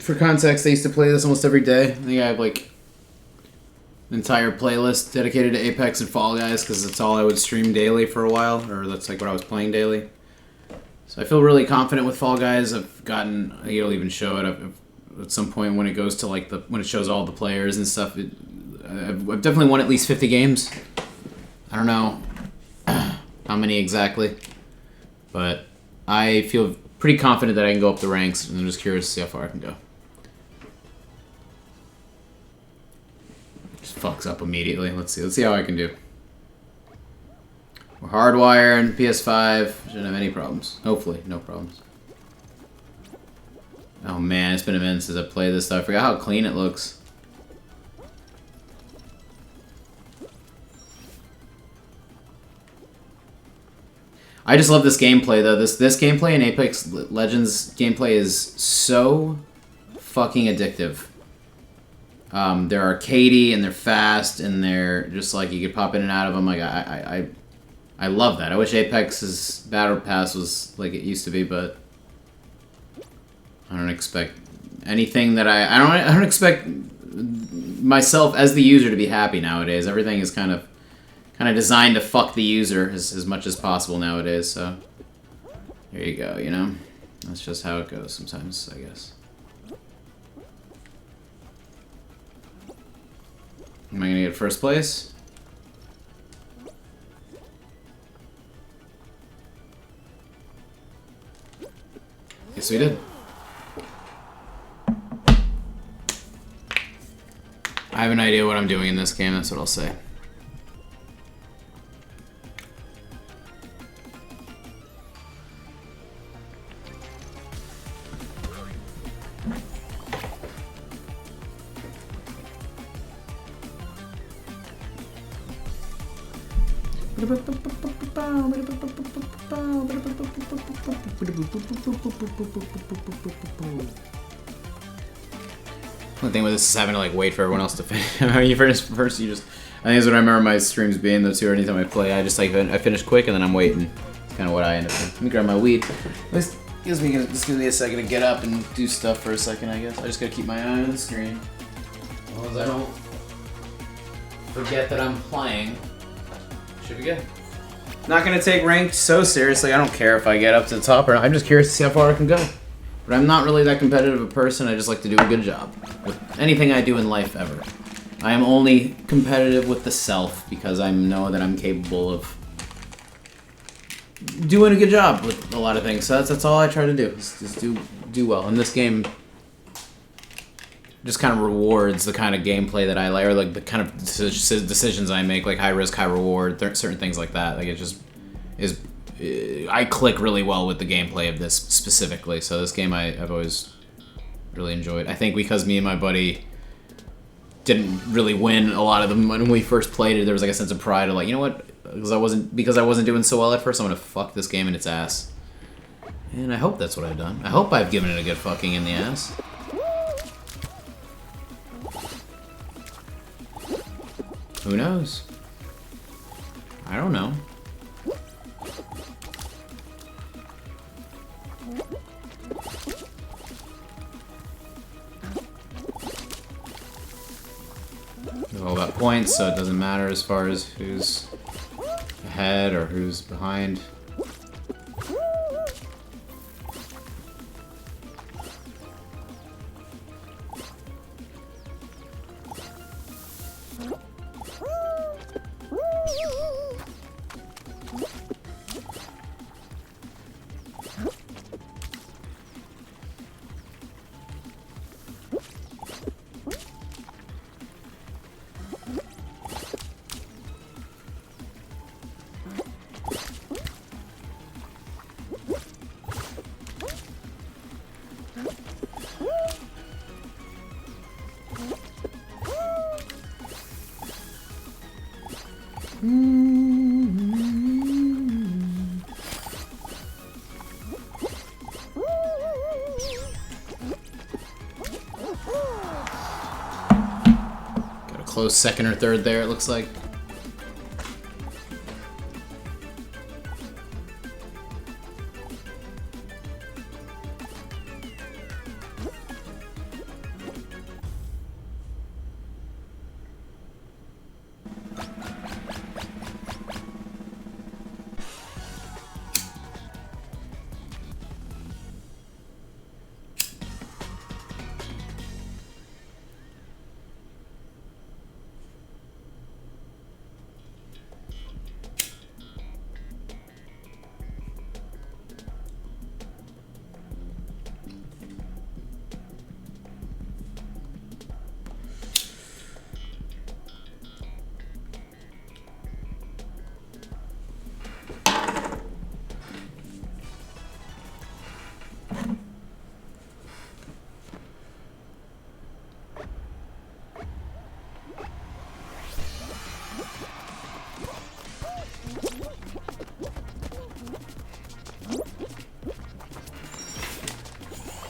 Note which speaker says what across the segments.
Speaker 1: For context, I used to play this almost every day. I think I have like an entire playlist dedicated to Apex and Fall Guys because that's all I would stream daily for a while, or that's like what I was playing daily. So I feel really confident with Fall Guys. I've gotten, it'll even show it at some point when it goes to like when it shows all the players and stuff. I've definitely won at least 50 games. I don't know how many exactly, but I feel pretty confident that I can go up the ranks, and I'm just curious to see how far I can go. Just fucks up immediately. Let's see how I can do. We're hardwired, PS5, shouldn't have any problems. Hopefully, no problems. Oh man, it's been a minute since I played this stuff. I forgot how clean it looks. I just love this gameplay though. This gameplay in Apex Legends gameplay is so fucking addictive. They're arcadey and they're fast and they're just like you could pop in and out of them. Like I love that. I wish Apex's Battle Pass was like it used to be, but I don't expect anything that I don't expect myself as the user to be happy nowadays. Everything is kind of designed to fuck the user as much as possible nowadays, so there you go, you know? That's just how it goes sometimes, I guess. Am I gonna get first place? Yes, we did. I have an idea what I'm doing in this game, that's what I'll say. The thing with this is having to like wait for everyone else to finish. You finish first, you just. I think that's what I remember my streams being though too. Or anytime I play, I just like I finish quick and then I'm waiting. It's kind of what I end up doing. Let me grab my weed. This gives me a second to get up and do stuff for a second. I guess I just gotta keep my eye on the screen. As long as I don't forget that I'm playing, should be good. Not gonna take ranked so seriously. I don't care if I get up to the top or not. I'm just curious to see how far I can go. But I'm not really that competitive a person. I just like to do a good job with anything I do in life ever. I am only competitive with the self because I know that I'm capable of doing a good job with a lot of things. So that's all I try to do. Is just do well. And this game just kind of rewards the kind of gameplay that I like, or like the kind of decisions I make, like high risk, high reward, certain things like that. Like it just is. I click really well with the gameplay of this specifically. So this game I've always really enjoyed. I think because me and my buddy didn't really win a lot of them when we first played it, there was like a sense of pride of like, you know what? Because I wasn't doing so well at first, I'm gonna fuck this game in its ass. And I hope that's what I've done. I hope I've given it a good fucking in the ass. Who knows? I don't know. It's all about points, so it doesn't matter as far as who's ahead or who's behind. Got a close second or third there, it looks like.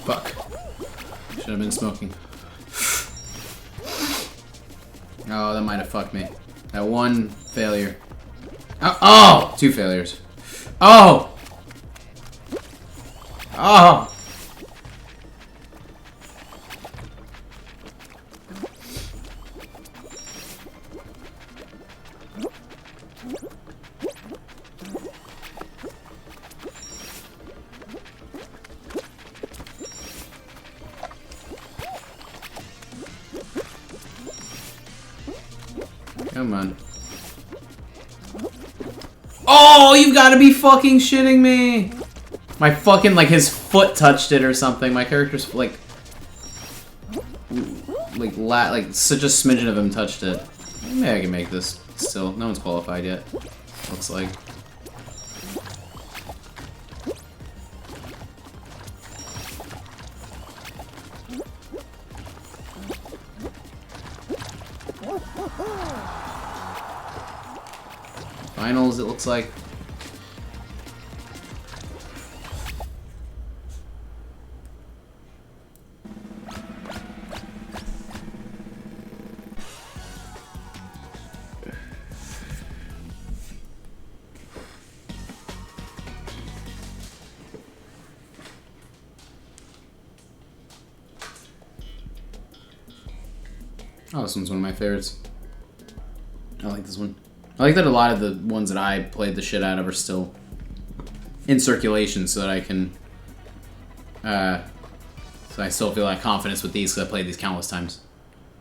Speaker 1: Fuck. Should have been smoking. Oh, that might have fucked me. That one failure. Oh! Oh! Two failures. Oh! Oh! Come on. Oh, you gotta be fucking shitting me! My fucking, like, his foot touched it or something. My character's, like such a smidgen of him touched it. Maybe I can make this still. No one's qualified yet. Looks like. Finals, it looks like. Oh, this one's one of my favorites. I like this one. I like that a lot of the ones that I played the shit out of are still in circulation, so that I can, so I still feel like confidence with these, because I played these countless times.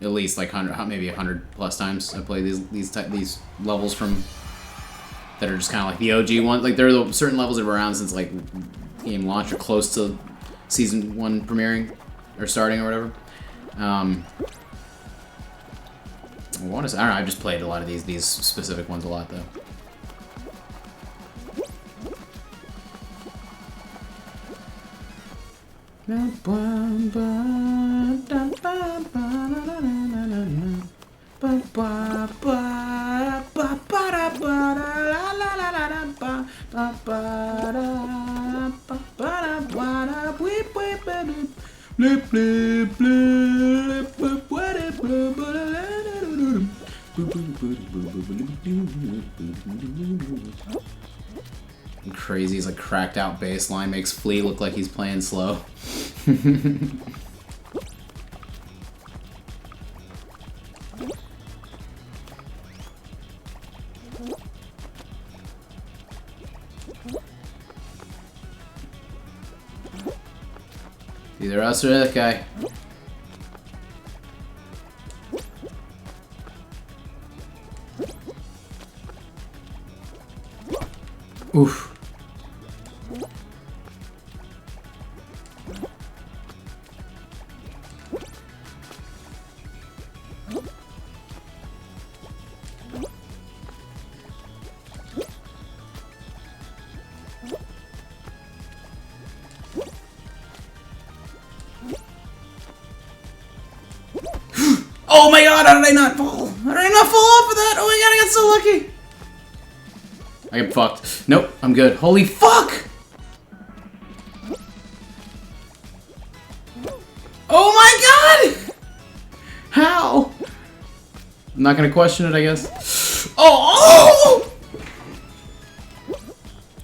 Speaker 1: At least like 100, maybe 100+ times. I played these levels from that are just kind of like the OG ones. Like there are the certain levels that have been around since like game launch or close to season 1 premiering or starting or whatever. I don't know, I've just played a lot of these specific ones a lot, though. Crazy's like cracked out bass line makes Flea look like he's playing slow. Either us or that guy. Oof. Oh my god, how did I not fall? How did I not fall off of that? Oh my god, I got so lucky. I get fucked. Nope, I'm good. Holy fuck! Oh my god! How? I'm not gonna question it, I guess. Oh!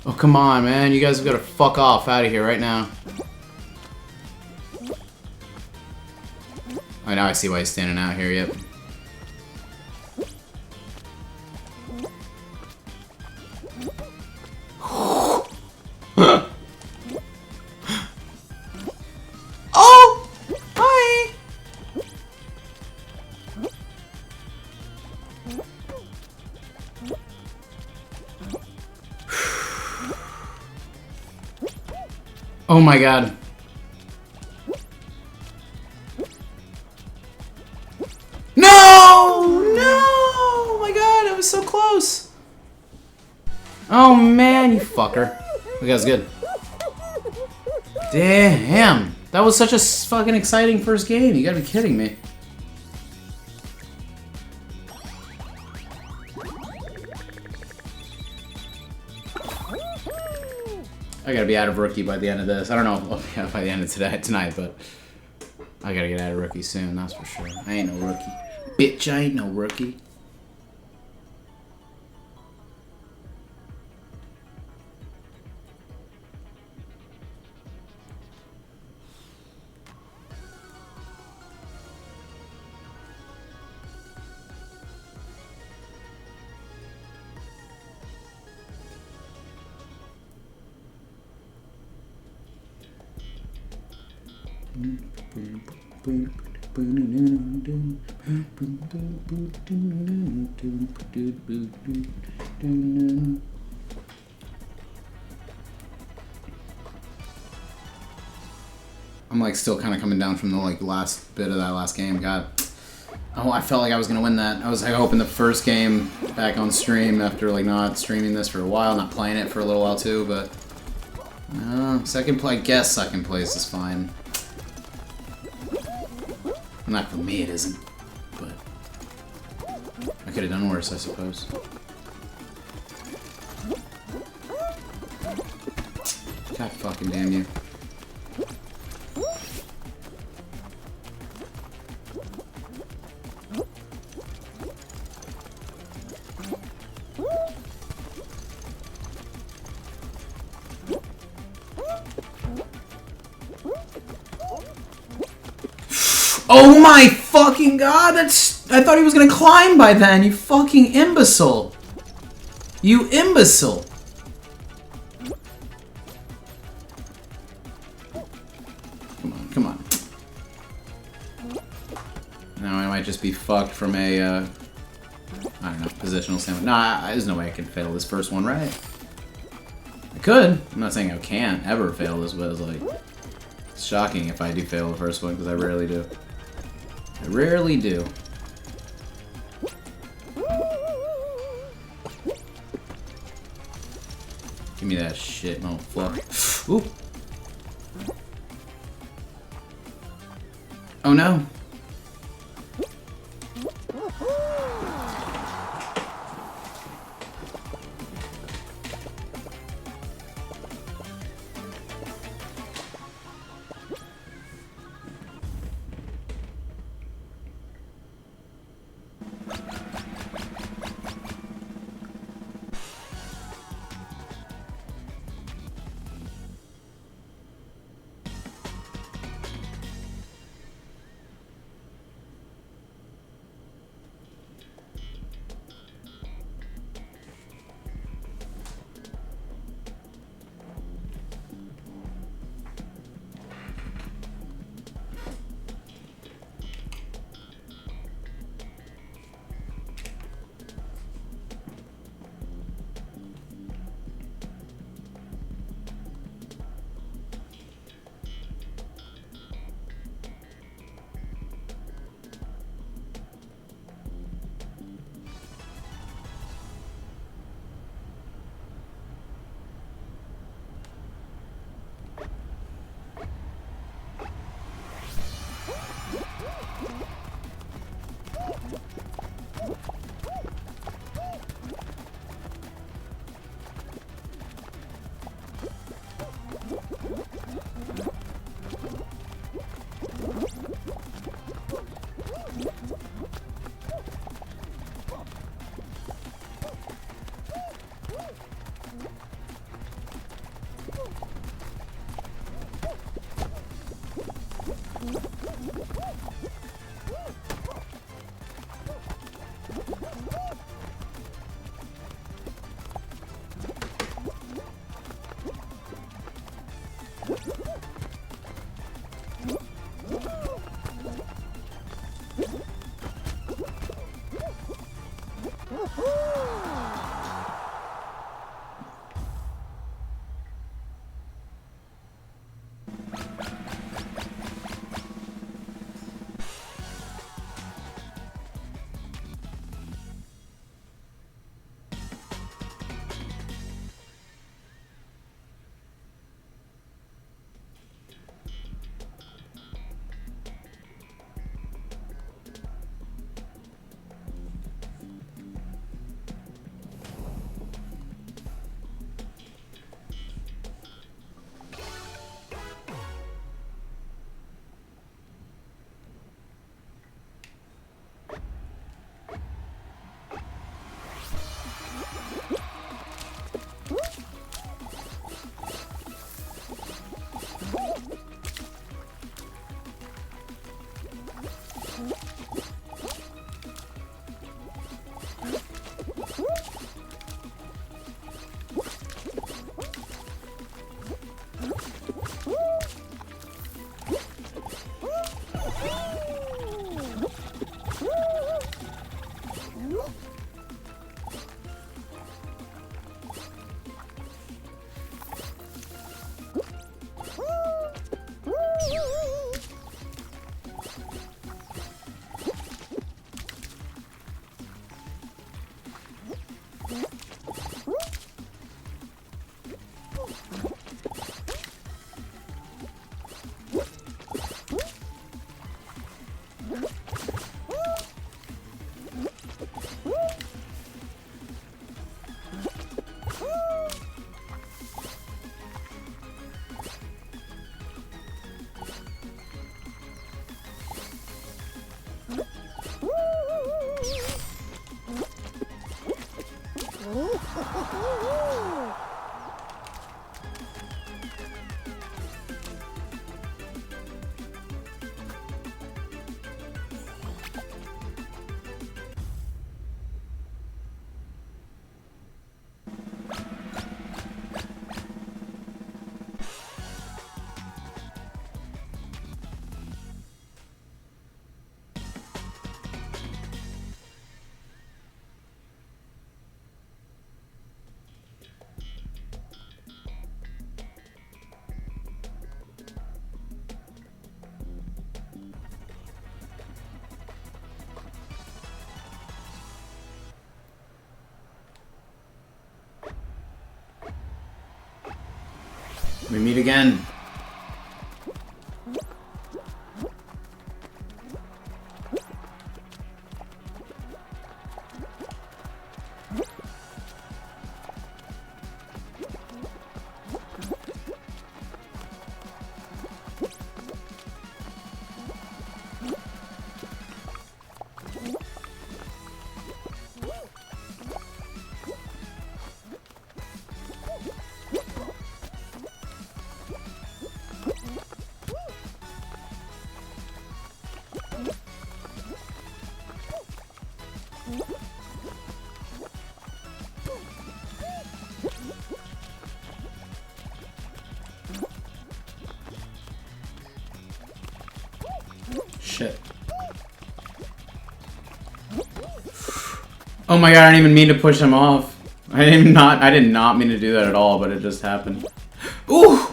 Speaker 1: Oh, come on, man. You guys have got to fuck off out of here right now. Oh, now I see why he's standing out here, yep. Oh! Hi! Oh my god. So close. Oh man, you fucker. That guy's good. Damn. That was such a fucking exciting first game. You gotta be kidding me. I gotta be out of rookie by the end of this. I don't know if I'll be out by the end of tonight, but I gotta get out of rookie soon, that's for sure. I ain't no rookie. Bitch, I ain't no rookie. I'm like still kind of coming down from the like last bit of that last game. God, oh, I felt like I was gonna win that. I was like hoping the first game back on stream after like not streaming this for a while, not playing it for a little while too, but second play. I guess second place is fine. Not for me, it isn't. But I could have done worse, I suppose. God fucking damn you. Oh my fucking god, that's... I thought he was gonna climb by then, you fucking imbecile. You imbecile. Come on, come on. Now I might just be fucked from a, I don't know, positional standpoint. Nah, there's no way I can fail this first one, right? I could. I'm not saying I can't ever fail this, but it's like... It's shocking if I do fail the first one, because I rarely do. I rarely do. Give me that shit, motherfucker. Ooh. Oh no. We meet again. Shit. Oh my god, I didn't even mean to push him off. I did not mean to do that at all, but it just happened. Ooh!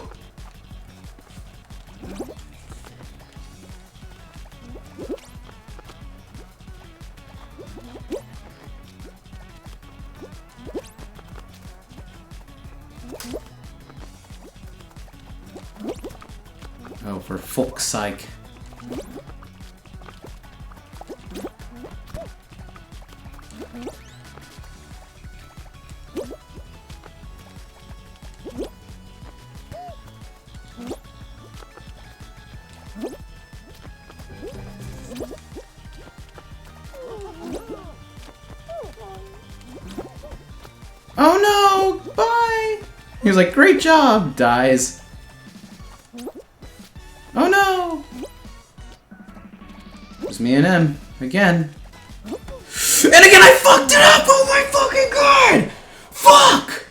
Speaker 1: Oh, for fuck's sake. Oh no! Bye! He was like, great job! Dies. Oh no! It's me and him. Again. And again I fucked it up! Oh my fucking god! Fuck!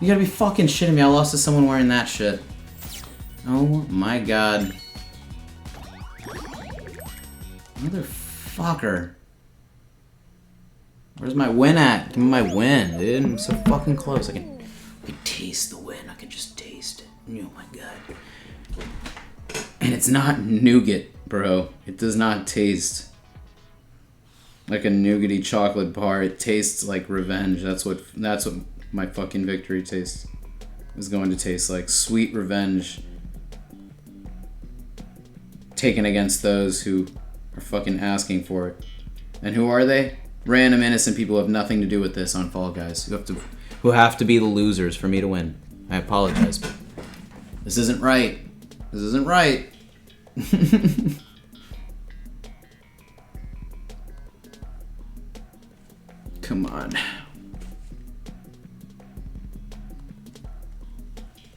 Speaker 1: You gotta be fucking shitting me. I lost to someone wearing that shit. Oh my god. Motherfucker. Where's my win at? Give me my win, dude. I'm so fucking close. I can taste the win. I can just taste it. Oh my god. And it's not nougat, bro. It does not taste like a nougaty chocolate bar. It tastes like revenge. That's what my fucking victory tastes. Is going to taste like sweet revenge taken against those who are fucking asking for it. And who are they? Random innocent people who have nothing to do with this on Fall Guys. Who have to be the losers for me to win. I apologize, but this isn't right. This isn't right. Come on.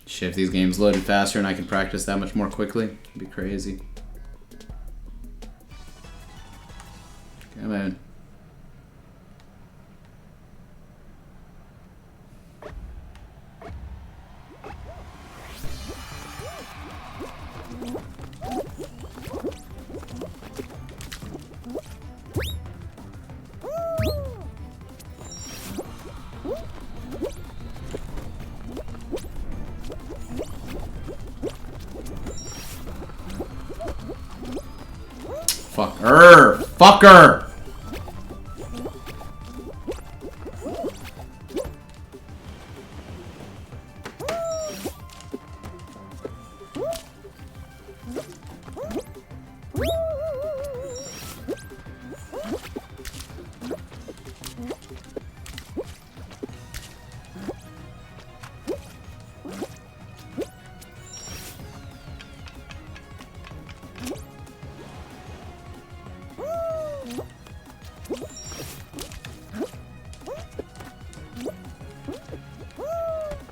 Speaker 1: Shit, if these games loaded faster and I could practice that much more quickly, it'd be crazy. Come on. Fucker! Fucker!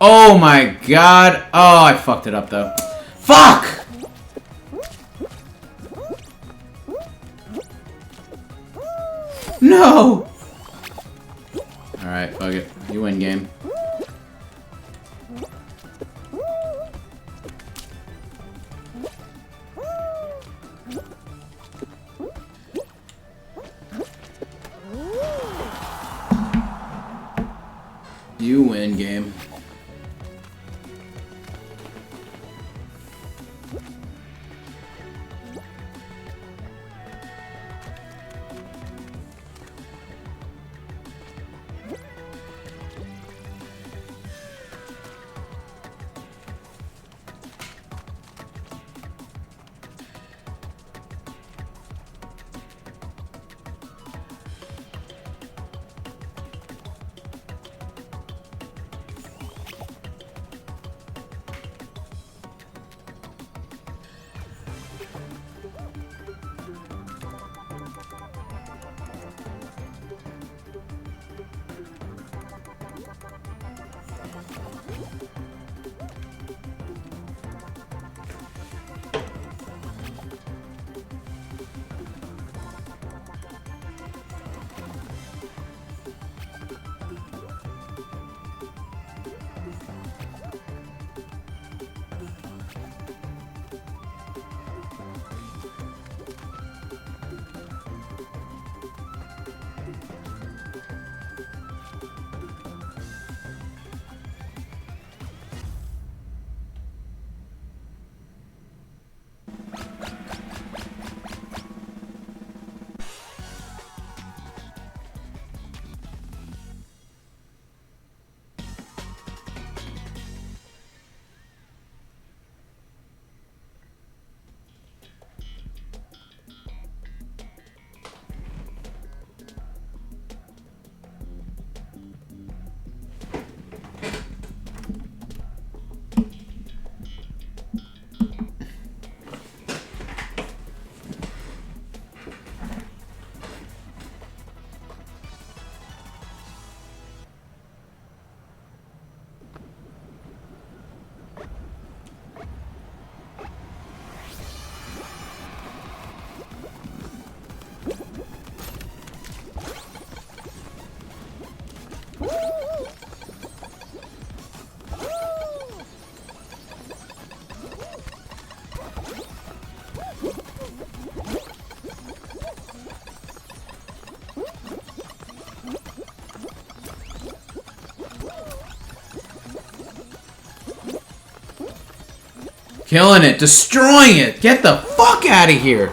Speaker 1: Oh my god. Oh, I fucked it up though. Fuck! No! Alright, fuck it. You win, game. You win, game. Killing it. Destroying it. Get the fuck out of here.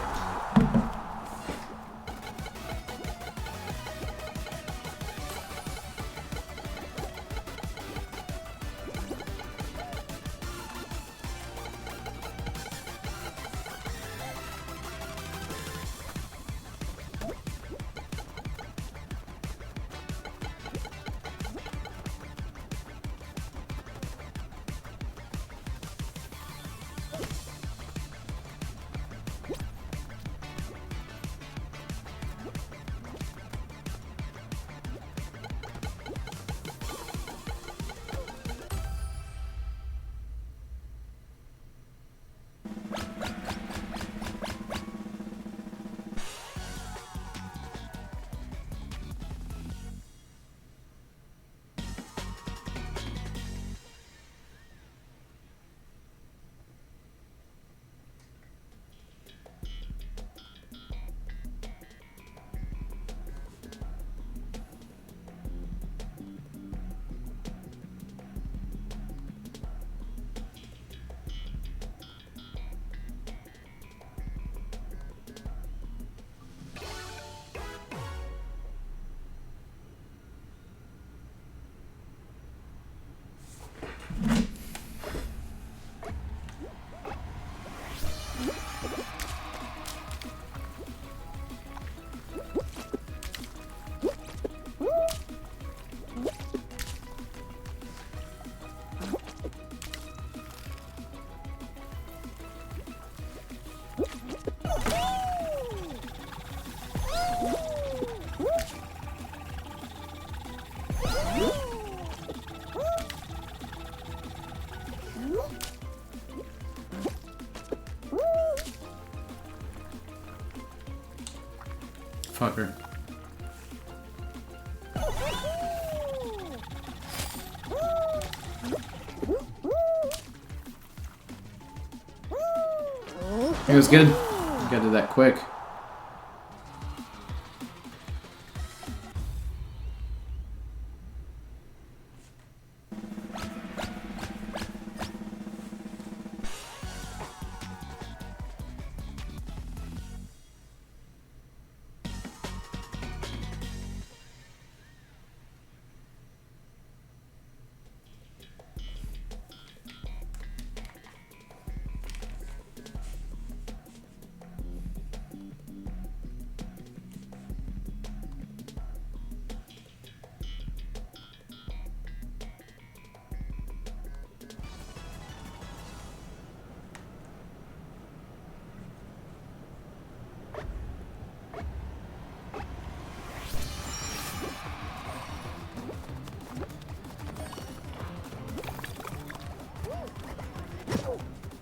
Speaker 1: motherfucker. It was good. Got to that quick.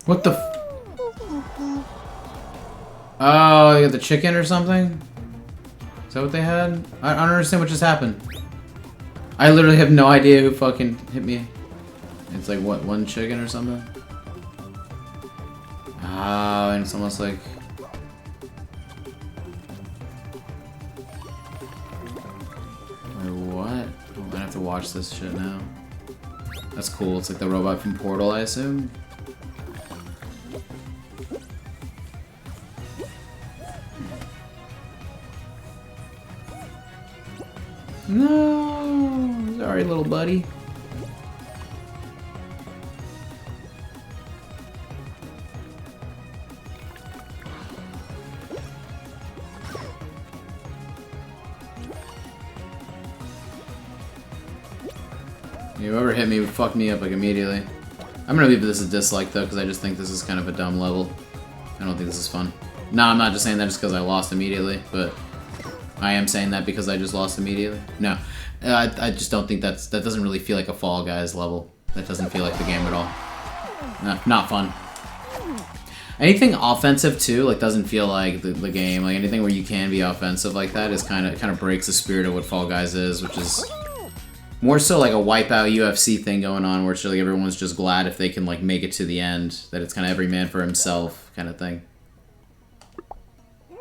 Speaker 1: What the f- Oh, they got the chicken or something? Is that what they had? I don't understand what just happened. I literally have no idea who fucking hit me. It's like, what, one chicken or something? Ah, and it's almost like... Wait, what? Oh, I'm gonna have to watch this shit now. That's cool. It's like the robot from Portal, I assume? No, sorry, little buddy. Whoever hit me fucked me up like immediately. I'm gonna leave this a dislike though, because I just think this is kind of a dumb level. I don't think this is fun. No, I'm not just saying that just because I lost immediately, but I am saying that because I just lost immediately. No, I just don't think that doesn't really feel like a Fall Guys level. That doesn't feel like the game at all. No, not fun. Anything offensive too, like doesn't feel like the game. Like anything where you can be offensive like that is kind of breaks the spirit of what Fall Guys is, which is more so like a Wipeout UFC thing going on, where it's like everyone's just glad if they can like make it to the end. That it's kind of every man for himself kind of thing.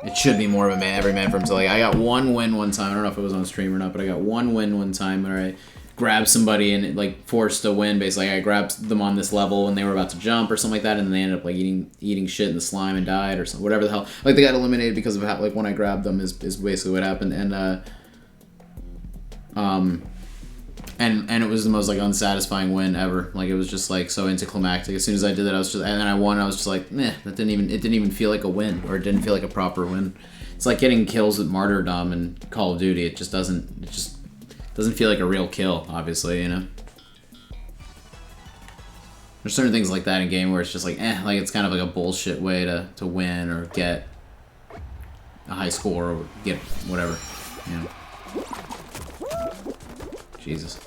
Speaker 1: It should be more of a every man for himself. Like, I got one win one time. I don't know if it was on stream or not, but I got one win one time where I grabbed somebody and it, like, forced a win. Basically, I grabbed them on this level when they were about to jump or something like that, and then they ended up like eating shit in the slime and died or something, whatever the hell. Like, they got eliminated because of how, like, when I grabbed them is basically what happened. And it was the most like unsatisfying win ever. Like, it was just like so anticlimactic. As soon as I did that, I was just, and then I won. I was just like, meh. It didn't even feel like a win, or it didn't feel like a proper win. It's like getting kills with martyrdom in Call of Duty. It just doesn't feel like a real kill. Obviously, you know. There's certain things like that in game where it's just like, like it's kind of like a bullshit way to win or get a high score or get whatever, you know. Jesus.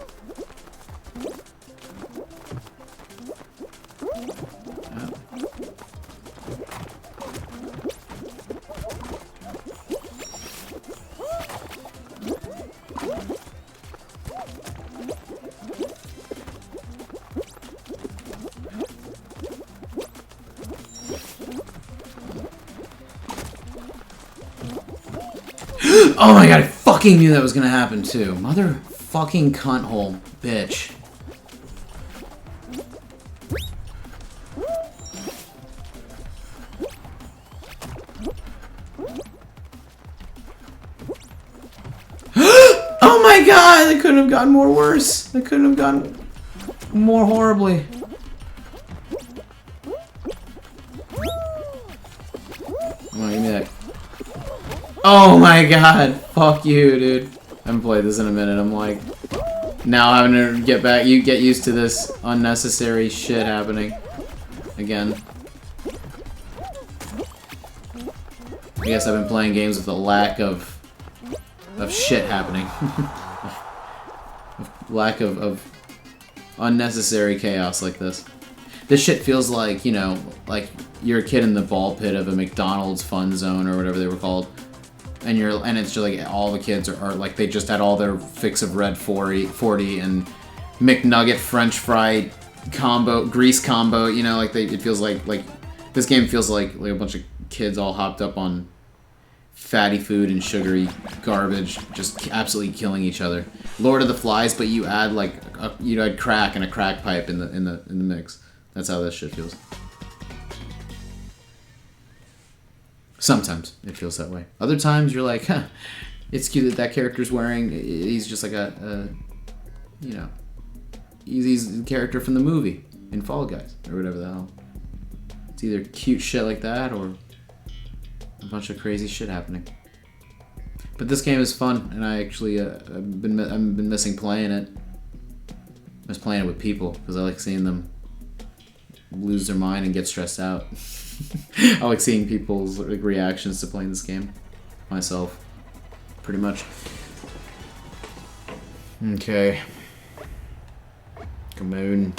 Speaker 1: Oh my god, I fucking knew that was gonna happen too. Motherfucking cunthole bitch. Oh my god, that couldn't have gotten more worse. That couldn't have gotten more horribly. Come on, give me that. Oh my god, fuck you, dude. I haven't played this in a minute. I'm like, now having to get used to this unnecessary shit happening again. I guess I've been playing games with a lack of shit happening. Lack of unnecessary chaos like this. This shit feels like, you know, like you're a kid in the ball pit of a McDonald's fun zone or whatever they were called. and it's just like all the kids are like they just had all their fix of red 40 and McNugget French fry combo, grease combo. You know, like it feels like this game feels like a bunch of kids all hopped up on fatty food and sugary garbage, just absolutely killing each other. Lord of the Flies, but you add like you add crack and a crack pipe in the mix. That's how this shit feels. Sometimes it feels that way. Other times you're like, huh, it's cute that character's wearing. He's just like you know, he's a character from the movie in Fall Guys or whatever the hell. It's either cute shit like that or a bunch of crazy shit happening. But this game is fun, and I actually I've been missing playing it. I was playing it with people because I like seeing them lose their mind and get stressed out. I like seeing people's reactions to playing this game. Myself, pretty much. Okay. Come on.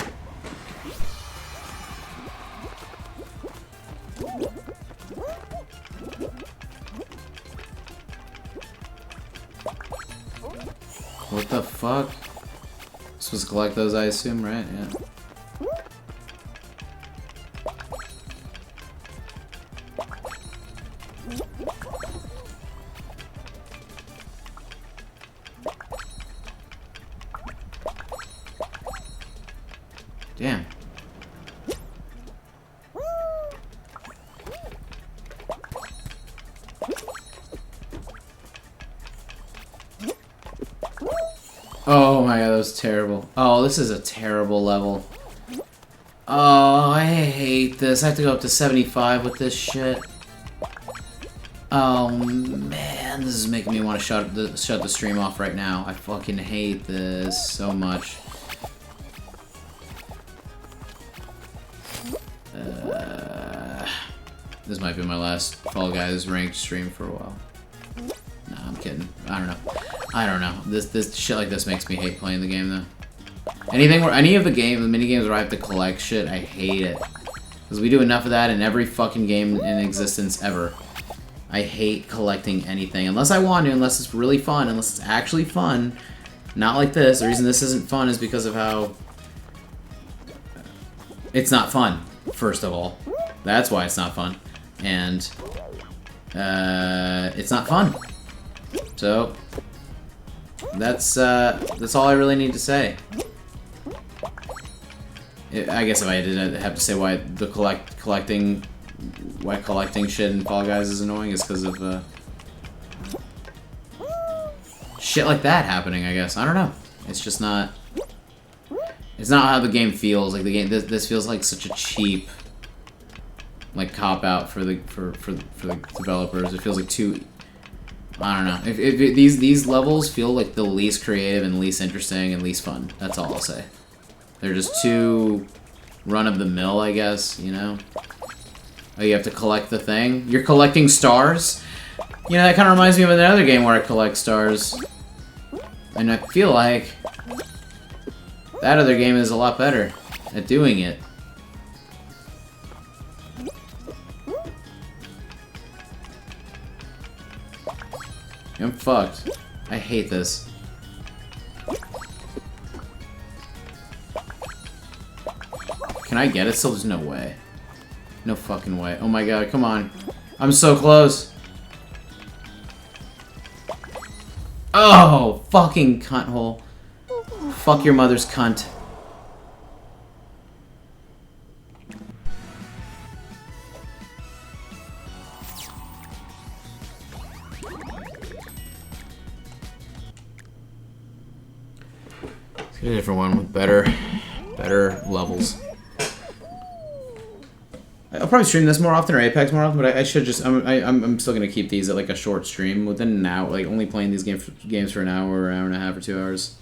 Speaker 1: What the fuck? Supposed to collect those, I assume, right? Yeah. Damn. Oh my god, that was terrible. Oh, this is a terrible level. Oh, I hate this. I have to go up to 75 with this shit. Oh man, this is making me want to shut the stream off right now. I fucking hate this so much. This might be my last Fall Guys ranked stream for a while. Nah, I'm kidding. I don't know. This shit like this makes me hate playing the game though. Anything where any of the mini games where I have to collect shit, I hate it. Because we do enough of that in every fucking game in existence ever. I hate collecting anything unless I want to, unless it's really fun, unless it's actually fun. Not like this. The reason this isn't fun is because of how it's not fun. First of all, that's why it's not fun. And it's not fun. So that's all I really need to say. I guess if I did have to say why the collecting shit in Fall Guys is annoying is because of shit like that happening. I guess I don't know. It's just not. It's not how the game feels. Like the game, this feels like such a cheap, like cop out for the developers. It feels like too. I don't know. If these levels feel like the least creative and least interesting and least fun. That's all I'll say. They're just too run of the mill, I guess. You know. Oh, you have to collect the thing. You're collecting stars. You know, that kind of reminds me of another game where I collect stars. And I feel like that other game is a lot better at doing it. I'm fucked. I hate this. Can I get it still? There's no way. No fucking way. Oh my god, come on. I'm so close. Oh, fucking cunt hole. Fuck your mother's cunt. Let's get a different one with better levels. I'll probably stream this more often or Apex more often, but I should just I'm still gonna keep these at like a short stream within an hour. Like only playing these games for an hour or hour and a half or 2 hours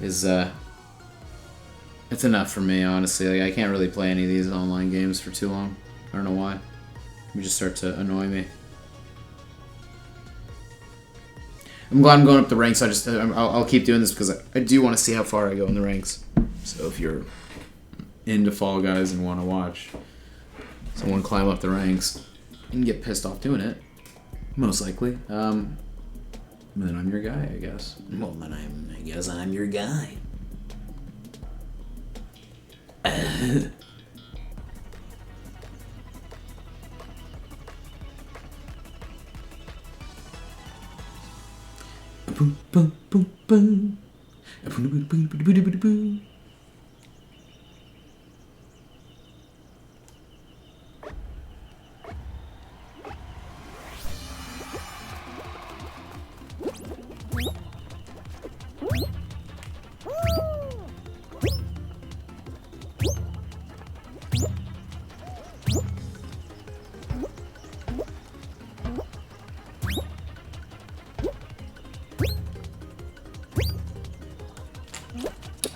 Speaker 1: is it's enough for me, honestly. Like, I can't really play any of these online games for too long. I don't know why. They just start to annoy me. I'm glad I'm going up the ranks. I'll keep doing this because I do want to see how far I go in the ranks. So if you're into Fall Guys and want to watch someone climb up the ranks and get pissed off doing it, Most likely. Then I'm your guy, I guess. Well, then I guess I'm your guy. Boom, boom, boom, boom. Boom, boom, boom, boom, boom, boom, boom.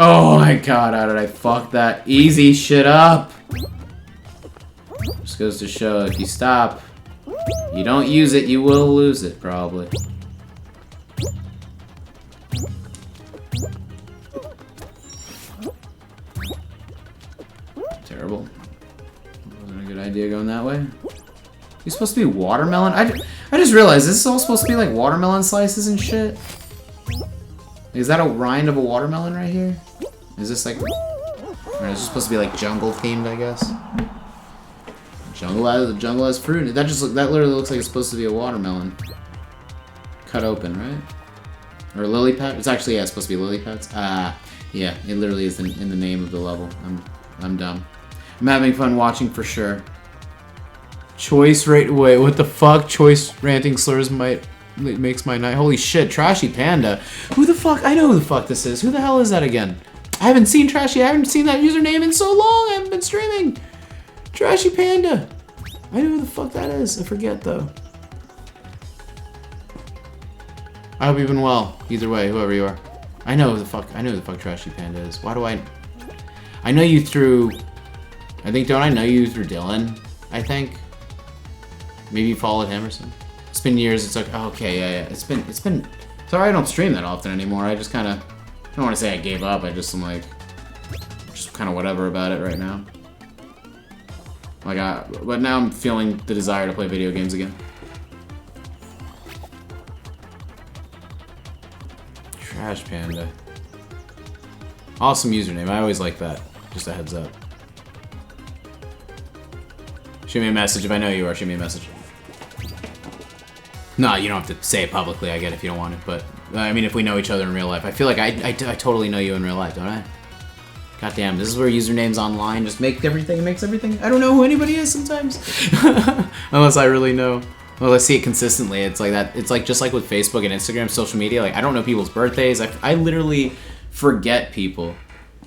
Speaker 1: Oh my god, how did I fuck that easy shit up? Just goes to show, if you stop, you don't use it, you will lose it, probably. Terrible. Wasn't a good idea going that way. You're supposed to be watermelon? I just realized, this is all supposed to be like watermelon slices and shit. Is that a rind of a watermelon right here? Is this like... Or is this supposed to be like jungle themed, I guess? Jungle has fruit. That literally looks like it's supposed to be a watermelon. Cut open, right? Or lily pad? It's actually, yeah, it's supposed to be lily pads. Ah, yeah, it literally is in the name of the level. I'm dumb. I'm having fun watching for sure. Choice rate... Wait, what the fuck? Choice ranting slurs makes my night. Holy shit, Trashy Panda. Who the fuck? I know who the fuck this is. Who the hell is that again? I haven't seen Trashy. I haven't seen that username in so long. I haven't been streaming. Trashy Panda. I know who the fuck that is. I forget though. I hope you've been well. Either way, whoever you are. I know who the fuck Trashy Panda is. Why do I know you through... don't I know you through Dylan? I think. Maybe you followed him or something. It's been years. It's like, oh, okay, yeah. It's been. Sorry, I don't stream that often anymore. I just kind of, I don't want to say I gave up. I'm like, just kind of whatever about it right now. But now I'm feeling the desire to play video games again. Trash Panda. Awesome username. I always like that. Just a heads up. Shoot me a message if I know you are. Shoot me a message. No, you don't have to say it publicly, I get it if you don't want it, but... I mean, if we know each other in real life. I feel like I totally know you in real life, don't I? God damn, this is where usernames online just makes everything. I don't know who anybody is sometimes. Unless I really know. Well, I see it consistently. It's like that. It's like just like with Facebook and Instagram, social media. Like, I don't know people's birthdays. I literally forget people.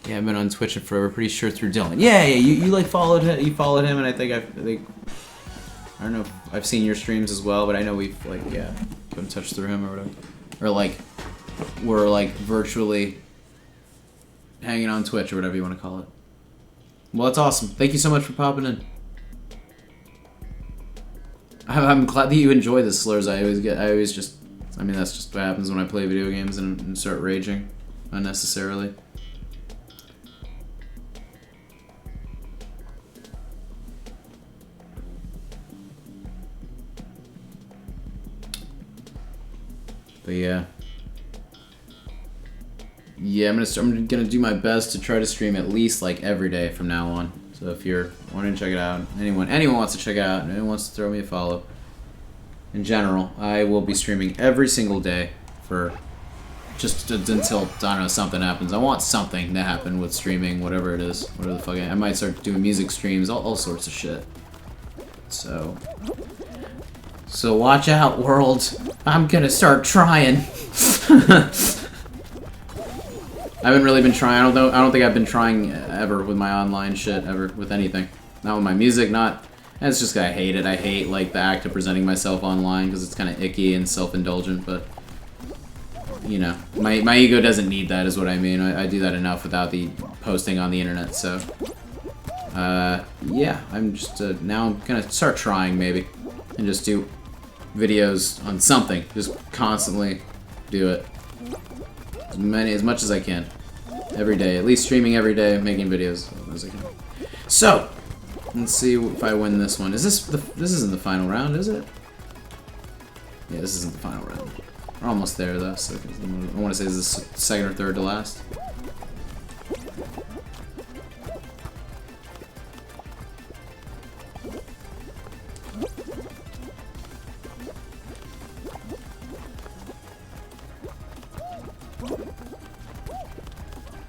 Speaker 1: Yeah, I've been on Twitch forever, pretty sure through Dylan. Yeah, you like followed him, and I think I don't know if I've seen your streams as well, but I know we've, like, yeah, kept in touch through him or whatever. Or, like, we're, like, virtually hanging on Twitch or whatever you want to call it. Well, that's awesome. Thank you so much for popping in. I'm glad that you enjoy the slurs. I mean, that's just what happens when I play video games and start raging unnecessarily. But yeah. Yeah, I'm gonna do my best to try to stream at least like every day from now on. So if you're wanting to check it out, anyone wants to check it out, anyone wants to throw me a follow. In general, I will be streaming every single day for just until, I don't know, something happens. I want something to happen with streaming, whatever it is, whatever the fuck. I might start doing music streams, all sorts of shit. So watch out, world. I'm gonna start trying. I haven't really been trying. I don't think I've been trying ever with my online shit, ever with anything. Not with my music, not. It's just I hate it. I hate like the act of presenting myself online because it's kind of icky and self-indulgent. But you know, my ego doesn't need that, is what I mean. I do that enough without the posting on the internet. So yeah, I'm just now I'm gonna start trying maybe and just do videos on something. Just constantly do it. As much as I can. Every day. At least streaming every day, making videos as I can. So, let's see if I win this one. This isn't the final round, is it? Yeah, this isn't the final round. We're almost there though, so I want to say this is second or third to last.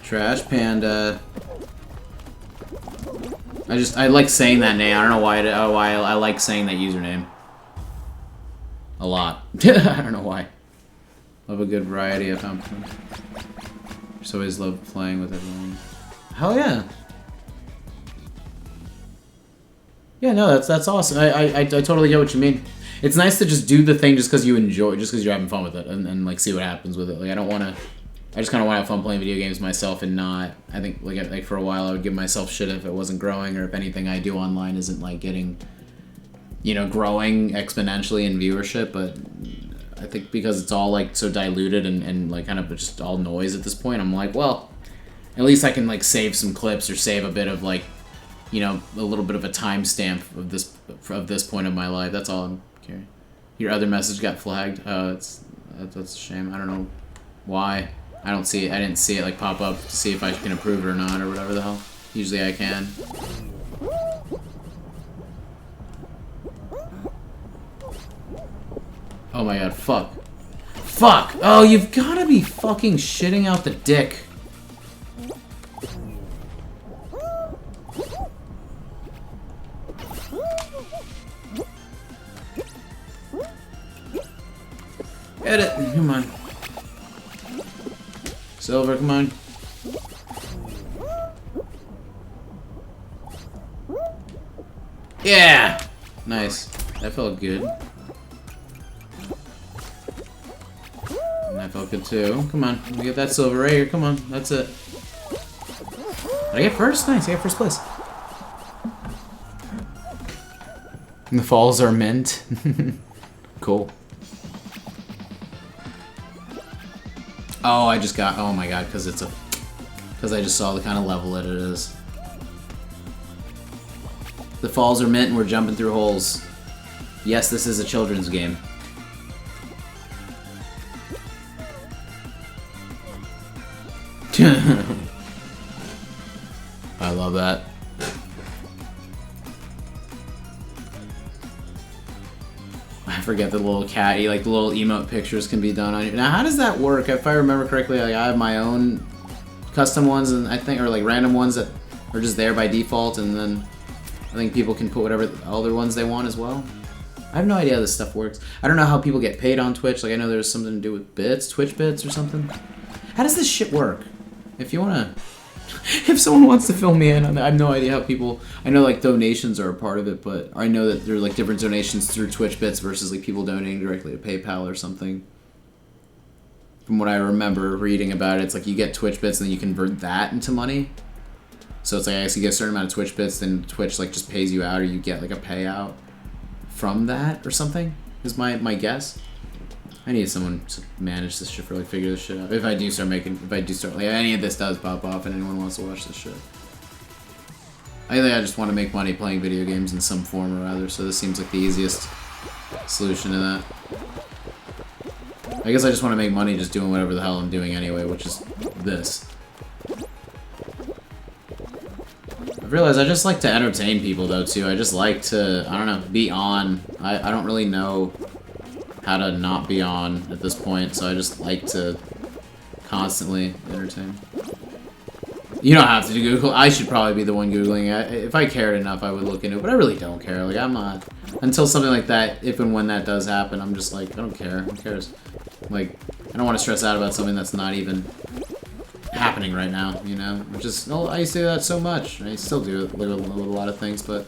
Speaker 1: Trash Panda. I like saying that name. I don't know why I like saying that username. A lot. I don't know why. Love a good variety of compliments. Just always love playing with everyone. Hell yeah. Yeah, no, that's awesome. I totally get what you mean. It's nice to just do the thing just because you enjoy, just because you're having fun with it, and like see what happens with it. Like I just kind of want to have fun playing video games myself and not. I think like for a while I would give myself shit if it wasn't growing or if anything I do online isn't like getting, you know, growing exponentially in viewership. But I think because it's all like so diluted and like kind of just all noise at this point, I'm like, well, at least I can like save some clips or save a bit of like, you know, a little bit of a timestamp of this point of my life. That's all I'm caring. Your other message got flagged. That's a shame. I don't know why. I don't see it. I didn't see it like pop up to see if I can approve it or not or whatever the hell. Usually I can. Oh my god, fuck. Fuck! Oh, you've gotta be fucking shitting out the dick. Get it! Come on. Silver, come on. Yeah! Nice. That felt good. And that felt good too. Come on, we get that silver right here. Come on, that's it. Did I get first? Nice, I got first place. And the falls are mint. Cool. Oh, I just got. Oh my god, because I just saw the kind of level that it is. The falls are mint and we're jumping through holes. Yes, this is a children's game. I love that. I forget the little cat, like the little emote pictures can be done on you. Now, how does that work? If I remember correctly, like I have my own custom ones, and I think, or like random ones that are just there by default, and then I think people can put whatever other ones they want as well. I have no idea how this stuff works. I don't know how people get paid on Twitch. Like I know there's something to do with bits, Twitch bits or something. How does this shit work? If you wanna, if someone wants to fill me in on that, I have no idea how people. I know like donations are a part of it, but I know that there are like different donations through Twitch bits versus like people donating directly to PayPal or something. From what I remember reading about it, it's like you get Twitch bits and then you convert that into money. So it's like I guess you get a certain amount of Twitch bits, then Twitch like just pays you out, or you get like a payout from that or something. Is my guess. I need someone to manage this shit, really figure this shit out. If I do start like any of this does pop off and anyone wants to watch this shit. I think I just want to make money playing video games in some form or other, so this seems like the easiest solution to that. I guess I just want to make money just doing whatever the hell I'm doing anyway, which is this. I've realized I just like to entertain people though too. I just like to, I don't know, be on. I don't really know how to not be on at this point, so I just like to constantly entertain. You don't have to do Google. I should probably be the one Googling it. If I cared enough, I would look into it, but I really don't care. Like, I'm not... Until something like that, if and when that does happen, I'm just like, I don't care. Who cares? Like, I don't want to stress out about something that's not even happening right now, you know? Which is... Oh, I used to do that so much. I still do it with a lot of things, but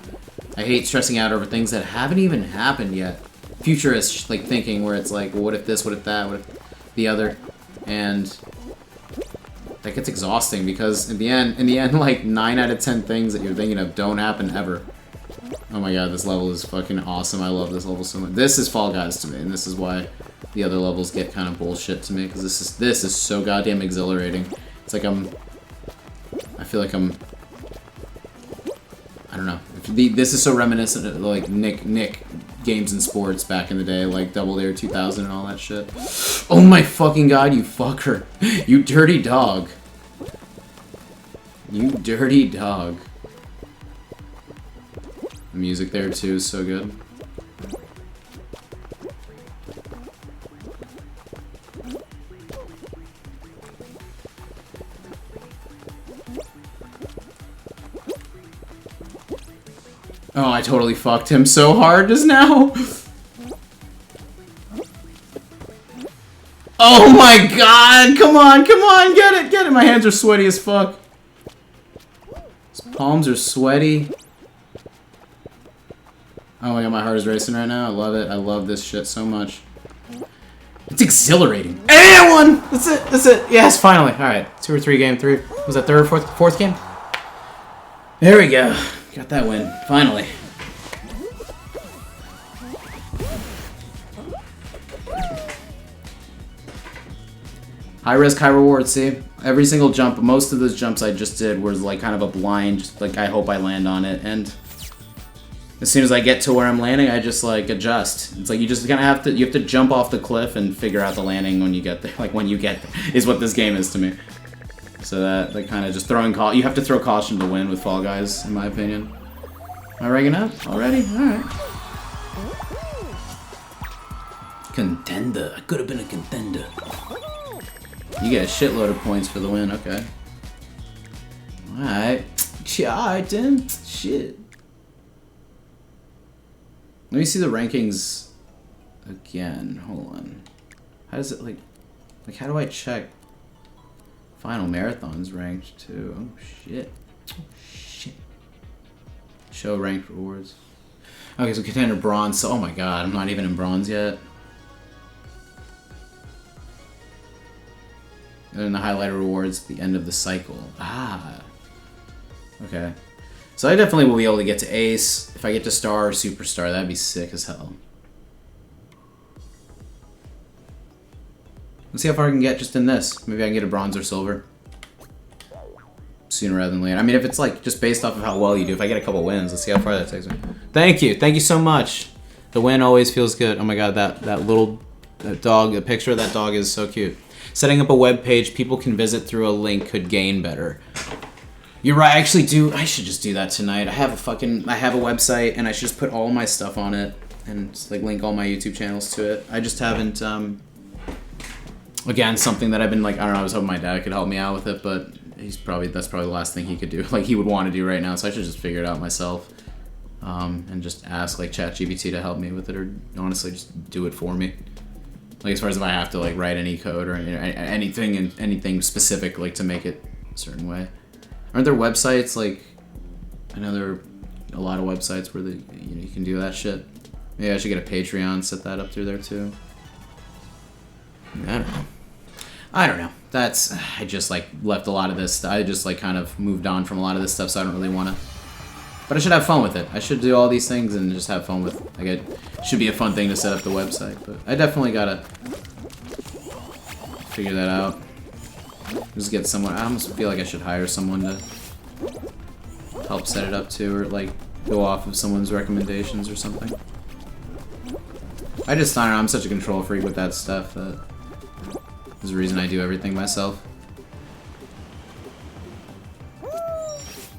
Speaker 1: I hate stressing out over things that haven't even happened yet. Futurist like thinking where it's like, well, what if this, what if that, what if the other, and that gets exhausting because in the end, like 9 out of 10 things that you're thinking of don't happen ever. Oh my god, this level is fucking awesome. I love this level so much. This is Fall Guys to me, and this is why the other levels get kind of bullshit to me, because this is so goddamn exhilarating. It's like I feel like I don't know. This is so reminiscent of like Nick games and sports back in the day, like Double Dare 2000 and all that shit. Oh my fucking god, you fucker. You dirty dog. You dirty dog. The music there too is so good. Oh, I totally fucked him so hard just now. Oh my god! Come on, get it! My hands are sweaty as fuck. His palms are sweaty. Oh my god, my heart is racing right now. I love it. I love this shit so much. It's exhilarating. And I won! That's it, that's it. Yes, finally. Alright, 2 or 3 game 3. Was that 3rd or 4th game? There we go. Got that win, finally. High risk, high reward, see? Every single jump, most of those jumps I just did was like kind of a blind, just like I hope I land on it, and as soon as I get to where I'm landing, I just like adjust. It's like you just kind of have to, you have to jump off the cliff and figure out the landing when you get there, like when you get there, is what this game is to me. So that kind of just throwing you have to throw caution to win with Fall Guys, in my opinion. Am I ranking up already? Alright. Contender. I could have been a contender. You get a shitload of points for the win, okay. Alright. Alright then. Shit. Let me see the rankings again. Hold on. How does it like how do I check? Final Marathon's ranked too. Oh shit. Oh shit. Show ranked rewards. Okay, so contender bronze. So, oh my god, I'm not even in bronze yet. And then the highlighter rewards at the end of the cycle. Ah. Okay. So I definitely will be able to get to Ace. If I get to Star or Superstar, that'd be sick as hell. Let's see how far I can get just in this. Maybe I can get a bronze or silver. Sooner rather than later. I mean, if it's like just based off of how well you do, if I get a couple wins, let's see how far that takes me. Thank you so much. The win always feels good. Oh my god, that little dog, the picture of that dog is so cute. Setting up a web page people can visit through a link could gain better. You're right, I actually do. I should just do that tonight. I have a website and I should just put all my stuff on it and just, like link all my YouTube channels to it. I just haven't. Again, something that I've been like, I don't know. I was hoping my dad could help me out with it, but that's probably the last thing he could do. Like he would want to do right now. So I should just figure it out myself, and just ask like ChatGPT to help me with it, or honestly just do it for me. Like as far as if I have to like write any code or anything specific like to make it a certain way. Aren't there websites like? I know there are a lot of websites where you can do that shit. Maybe I should get a Patreon, set that up through there too. I don't know. I just like left a lot of this. I just like kind of moved on from a lot of this stuff, so I don't really want to. But I should have fun with it. I should do all these things and just have fun with. Like it should be a fun thing to set up the website, but I definitely gotta figure that out. Just get someone. I almost feel like I should hire someone to help set it up too, or like go off of someone's recommendations or something. I don't know. I'm such a control freak with that stuff that there's a reason I do everything myself.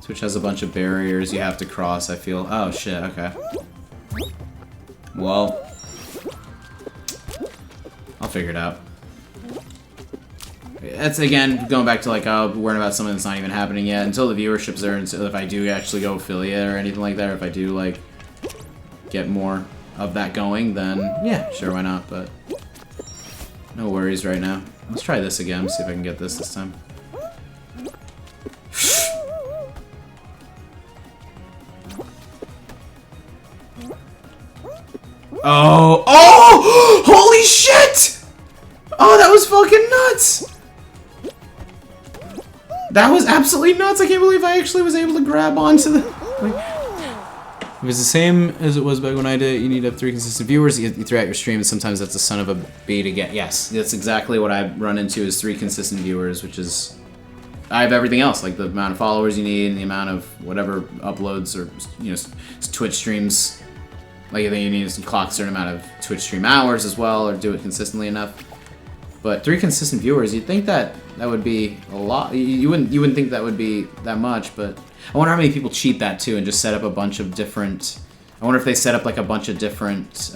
Speaker 1: Twitch has a bunch of barriers you have to cross, I feel. Oh shit, okay. Well, I'll figure it out. That's again going back to like worrying about something that's not even happening yet until the viewership's there, until if I do actually go affiliate or anything like that, or if I do like get more of that going, then yeah, sure, why not, but no worries right now. Let's try this again, see if I can get this time. Oh! Oh! Holy shit! Oh, that was fucking nuts! That was absolutely nuts! I can't believe I actually was able to grab onto the... If it's the same as it was back when I did, you need to have 3 consistent viewers throughout your stream, and sometimes that's a son of a b to get. Yes, that's exactly what I run into is 3 consistent viewers, which is... I have everything else, like the amount of followers you need, and the amount of whatever uploads or, you know, Twitch streams Like, I think you need to clock a certain amount of Twitch stream hours as well, or do it consistently enough. But 3 consistent viewers, you'd think that would be a lot. You wouldn't think that would be that much, but I wonder how many people cheat that too and just set up a bunch of different. I wonder if they set up like a bunch of different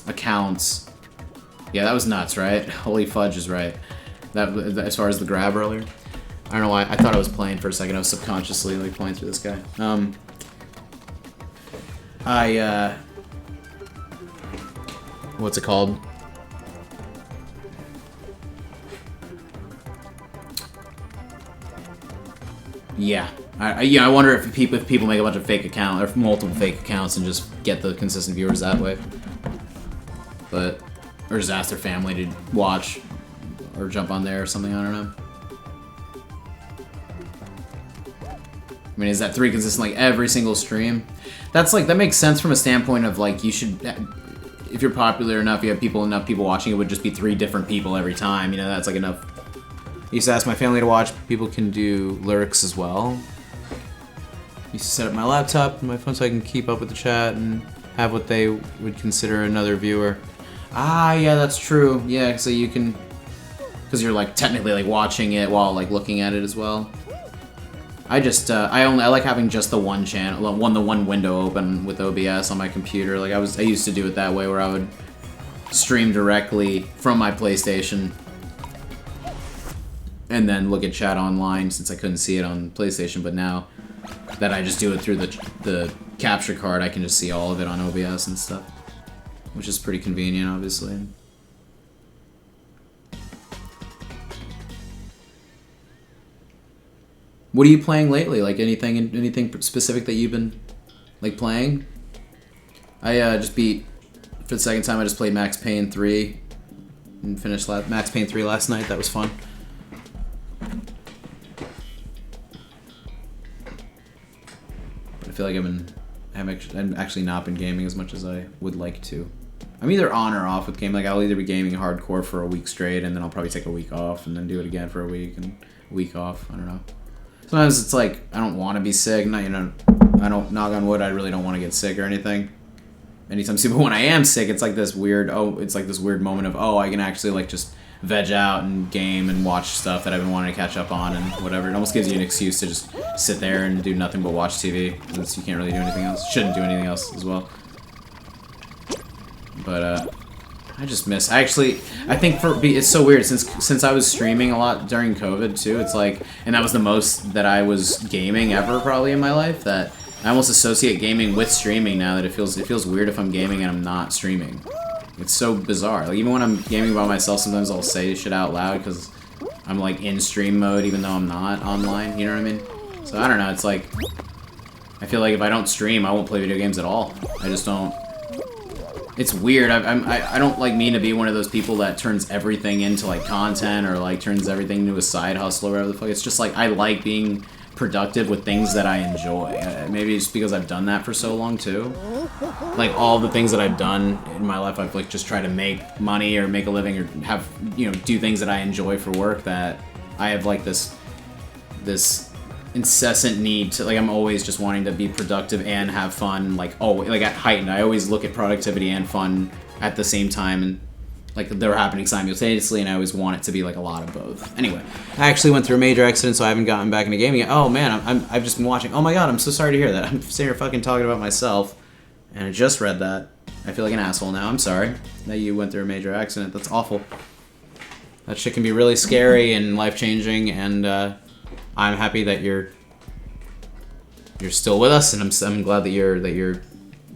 Speaker 1: accounts. Yeah, that was nuts, right? Holy fudge is right. That as far as the grab earlier. I don't know why. I thought I was playing for a second. I was subconsciously like playing through this guy. What's it called? Yeah. I wonder if people make a bunch of fake accounts, or multiple fake accounts, and just get the consistent viewers that way. But, or just ask their family to watch, or jump on there or something, I don't know. I mean, is that 3 consistent, like, every single stream? That's, like, that makes sense from a standpoint of, like, you should, if you're popular enough, you have enough people watching, it would just be 3 different people every time, you know, that's, like, enough. I used to ask my family to watch, people can do lyrics as well. I used to set up my laptop and my phone so I can keep up with the chat and have what they would consider another viewer. Ah, yeah, that's true. Yeah, so you can, because you're, like, technically, like, watching it while, like, looking at it as well. I just, I like having just the one channel, the one window open with OBS on my computer. Like, I used to do it that way, where I would stream directly from my PlayStation and then look at chat online, since I couldn't see it on PlayStation. But now that I just do it through the capture card, I can just see all of it on OBS and stuff, which is pretty convenient, obviously. What are you playing lately? Like, anything specific that you've been, like, playing? I just beat, for the second time, I just played Max Payne 3 and finished Max Payne 3 last night. That was fun. But I feel like I'm actually not been gaming as much as I would like to. I'm either on or off with gaming. Like, I'll either be gaming hardcore for a week straight, and then I'll probably take a week off, and then do it again for a week, and a week off. I don't know. Sometimes it's like, I don't want to be sick. Not, you know, I don't, knock on wood, I really don't want to get sick or anything anytime soon. But when I am sick, it's like this weird, it's like this weird moment of, I can actually, like, just veg out and game and watch stuff that I've been wanting to catch up on and whatever. It almost gives you an excuse to just sit there and do nothing but watch TV, since you can't really do anything else. Shouldn't do anything else as well. But, I just miss. I think it's so weird since I was streaming a lot during COVID too. It's like, and that was the most that I was gaming ever probably in my life, that I almost associate gaming with streaming now. That it feels weird if I'm gaming and I'm not streaming. It's so bizarre. Like, even when I'm gaming by myself, sometimes I'll say shit out loud because I'm, like, in stream mode even though I'm not online. You know what I mean? So I don't know. It's like, I feel like if I don't stream, I won't play video games at all. I just don't. It's weird. I don't, like, mean to be one of those people that turns everything into, like, content, or, like, turns everything into a side hustle or whatever the fuck. It's just, like, I like being productive with things that I enjoy. Maybe it's because I've done that for so long, too. Like, all the things that I've done in my life, I've, like, just tried to make money or make a living or have, you know, do things that I enjoy for work, that I have, like, this incessant need to, like, I'm always just wanting to be productive and have fun, like, like, at heightened. I always look at productivity and fun at the same time, and, like, they're happening simultaneously, and I always want it to be, like, a lot of both. Anyway, I actually went through a major accident, so I haven't gotten back into gaming yet. Oh, man, I've just been watching. Oh, my God, I'm so sorry to hear that. I'm sitting here fucking talking about myself, and I just read that. I feel like an asshole now. I'm sorry that you went through a major accident. That's awful. That shit can be really scary and life-changing, and, I'm happy that you're still with us, and I'm glad that you're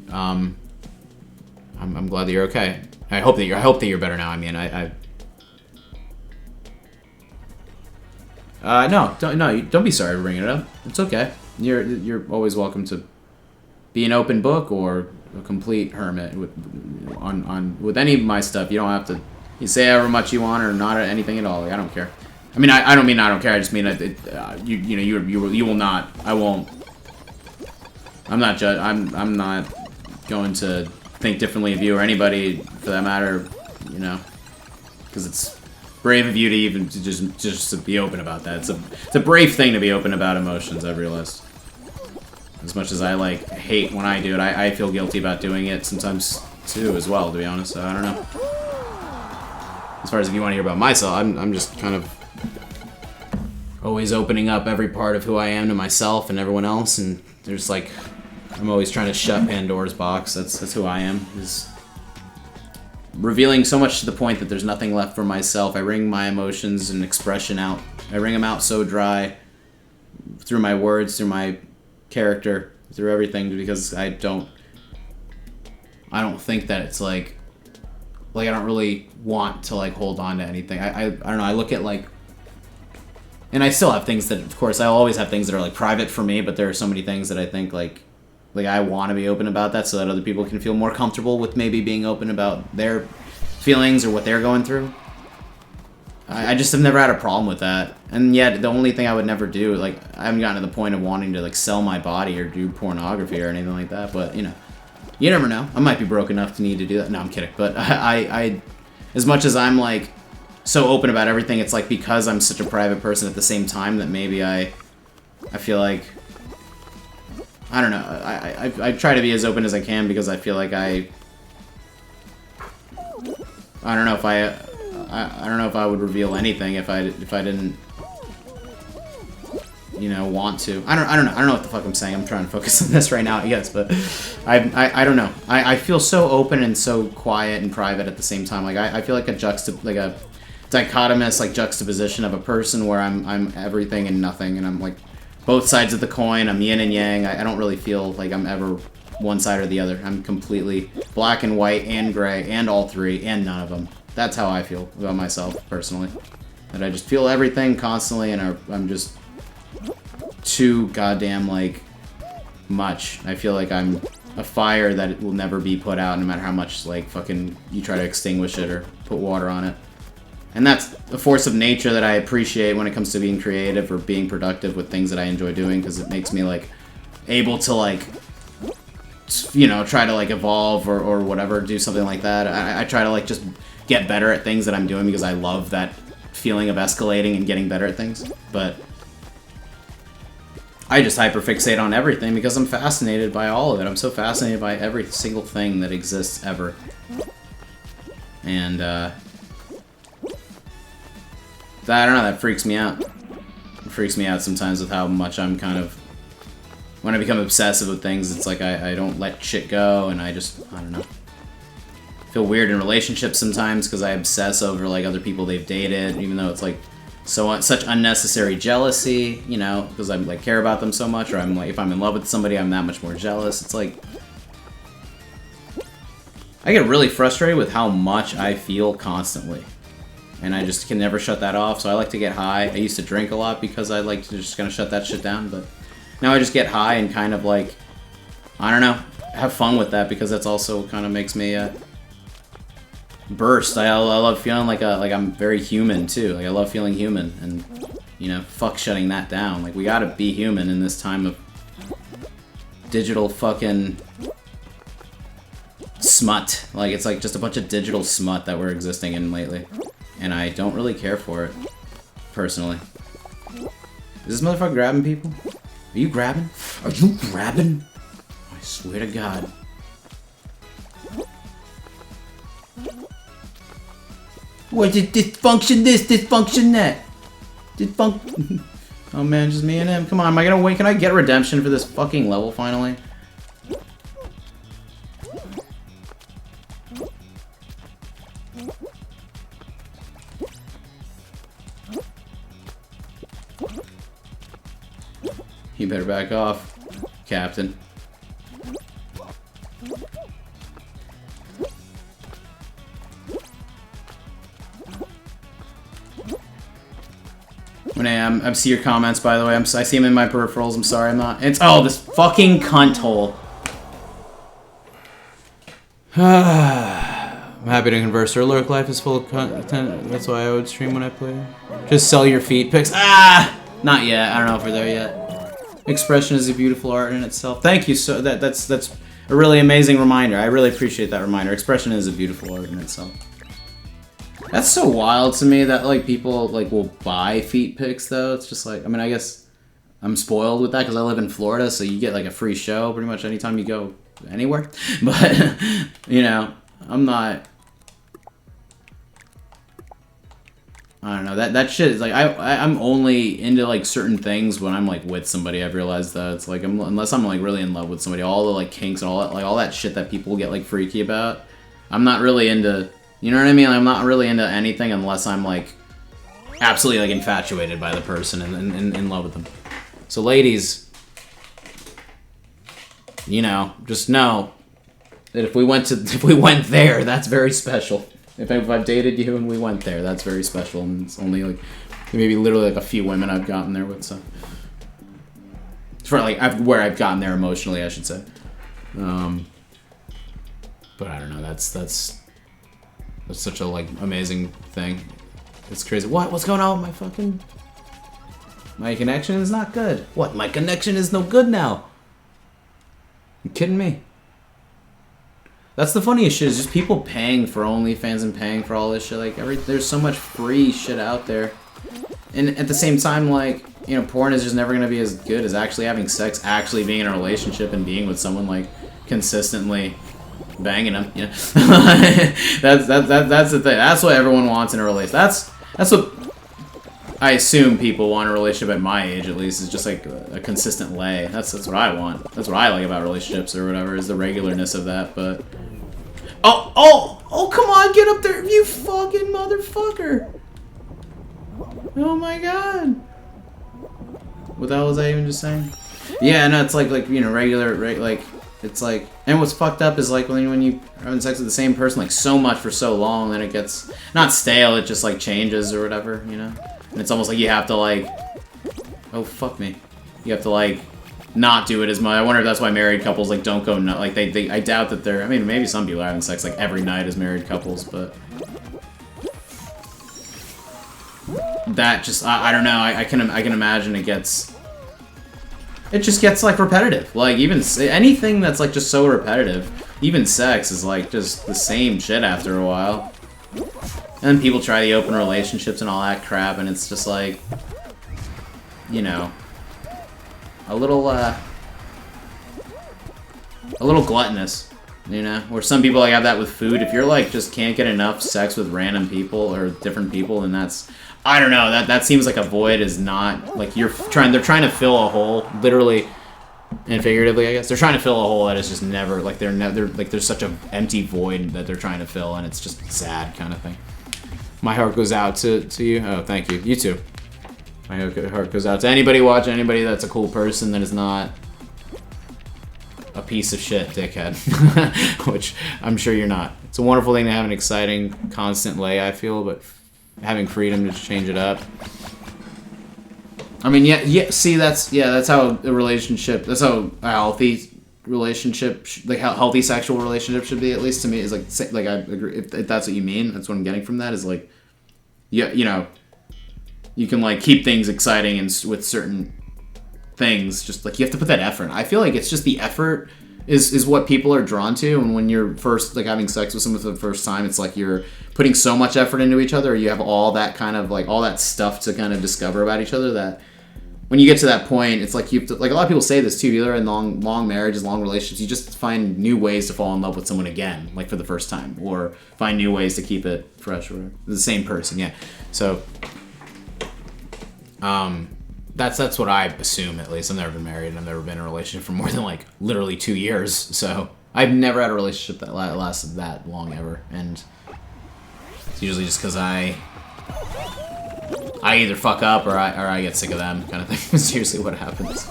Speaker 1: I'm glad that you're okay. I hope that you're better now. I mean, no, don't be sorry for bringing it up. It's okay. You're always welcome to be an open book or a complete hermit with any of my stuff. You don't have to. You say however much you want or not anything at all. Like, I don't care. I mean, I don't mean I don't care. I just mean you will not. I won't. I'm not going to think differently of you or anybody for that matter. You know, because it's brave of you to even just to be open about that. It's a brave thing to be open about emotions. I've realized. As much as I like hate when I do it, I feel guilty about doing it sometimes too as well, to be honest. So I don't know. As far as if you want to hear about myself, I'm just kind of always opening up every part of who I am to myself and everyone else, and there's like I'm always trying to shut Pandora's box. That's who I am. Is revealing so much to the point that there's nothing left for myself. I wring my emotions and expression out. I wring them out so dry through my words, through my character, through everything, because I don't think that it's like I don't really want to like hold on to anything. I don't know. I look at like, and I still have things that, of course, I always have things that are like private for me, but there are so many things that I think like I want to be open about that so that other people can feel more comfortable with maybe being open about their feelings or what they're going through. I just have never had a problem with that. And yet, the only thing I would never do, like, I haven't gotten to the point of wanting to, like, sell my body or do pornography or anything like that, but, you know, you never know. I might be broke enough to need to do that. No, I'm kidding. But I as much as I'm, like, so open about everything, it's, like, because I'm such a private person at the same time that maybe I feel like, I don't know, I try to be as open as I can because I feel like I don't know if I don't know if I would reveal anything if I didn't, you know, want to. I don't know what the fuck I'm saying. I'm trying to focus on this right now, I guess, but I don't know. I feel so open and so quiet and private at the same time. Like I feel like a dichotomous like juxtaposition of a person where I'm everything and nothing, and I'm like both sides of the coin. I'm yin and yang. I don't really feel like I'm ever one side or the other. I'm completely black and white and gray and all three and none of them. That's how I feel about myself, personally. That I just feel everything constantly, and I'm just too goddamn, like, much. I feel like I'm a fire that will never be put out, no matter how much, like, fucking you try to extinguish it or put water on it. And that's a force of nature that I appreciate when it comes to being creative or being productive with things that I enjoy doing, because it makes me, like, able to, like, you know, try to, like, evolve or whatever, do something like that. I try to, like, just get better at things that I'm doing because I love that feeling of escalating and getting better at things. But I just hyperfixate on everything because I'm fascinated by all of it. I'm so fascinated by every single thing that exists ever. And, I don't know, that freaks me out. It freaks me out sometimes with how much I'm kind of... When I become obsessive with things, it's like I don't let shit go, and I don't know. Feel weird in relationships sometimes because I obsess over like other people they've dated, even though it's like such unnecessary jealousy, you know, because I like care about them so much, or I'm like if I'm in love with somebody, I'm that much more jealous. It's like I get really frustrated with how much I feel constantly, and I just can never shut that off. So I like to get high. I used to drink a lot because I like to just kind of shut that shit down, but now I just get high and kind of like I don't know, have fun with that because that's also kind of makes me burst. I love feeling like I'm very human too. Like I love feeling human, and you know, fuck shutting that down. Like we gotta be human in this time of digital fucking smut. Like it's like just a bunch of digital smut that we're existing in lately, and I don't really care for it personally. Is this motherfucker grabbing people? Are you grabbing? Are you grabbing? I swear to God. What did dysfunction this, dysfunction that? Oh man, just me and him. Come on, am I gonna win? Can I get redemption for this fucking level finally? You better back off, Captain. I see your comments, by the way. I see them in my peripherals. I'm sorry, I'm not. It's this fucking cunt hole. I'm happy to converse. Her lurk life is full of content. That's why I would stream when I play. Just sell your feet pics. Not yet. I don't know if we're there yet. Expression is a beautiful art in itself. Thank you. So that's a really amazing reminder. I really appreciate that reminder. Expression is a beautiful art in itself. That's so wild to me that like people like will buy feet pics though. It's just like, I mean, I guess I'm spoiled with that because I live in Florida, so you get like a free show pretty much anytime you go anywhere. But you know, I'm not. I don't know, that shit is like I'm only into like certain things when I'm like with somebody. I've realized that it's like unless I'm like really in love with somebody, all the like kinks and all that shit that people get like freaky about, I'm not really into. You know what I mean? I'm not really into anything unless I'm like absolutely like infatuated by the person and in love with them. So ladies, you know, just know that if we went there, that's very special. If I've dated you and we went there, that's very special, and it's only like maybe literally like a few women I've gotten there with. So for like where I've gotten there emotionally, I should say. But I don't know. That's such a like amazing thing. It's crazy. What's going on with my connection is not good. What? My connection is no good now. You kidding me? That's the funniest shit, is just people paying for OnlyFans and paying for all this shit. Like, there's so much free shit out there. And at the same time, like, you know, porn is just never gonna be as good as actually having sex, actually being in a relationship and being with someone, like, consistently banging them, you know? That's the thing. That's what everyone wants in a relationship. That's what I assume people want in a relationship at my age, at least, is just like a consistent lay. That's what I want. That's what I like about relationships or whatever, is the regularness of that. But oh, come on, get up there, you fucking motherfucker! Oh my god! What the hell was I even just saying? Yeah, no, it's like you know, like it's like, and what's fucked up is like when you're having sex with the same person like so much for so long, then it gets not stale, it just like changes or whatever, you know. And it's almost like you have to, like... Oh, fuck me. You have to, like, not do it as much. I wonder if that's why married couples, like, don't go... Like, I doubt that they're... I mean, maybe some people are having sex, like, every night as married couples, but... That just... I don't know. I can imagine it gets... It just gets, like, repetitive. Like, even... Anything that's, like, just so repetitive. Even sex is, like, just the same shit after a while. And then people try the open relationships and all that crap, and it's just like, you know, a little gluttonous, you know? Where some people like have that with food. If you're like just can't get enough sex with random people or different people, then that's, I don't know, that seems like a void is not like they're trying to fill a hole, literally and figuratively, I guess. They're trying to fill a hole that is just never like they're like there's such an empty void that they're trying to fill, and it's just sad kind of thing. My heart goes out to you. Oh, thank you. You too. My heart goes out to anybody watching, anybody that's a cool person that is not a piece of shit dickhead. Which I'm sure you're not. It's a wonderful thing to have an exciting, constant lay, I feel, but having freedom to change it up. I mean, yeah. See, that's how a relationship, that's how a healthy relationship, like how healthy sexual relationship should be, at least to me, is like I agree, if that's what you mean. That's what I'm getting from that, is like, yeah, you know, you can like keep things exciting and with certain things, just like you have to put that effort. I feel like it's just the effort is what people are drawn to, and when you're first like having sex with someone for the first time, it's like you're putting so much effort into each other, or you have all that kind of like all that stuff to kind of discover about each other, that when you get to that point, it's like you have to, like a lot of people say this too, either in long marriages, long relationships, you just find new ways to fall in love with someone again, like for the first time, or find new ways to keep it fresh, or the same person, yeah. So, that's what I assume, at least. I've never been married, and I've never been in a relationship for more than like literally 2 years, so I've never had a relationship that lasted that long ever, and it's usually just because I either fuck up or I get sick of them, kind of thing. It's usually what happens.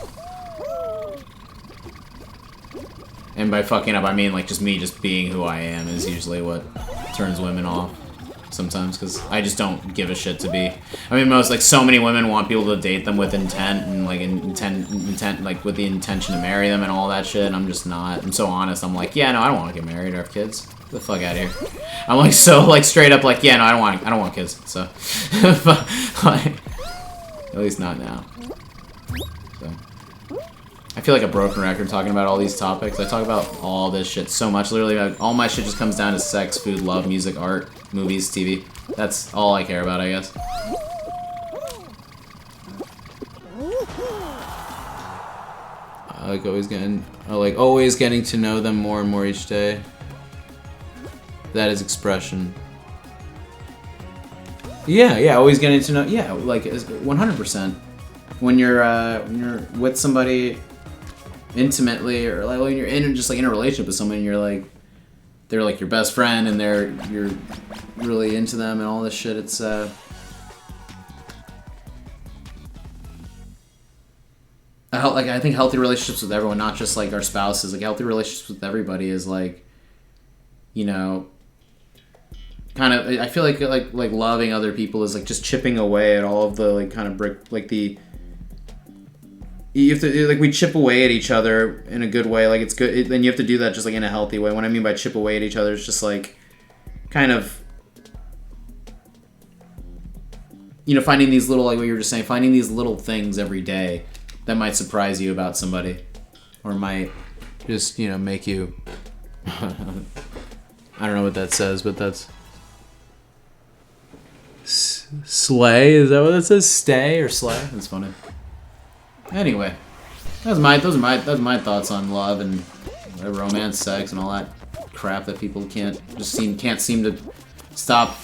Speaker 1: And by fucking up, I mean like just me just being who I am is usually what turns women off sometimes, because I just don't give a shit to be. I mean, like so many women want people to date them with intent and like intent like with the intention to marry them and all that shit. And I'm just not. I'm so honest. I'm like, yeah, no, I don't want to get married or have kids. Get the fuck out of here. I'm like so like straight up like, yeah, no, I don't want kids. So, but, like, at least not now. So. I feel like a broken record talking about all these topics. I talk about all this shit so much. Literally, all my shit just comes down to sex, food, love, music, art, movies, TV. That's all I care about, I guess. I like always getting to know them more and more each day. That is expression. Yeah, always getting to know. Yeah, like 100%. When you're with somebody intimately, or like when you're in just like in a relationship with someone, you're like, they're like your best friend, and you're really into them and all this shit. It's I think healthy relationships with everyone, not just like our spouses. Like healthy relationships with everybody is like, you know, kind of. I feel like loving other people is like just chipping away at all of the like kind of brick, like the. You have to, like, we chip away at each other in a good way. Like, it's good. Then you have to do that just, like, in a healthy way. What I mean by chip away at each other is just, like, kind of, you know, finding these little, like what you were just saying, finding these little things every day that might surprise you about somebody. Or might just, you know, make you... I don't know what that says, but that's... Slay? Is that what it says? Stay or slay? That's funny. Anyway, those are my thoughts on love and romance, sex, and all that crap that people can't seem to stop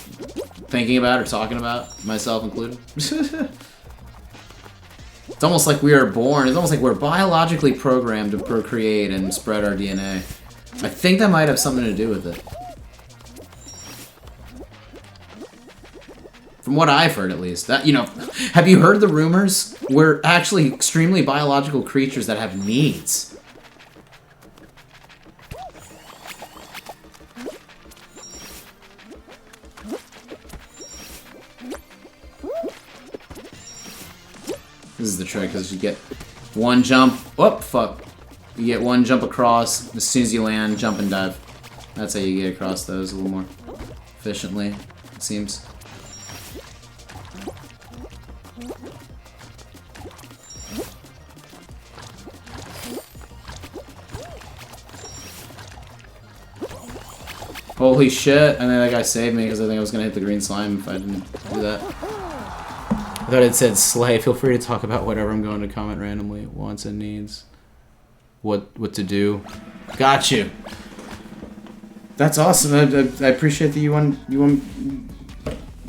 Speaker 1: thinking about or talking about, myself included. It's almost like we are born. It's almost like we're biologically programmed to procreate and spread our DNA. I think that might have something to do with it. From what I've heard, at least. That, you know, have you heard the rumors? We're actually extremely biological creatures that have needs. This is the trick, because you get one jump. Oh, fuck. You get one jump across. As soon as you land, jump and dive. That's how you get across those a little more efficiently, it seems. Holy shit, and then that guy saved me because I think I was going to hit the green slime if I didn't do that. I thought it said slay. Feel free to talk about whatever. I'm going to comment randomly. Wants and needs. What to do. Got you. That's awesome. I appreciate that you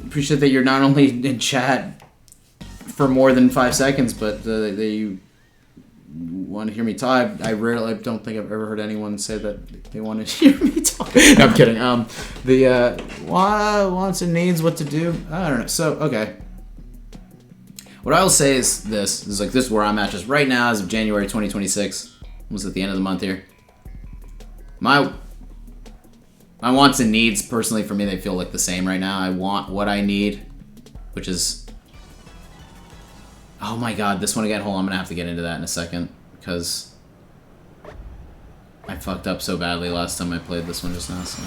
Speaker 1: appreciate that you're not only in chat for more than 5 seconds, but that you want to hear me talk. I don't think I've ever heard anyone say that they want to hear me talk. No, I'm kidding. The wants and needs, what to do. I don't know. So, okay. What I will say is this is where I'm at just right now as of January 2026. Almost at the end of the month here. My wants and needs, personally, for me, they feel like the same right now. I want what I need, which is... Oh my god, this one again. Hold on, I'm gonna have to get into that in a second, because I fucked up so badly last time I played this one just now, so...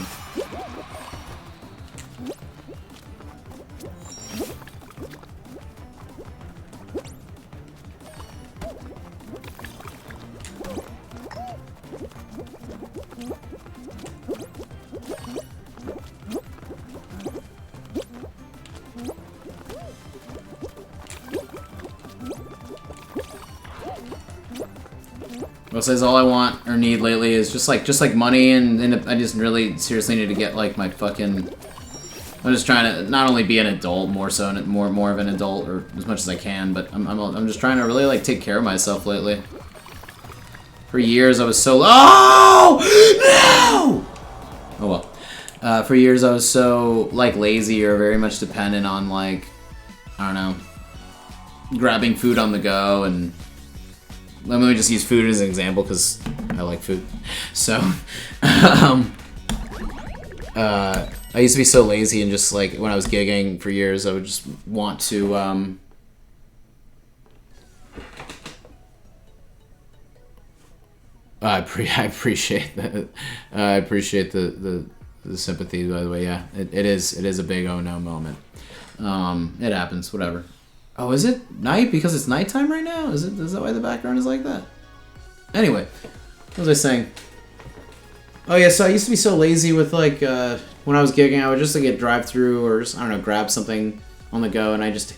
Speaker 1: What says all I want or need lately is just like money, and I just really seriously need to get like my fucking... I'm just trying to not only be an adult, more of an adult, or as much as I can, but I'm just trying to really like take care of myself lately. For years I was so... Oh! No! Oh well. For years I was so like lazy or very much dependent on like, I don't know, grabbing food on the go. And let me just use food as an example because I like food. So, I used to be so lazy and just like when I was gigging for years, I would just want to I appreciate that. I appreciate the sympathy, by the way. Yeah, it is a big oh no moment. It happens. Whatever. Oh, is it night because it's nighttime right now? Is that why the background is like that? Anyway, what was I saying? Oh yeah, so I used to be so lazy with like when I was gigging, I would just like get drive through or just, I don't know, grab something on the go, and I just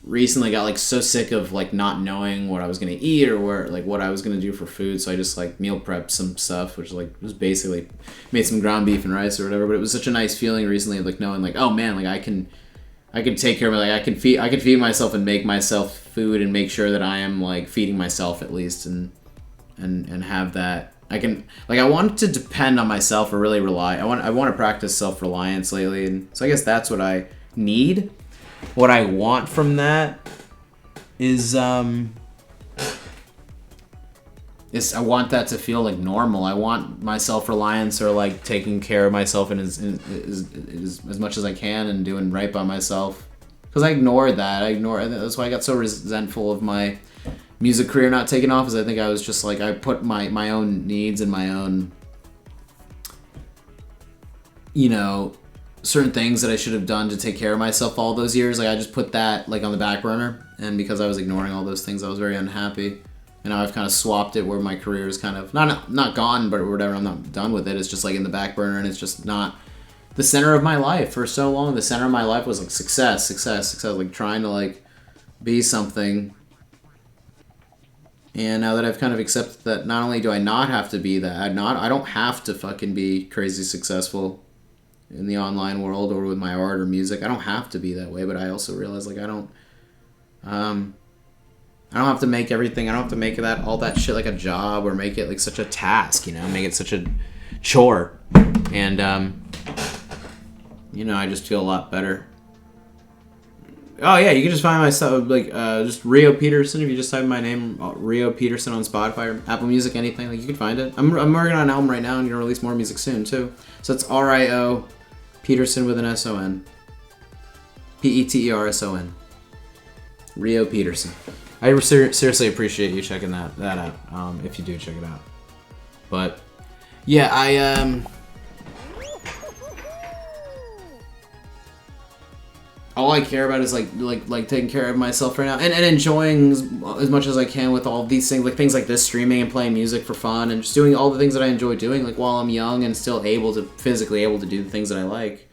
Speaker 1: recently got like so sick of like not knowing what I was gonna eat or where like what I was gonna do for food, so I just like meal prepped some stuff, which like was basically made some ground beef and rice or whatever. But it was such a nice feeling recently of like knowing like, oh man, like I can take care of my, like I can feed myself and make myself food and make sure that I am like feeding myself at least, and have that. I can, like, I want to depend on myself or really rely. I want to practice self-reliance lately, and so I guess that's what I need. What I want from that is I want that to feel like normal. I want my self-reliance or like taking care of myself and as much as I can and doing right by myself. Because I ignored that. That's why I got so resentful of my music career not taking off, is I think I was just like, I put my own needs and my own, you know, certain things that I should have done to take care of myself all those years. Like I just put that like on the back burner, and because I was ignoring all those things, I was very unhappy. And now I've kind of swapped it where my career is kind of not gone, but whatever. I'm not done with it. It's just like in the back burner, and it's just not the center of my life. For so long, the center of my life was like success, like trying to like be something. And now that I've kind of accepted that not only do I not have to be that, I don't have to fucking be crazy successful in the online world or with my art or music. I don't have to be that way, but I also realize like I don't have to make everything. I don't have to make that all that shit like a job or make it like such a task, you know, make it such a chore. And you know, I just feel a lot better. Oh yeah, you can just find my stuff like just ReeHOE Peterson. If you just type in my name, ReeHOE Peterson on Spotify or Apple Music, anything, like you can find it. I'm working on an album right now and gonna release more music soon too. So it's ReeHOE Peterson with an S-O-N. Peterson. ReeHOE Peterson. I seriously appreciate you checking that out. If you do check it out. But yeah, all I care about is like taking care of myself right now and enjoying as much as I can with all these things, like things like this, streaming and playing music for fun and just doing all the things that I enjoy doing, like while I'm young and still physically able to do the things that I like.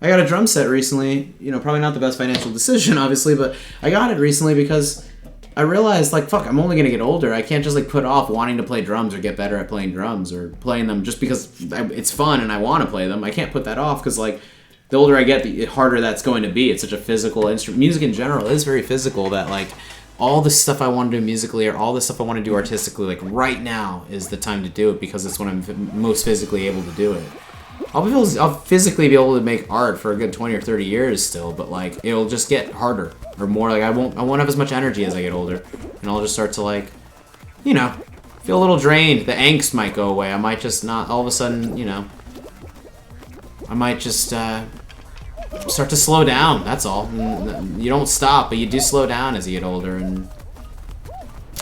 Speaker 1: I got a drum set recently, you know, probably not the best financial decision, obviously, but I got it recently because I realized, like, fuck, I'm only gonna get older. I can't just like put off wanting to play drums or get better at playing drums or playing them just because it's fun and I want to play them. I can't put that off because like, the older I get, the harder that's going to be. It's such a physical instrument. Music in general is very physical, that like all the stuff I want to do musically or all the stuff I want to do artistically, like right now is the time to do it because it's when I'm most physically able to do it. I'll physically be able to make art for a good 20 or 30 years still, but like it'll just get harder or more. Like I won't have as much energy as I get older, and I'll just start to like, you know, feel a little drained. The angst might go away. I might just not all of a sudden, you know. I might just start to slow down, that's all. You don't stop, but you do slow down as you get older, and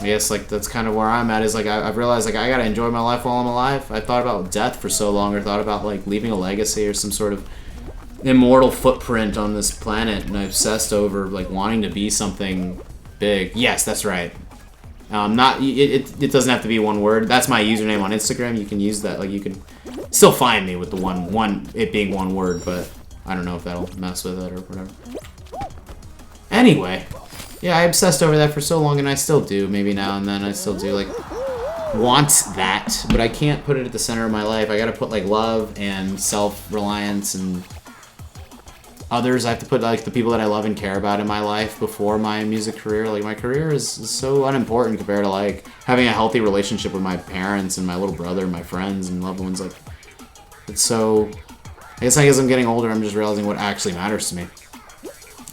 Speaker 1: I guess like that's kind of where I'm at, is like I've realized like I gotta enjoy my life while I'm alive. I thought about death for so long, or thought about like leaving a legacy or some sort of immortal footprint on this planet, and I obsessed over like wanting to be something big. Yes, that's right. It doesn't have to be one word. That's my username on Instagram. You can use that. Like you can still find me with the it being one word, but I don't know if that'll mess with it or whatever. Anyway, yeah, I obsessed over that for so long, and I still do. Maybe now and then I still do like want that, but I can't put it at the center of my life. I gotta put like love and self-reliance and others. I have to put like the people that I love and care about in my life before my music career. Like my career is so unimportant compared to like having a healthy relationship with my parents and my little brother, my friends and loved ones. Like it's so. I guess as I'm getting older, I'm just realizing what actually matters to me,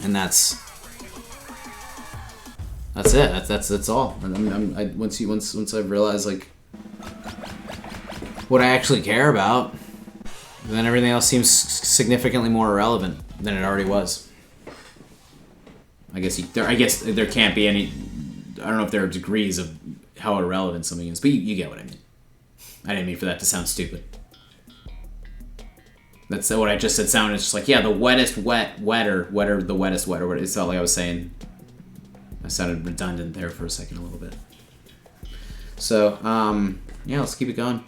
Speaker 1: and that's it. That's all. Once I've realized like what I actually care about, then everything else seems significantly more irrelevant than it already was. I guess there can't be any. I don't know if there are degrees of how irrelevant something is, but you get what I mean. I didn't mean for that to sound stupid. That's what I just said. Sounded just like, yeah, the wettest wetter, the wettest wetter. It's not like I was saying. I sounded redundant there for a second, a little bit. So, yeah, let's keep it going.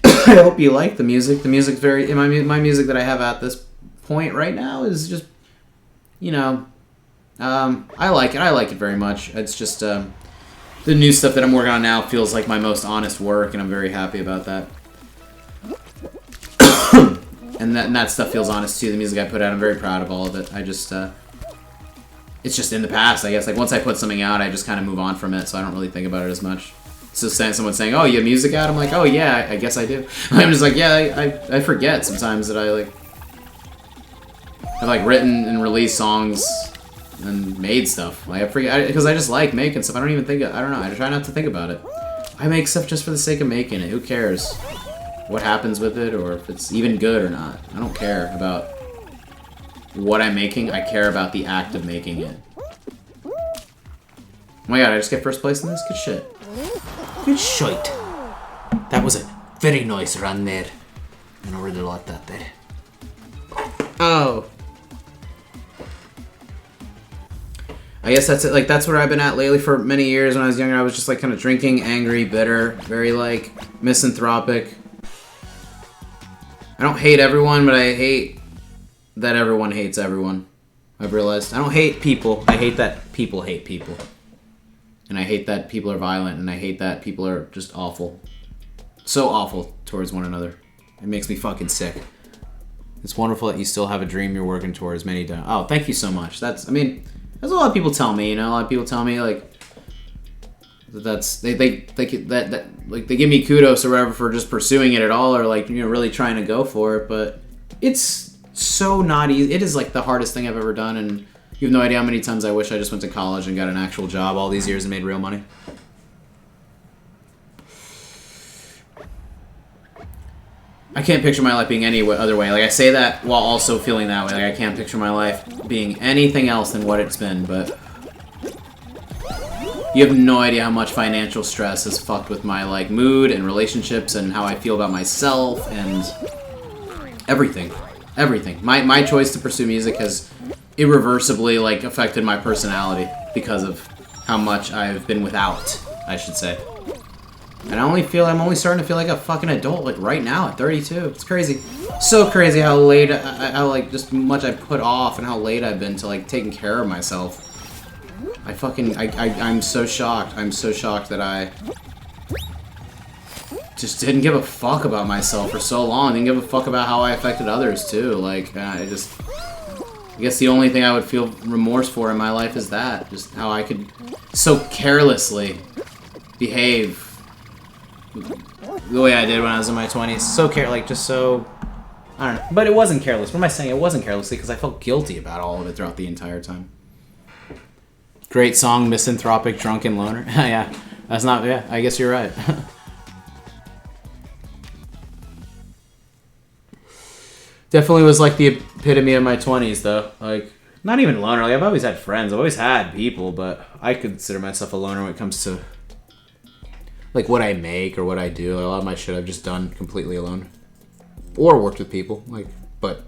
Speaker 1: I hope you like the music. The music's very... My music that I have at this point right now is just, you know, I like it. I like it very much. It's just the new stuff that I'm working on now feels like my most honest work, and I'm very happy about that. and that stuff feels honest too. The music I put out, I'm very proud of all of it. I just it's just in the past, I guess. Like once I put something out, I just kind of move on from it, so I don't really think about it as much. So someone saying, "Oh, you have music out?" I'm like, "Oh yeah, I guess I do." I'm just like, yeah, I forget sometimes that I've like written and released songs and made stuff. Like I forget because I just like making stuff. I don't even think I don't know. I try not to think about it. I make stuff just for the sake of making it. Who cares what happens with it or if it's even good or not? I don't care about what I'm making. I care about the act of making it. Oh my god! I just get first place in this. Good shit. Good shite. That was a very nice run there. And I really like that there. Oh. I guess that's it. Like, that's what I've been at lately for many years. When I was younger, I was just, like, kind of drinking, angry, bitter, very, like, misanthropic. I don't hate everyone, but I hate that everyone hates everyone. I've realized. I don't hate people. I hate that people hate people. And I hate that people are violent, and I hate that people are just awful. So awful towards one another. It makes me fucking sick. It's wonderful that you still have a dream you're working towards many times. Oh, thank you so much. That's, I mean, that's a lot of people tell me, you know? A lot of people tell me, like, that's, they give me kudos or whatever for just pursuing it at all, or, like, you know, really trying to go for it, but it's so not easy. It is, like, the hardest thing I've ever done, and you have no idea how many times I wish I just went to college and got an actual job all these years and made real money. I can't picture my life being any other way. Like, I say that while also feeling that way. Like, I can't picture my life being anything else than what it's been, but you have no idea how much financial stress has fucked with my, like, mood and relationships and how I feel about myself and everything. Everything. My choice to pursue music has irreversibly, like, affected my personality because of how much I've been without, I should say. And I'm only starting to feel like a fucking adult, like, right now at 32. It's crazy. So crazy how late, how, like, just much I put off and how late I've been to, like, taking care of myself. I'm so shocked. I'm so shocked that I just didn't give a fuck about myself for so long. Didn't give a fuck about how I affected others, too. Like, I guess the only thing I would feel remorse for in my life is that. Just how I could so carelessly behave the way I did when I was in my 20s. So just so, I don't know. But it wasn't careless. What am I saying? It wasn't carelessly because I felt guilty about all of it throughout the entire time. Great song, Misanthropic Drunken Loner. Yeah, that's not, yeah, I guess you're right. Definitely was like the epitome of my 20s, though. Like, not even loner. Like, I've always had friends. I've always had people, but I consider myself a loner when it comes to, like, what I make or what I do. Like, a lot of my shit I've just done completely alone. Or worked with people. Like, but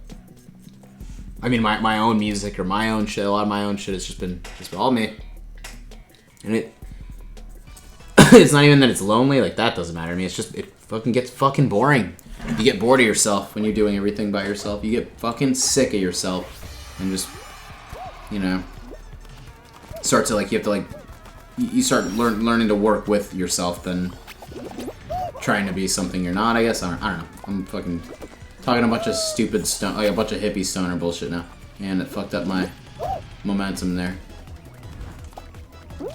Speaker 1: I mean, my own music or my own shit, a lot of my own shit has just been all me. And it's not even that it's lonely. Like, that doesn't matter to me. It's just, it fucking gets fucking boring. You get bored of yourself when you're doing everything by yourself. You get fucking sick of yourself. And just, you know, start to, like, you have to, like, you start learning to work with yourself than trying to be something you're not, I guess. I don't know. I'm fucking talking a bunch of stupid like a bunch of hippie stoner bullshit now. And it fucked up my momentum there. I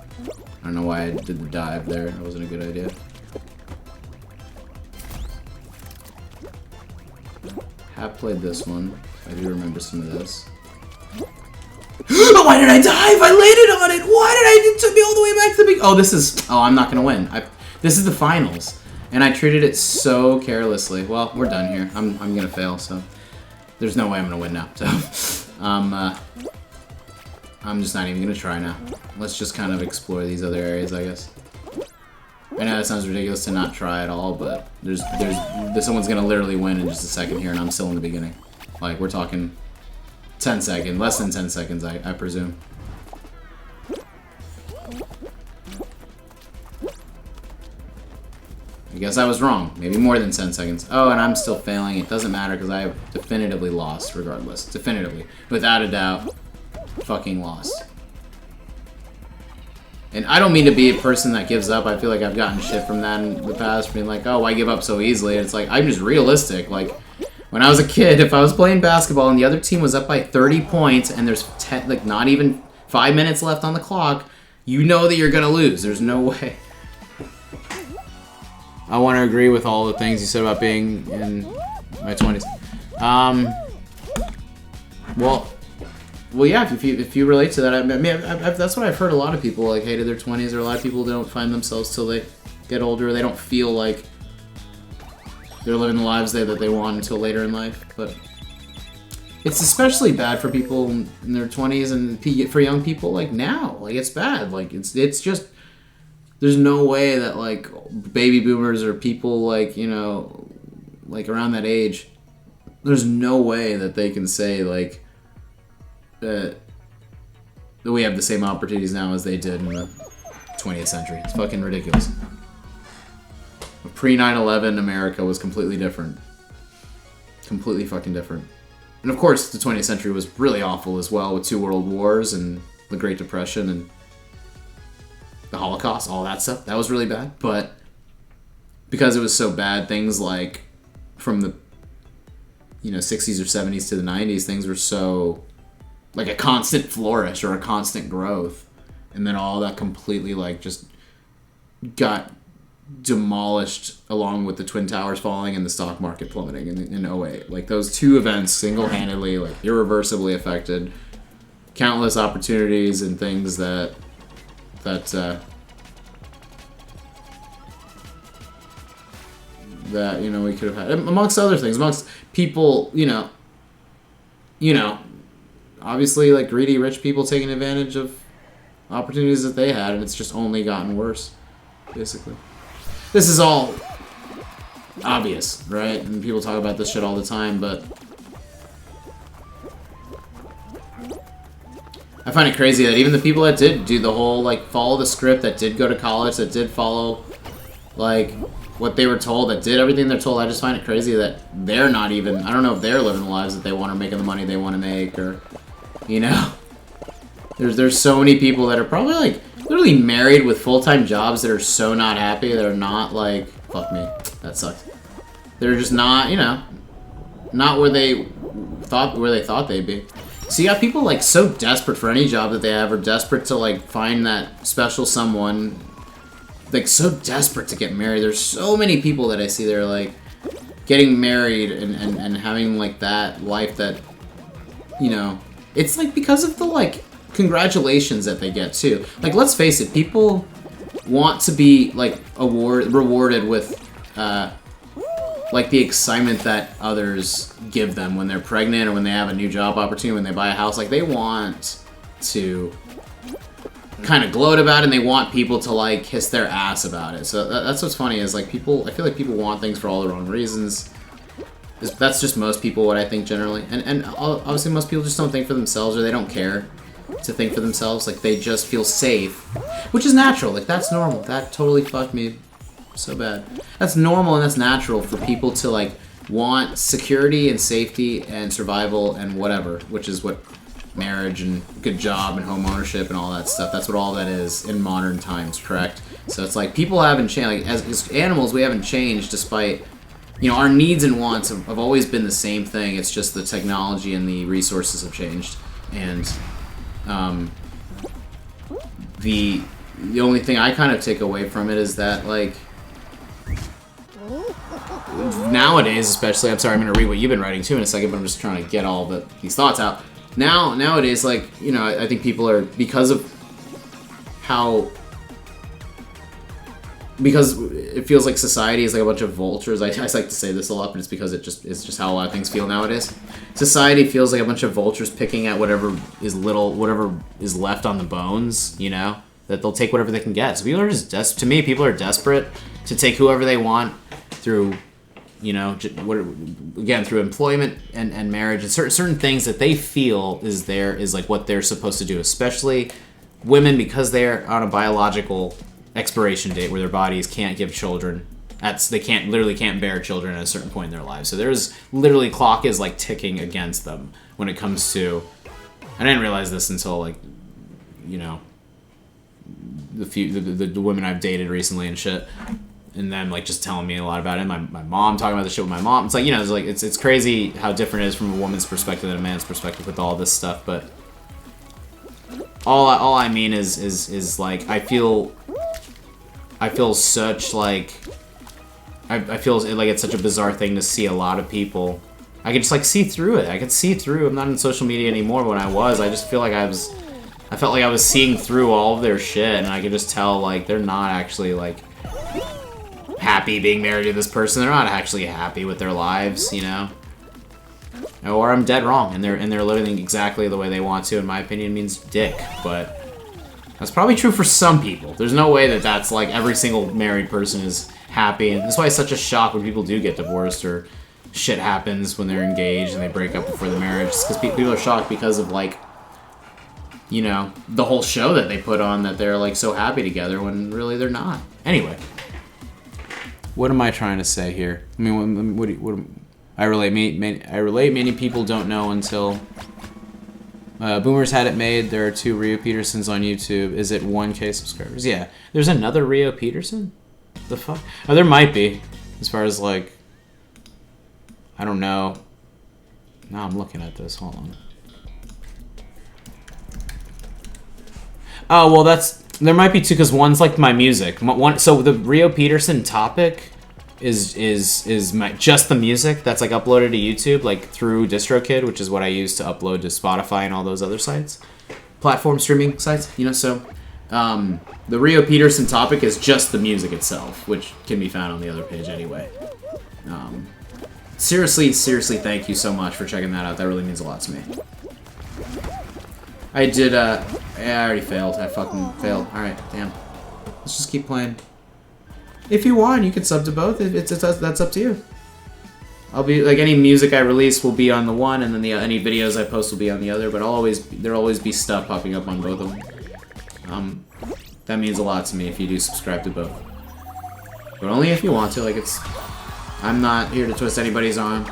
Speaker 1: don't know why I did the dive there. It wasn't a good idea. Have played this one. I do remember some of this. Why did I dive? I landed on it! Why did it took me all the way back to the beginning? Oh, this is... Oh, I'm not gonna win. This is the finals. And I treated it so carelessly. Well, we're done here. I'm gonna fail, so... There's no way I'm gonna win now, so... I'm just not even gonna try now. Let's just kind of explore these other areas, I guess. I know that sounds ridiculous to not try at all, but there's someone's gonna literally win in just a second here, and I'm still in the beginning. Like, we're talking 10 seconds, less than 10 seconds, I presume. I guess I was wrong. Maybe more than 10 seconds. Oh, and I'm still failing. It doesn't matter because I have definitively lost, regardless. Definitively. Without a doubt, fucking lost. And I don't mean to be a person that gives up. I feel like I've gotten shit from that in the past, being like, oh, why give up so easily? And it's like, I'm just realistic. Like, when I was a kid, if I was playing basketball and the other team was up by 30 points and there's 10, like not even 5 minutes left on the clock, you know that you're gonna lose. There's no way. I want to agree with all the things you said about being in my 20s. Well, yeah. If you relate to that, I mean, that's what I've heard. A lot of people like hated their 20s, or a lot of people don't find themselves till they get older. They don't feel like they're living the lives that they want until later in life. But it's especially bad for people in their 20s, and for young people like now. Like, it's bad. Like, it's just, there's no way that like baby boomers or people like, you know, like around that age, there's no way that they can say like that we have the same opportunities now as they did in the 20th century. It's fucking ridiculous. Pre 9/11 America was completely different. Completely fucking different. And of course, the 20th century was really awful as well, with 2 world wars and the Great Depression and the Holocaust, all that stuff. That was really bad. But because it was so bad, things like from the 60s or 70s to the 90s, things were so like a constant flourish or a constant growth. And then all that completely like just got demolished along with the Twin Towers falling and the stock market plummeting in 08. Like, those 2 events single-handedly, like, irreversibly affected countless opportunities and things that we could have had, amongst other things, amongst people, obviously, like, greedy rich people taking advantage of opportunities that they had, and it's just only gotten worse, basically. This is all obvious, right? And people talk about this shit all the time, but I find it crazy that even the people that did do the whole, like, follow the script, that did go to college, that did follow, like, what they were told, that did everything they're told, I just find it crazy that they're not even, I don't know if they're living the lives that they want or making the money they want to make, or, There's so many people that are probably, like, literally married with full-time jobs that are so not happy. They're not like, fuck me, that sucks. They're just not, not where they thought they'd be. So you got people like so desperate for any job that they have, or desperate to like find that special someone, like so desperate to get married. There's so many people that I see that are like getting married and having like that life that, it's like because of the like congratulations that they get too. Like, let's face it, people want to be like rewarded with like the excitement that others give them when they're pregnant or when they have a new job opportunity, when they buy a house. Like, they want to kind of gloat about it, and they want people to like kiss their ass about it. So that's what's funny is like I feel like people want things for all the wrong reasons. That's just most people, what I think generally. And obviously most people just don't think for themselves, or they don't care to think for themselves. Like, they just feel safe, which is natural. Like, that's normal. That totally fucked me so bad. That's normal and that's natural for people to like want security and safety and survival and whatever, which is what marriage and good job and home ownership and all that stuff, that's what all that is in modern times, correct? So it's like people haven't changed. Like, as animals, we haven't changed despite, our needs and wants have always been the same thing. It's just the technology and the resources have changed. And the only thing I kind of take away from it is that, like, nowadays especially, I'm sorry, I'm going to read what you've been writing too in a second, but I'm just trying to get all these thoughts out. Nowadays, like, I think people are, because it feels like society is like a bunch of vultures. I like to say this a lot, but it's because it's just how a lot of things feel nowadays. Society feels like a bunch of vultures picking at whatever is left on the bones, that they'll take whatever they can get. So people are just to me, people are desperate to take whoever they want through, through employment and marriage and certain things that they feel is like what they're supposed to do, especially women, because they're on a biological expiration date where their bodies can't give children. They can't bear children at a certain point in their lives. So there's literally clock is like ticking against them when it comes to. I didn't realize this until like, the women I've dated recently and shit, and them like just telling me a lot about it. And my mom talking about the shit with my mom. It's like, you know, it's crazy how different it is from a woman's perspective and a man's perspective with all this stuff. But all I mean is like I feel such like I feel like it's such a bizarre thing to see a lot of people. I could just like see through it. I could see through. I'm not on social media anymore. But when I was, I just feel like I felt like I was seeing through all of their shit, and I could just tell like they're not actually like happy being married to this person. They're not actually happy with their lives, you know. Or I'm dead wrong, and they're living exactly the way they want to. In my opinion, means dick, but that's probably true for some people. There's no way that that's like every single married person is happy, and that's why it's such a shock when people do get divorced or shit happens when they're engaged and they break up before the marriage. Because people are shocked because of like, you know, the whole show that they put on that they're like so happy together when really they're not. Anyway, what am I trying to say here? I mean, what I relate many people don't know until Boomers had it made. There are 2 ReeHOE Petersons on YouTube. Is it 1K subscribers? Yeah. There's another ReeHOE Peterson? The fuck? Oh, there might be. As far as like, I don't know. Now I'm looking at this. Hold on. Oh, well, there might be 2 because one's like my music. So the ReeHOE Peterson topic is just the music that's like uploaded to YouTube, like through DistroKid, which is what I use to upload to Spotify and all those other sites, platform streaming sites. You know, so the ReeHOE Peterson topic is just the music itself, which can be found on the other page anyway. Seriously, thank you so much for checking that out. That really means a lot to me. I did, yeah, I already failed. I fucking failed. Alright, damn. Let's just keep playing. If you want, you can sub to both. That's up to you. I'll be, like, any music I release will be on the one, and then any videos I post will be on the other, but there'll always be stuff popping up on both of them. That means a lot to me if you do subscribe to both. But only if you want to, like, I'm not here to twist anybody's arm.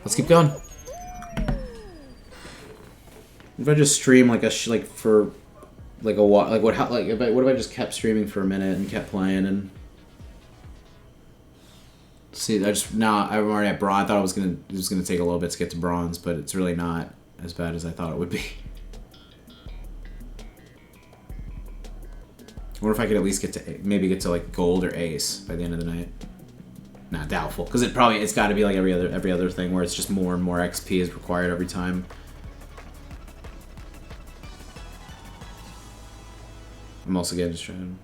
Speaker 1: Let's keep going. If I just stream like for like a while, what if I just kept streaming for a minute and kept playing and see? I'm already at bronze. I thought it was gonna take a little bit to get to bronze, but it's really not as bad as I thought it would be. I wonder if I could at least get to like gold or ace by the end of the night. Nah, doubtful, because it's got to be like every other thing where it's just more and more XP is required every time. I'm also getting just trying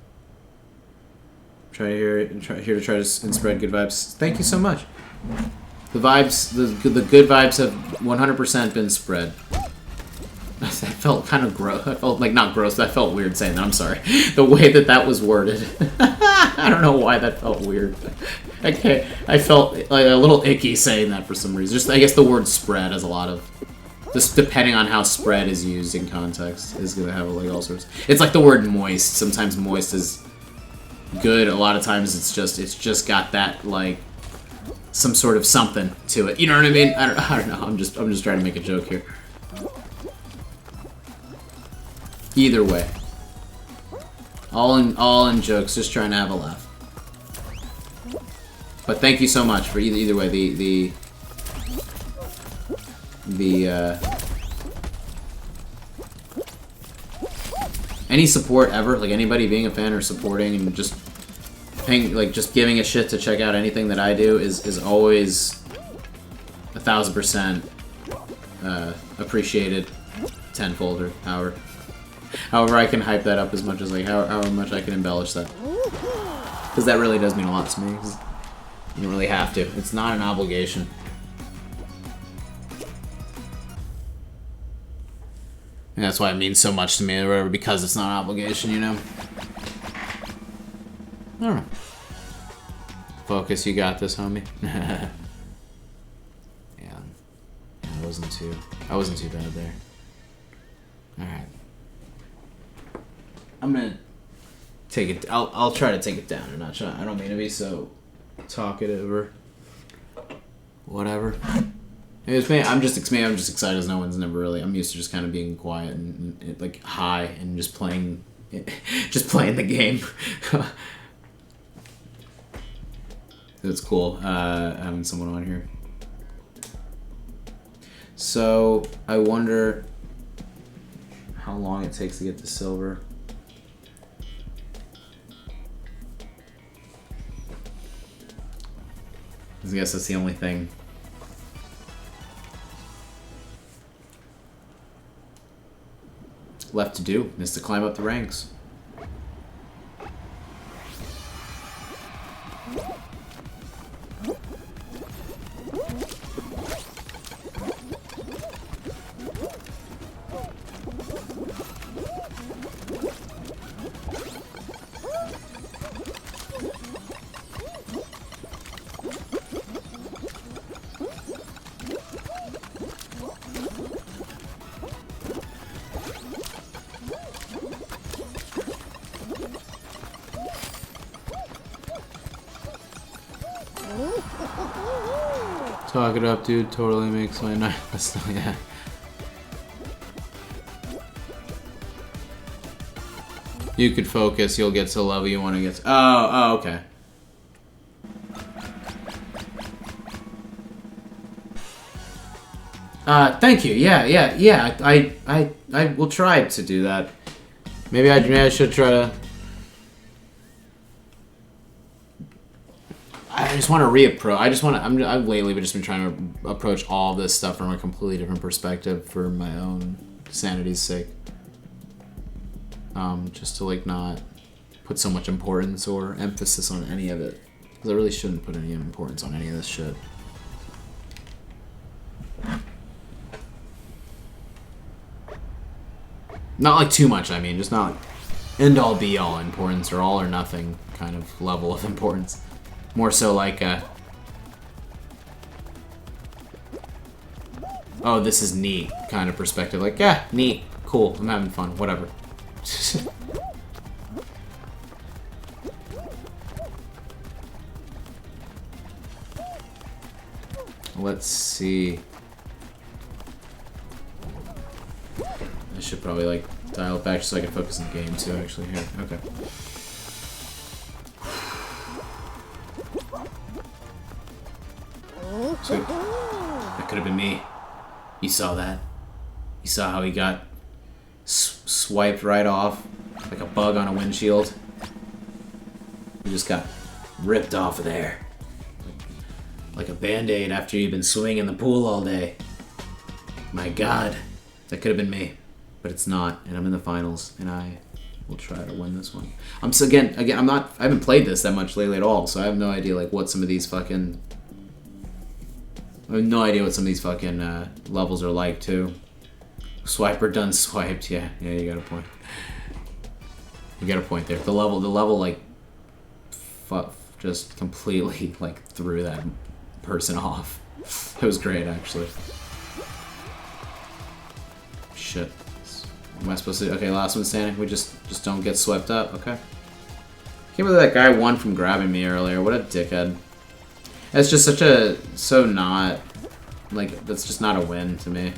Speaker 1: to try to spread good vibes. Thank you so much. The vibes, the good vibes have 100% been spread. That felt kind of gross. I felt like not gross. That felt weird saying that. I'm sorry. The way that was worded. I don't know why that felt weird. Okay, I felt like a little icky saying that for some reason. Just I guess the word spread has a lot of, just depending on how spread is used in context, is gonna have like all sorts. It's like the word moist. Sometimes moist is good. A lot of times it's just got that like some sort of something to it. You know what I mean? I don't know. I'm just trying to make a joke here. Either way, all in jokes, just trying to have a laugh. But thank you so much for either way. Any support ever, like anybody being a fan or supporting and just paying, like just giving a shit to check out anything that I do is always 1000% appreciated, tenfold or however I can hype that up as much as like however much I can embellish that, because that really does mean a lot to me. You don't really have to. It's not an obligation. And that's why it means so much to me, or whatever, because it's not an obligation, you know? I don't know. Focus, you got this, homie. Yeah. I wasn't too bad there. Alright. I'm gonna take it, I'll try to take it down a notch. I don't mean to be so talk it over. Whatever. Maybe I'm just excited as no one's never really. I'm used to just kind of being quiet and like high and just playing, the game. It's cool having someone on here. So I wonder how long it takes to get to silver. I guess that's the only thing. Left to do is to climb up the ranks. Talk it up, dude. Totally makes my night. That's not, yeah. You could focus, you'll get to the level you want to get to. Oh, okay. Thank you. Yeah. I will try to do that. Maybe I should try to. I just want to reapproach. I've lately just been trying to approach all this stuff from a completely different perspective for my own sanity's sake. Just to like not put so much importance or emphasis on any of it, because I really shouldn't put any importance on any of this shit. Not like too much. I mean, just not like end all be all importance or all or nothing kind of level of importance. More so like oh, this is neat kind of perspective. Like, yeah, neat, cool, I'm having fun, whatever. Let's see. I should probably like dial it back so I can focus on the game too, actually. Here, okay. So, that could have been me. You saw that? You saw how he got swiped right off like a bug on a windshield? He just got ripped off of there. Like a band-aid after you've been swimming in the pool all day. My god. That could have been me. But it's not, and I'm in the finals, and I will try to win this one. So again, I haven't played this that much lately at all, so I have no idea like what some of these fucking levels are like too. Swiper done swiped, yeah, you got a point. You got a point there. The level like just completely like threw that person off. It was great actually. Shit. Am I supposed to? Okay, last one standing. We just don't get swept up. Okay. Can't believe that guy won from grabbing me earlier. What a dickhead. That's just so not like that's just not a win to me.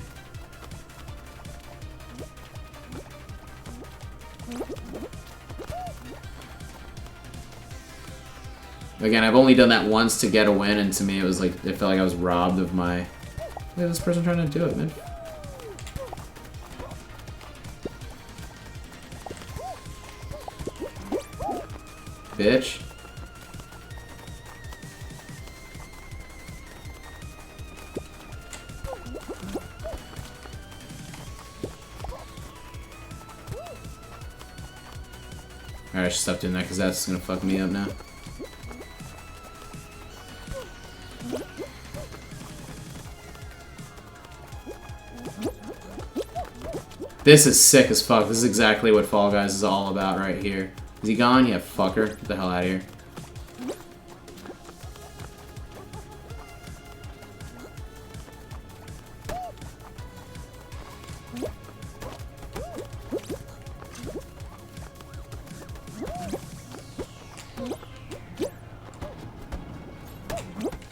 Speaker 1: Again, I've only done that once to get a win, and to me it was like it felt like I was robbed of my. Look at this person trying to do it, man. Bitch. Alright, I should stop doing that because that's gonna fuck me up now. This is sick as fuck. This is exactly what Fall Guys is all about right here. Is he gone? Yeah, fucker. Get the hell out of here.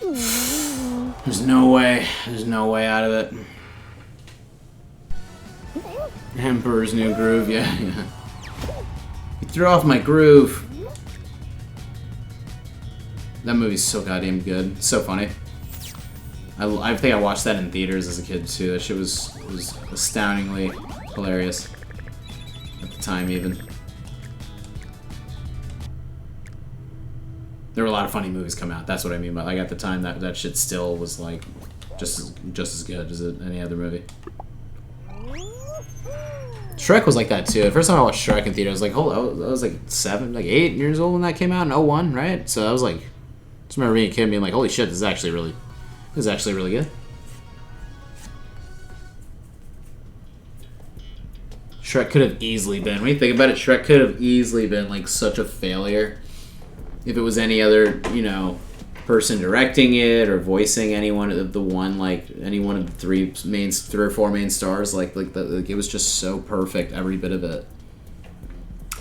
Speaker 1: There's no way. There's no way out of it. Emperor's New Groove, yeah. You threw off my groove. That movie's so goddamn good. It's so funny. I think I watched that in theaters as a kid too. That shit was astoundingly hilarious at the time, even. There were a lot of funny movies come out. That's what I mean. But like at the time, that shit still was like just as good as any other movie. Shrek was like that too. The first time I watched Shrek in theater, I was like, I was like 8 years old when that came out in 01, right? So I was like, just remember being a kid and being like, holy shit, this is actually really good. Shrek could have easily been, when you think about it, Shrek could have easily been like such a failure if it was any other, you know, person directing it or voicing any one of the three or four main stars. Like it was just so perfect, every bit of it.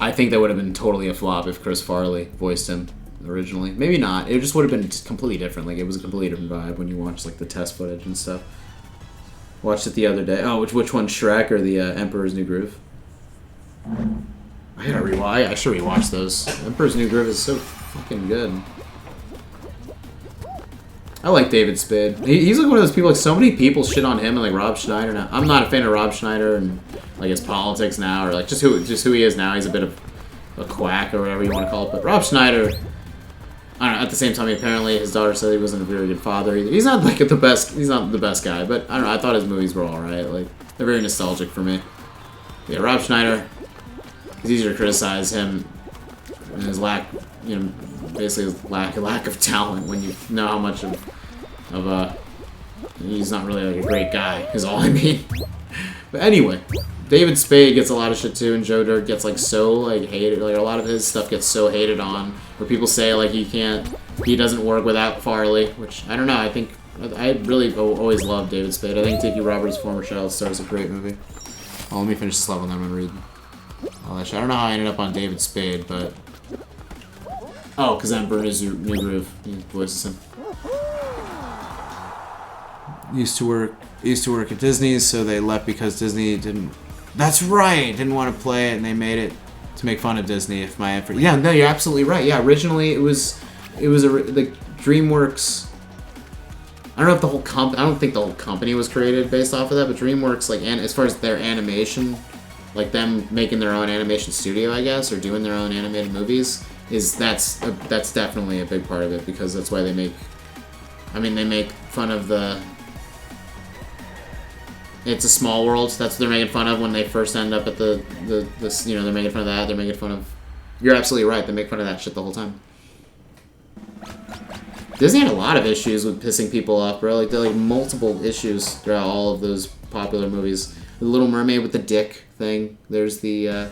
Speaker 1: I think that would have been totally a flop if Chris Farley voiced him originally. Maybe not. It just would have been completely different. Like it was a completely different vibe when you watch like the test footage and stuff. Watched it the other day. Oh, which one, Shrek or the Emperor's New Groove? I gotta rewatch. I should rewatch those. Emperor's New Groove is so fucking good. I like David Spade. He's like one of those people, like so many people shit on him and like Rob Schneider now. I'm not a fan of Rob Schneider and like his politics now, or like just who he is now. He's a bit of a quack or whatever you want to call it. But Rob Schneider, I don't know, at the same time apparently his daughter said he wasn't a very good father either. He's not like the best guy, but I don't know, I thought his movies were alright. Like they're very nostalgic for me. Yeah, Rob Schneider, it's easier to criticize him and his lack, you know, basically his lack of talent when you know how much of he's not really like a great guy, is all I mean. But anyway, David Spade gets a lot of shit too, and Joe Dirt gets like so like hated. Like a lot of his stuff gets so hated on, where people say like he doesn't work without Farley, which I don't know. I think I really always loved David Spade. I think Dickie Roberts' Former Child Star is a great movie. Oh, let me finish this level and then I'm gonna read all that shit. I don't know how I ended up on David Spade, but oh, because Emperor's New Groove. He voices him. Used to work at Disney, so they left because Disney didn't. That's right, didn't want to play it, and they made it to make fun of Disney. If my effort, yeah, no, you're absolutely right. Yeah, originally it was the DreamWorks. I don't know if the whole I don't think the whole company was created based off of that, but DreamWorks, like, and as far as their animation, like them making their own animation studio, I guess, or doing their own animated movies, that's definitely a big part of it, because that's why they make. I mean, they make fun of the. It's a Small World. That's what they're making fun of when they first end up at the you know, they're making fun of that. They're making fun of. You're absolutely right. They make fun of that shit the whole time. Disney had a lot of issues with pissing people off, bro. Like, there are like multiple issues throughout all of those popular movies. The Little Mermaid with the dick thing. There's the.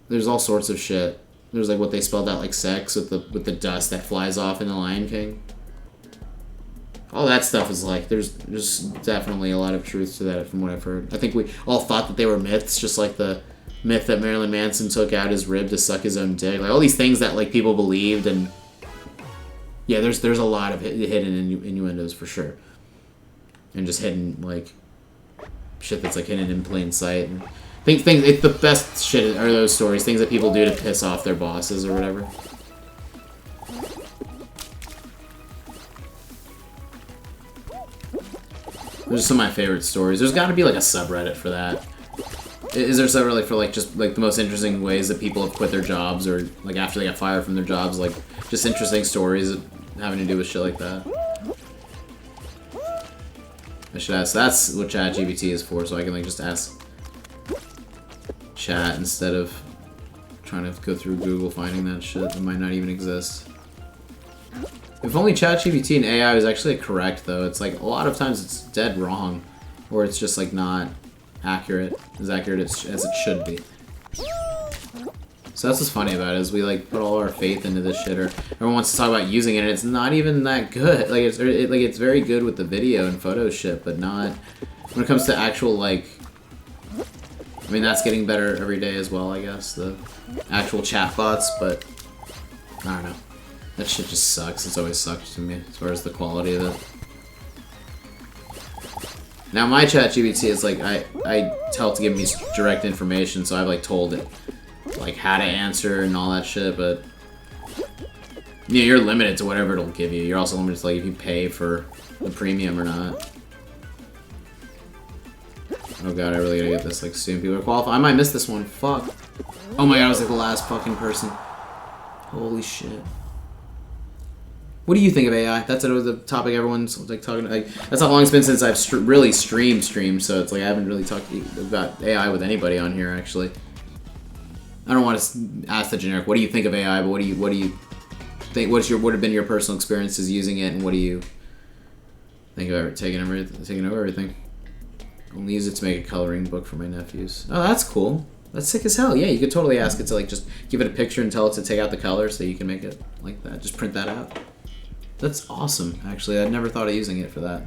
Speaker 1: There's all sorts of shit. There's like what they spelled out like sex with the dust that flies off in The Lion King. All that stuff is like, there's definitely a lot of truth to that from what I've heard. I think we all thought that they were myths, just like the myth that Marilyn Manson took out his rib to suck his own dick. Like all these things that like people believed, and yeah, there's a lot of hidden innuendos for sure, and just hidden like shit that's like hidden in plain sight. And things. It's the best shit are those stories, things that people do to piss off their bosses or whatever. Those are some of my favorite stories. There's got to be like a subreddit for that. Is there a subreddit for like just like the most interesting ways that people have quit their jobs, or like after they got fired from their jobs, like just interesting stories having to do with shit like that? I should ask. That's what ChatGPT is for, so I can like just ask chat instead of trying to go through Google finding that shit that might not even exist. If only ChatGPT and AI was actually correct, though. It's like a lot of times it's dead wrong, or it's just like not accurate as it should be. So that's what's funny about it, is we like put all our faith into this shit, or everyone wants to talk about using it, and it's not even that good. Like it's very good with the video and photo shit, but not when it comes to actual like. I mean, that's getting better every day as well, I guess, the actual chatbots, but I don't know. That shit just sucks. It's always sucked to me as far as the quality of it. Now my ChatGPT is like, I tell it to give me direct information, so I've like told it like how to answer and all that shit, but yeah, you're limited to whatever it'll give you. You're also limited to like if you pay for the premium or not. Oh god, I really gotta get this like soon. People are qualified. I might miss this one. Fuck. Oh my god, I was like the last fucking person. Holy shit. What do you think of AI? That's the topic everyone's like talking. Like that's how long it's been since I've really streamed. So it's like I haven't really talked about AI with anybody on here actually. I don't want to ask the generic. What do you think of AI? But what do you think? What have been your personal experiences using it, and what do you think of taking over everything? Only use it to make a coloring book for my nephews. Oh, that's cool. That's sick as hell. Yeah, you could totally ask it to like just give it a picture and tell it to take out the color so you can make it like that. Just print that out. That's awesome, actually. I'd never thought of using it for that.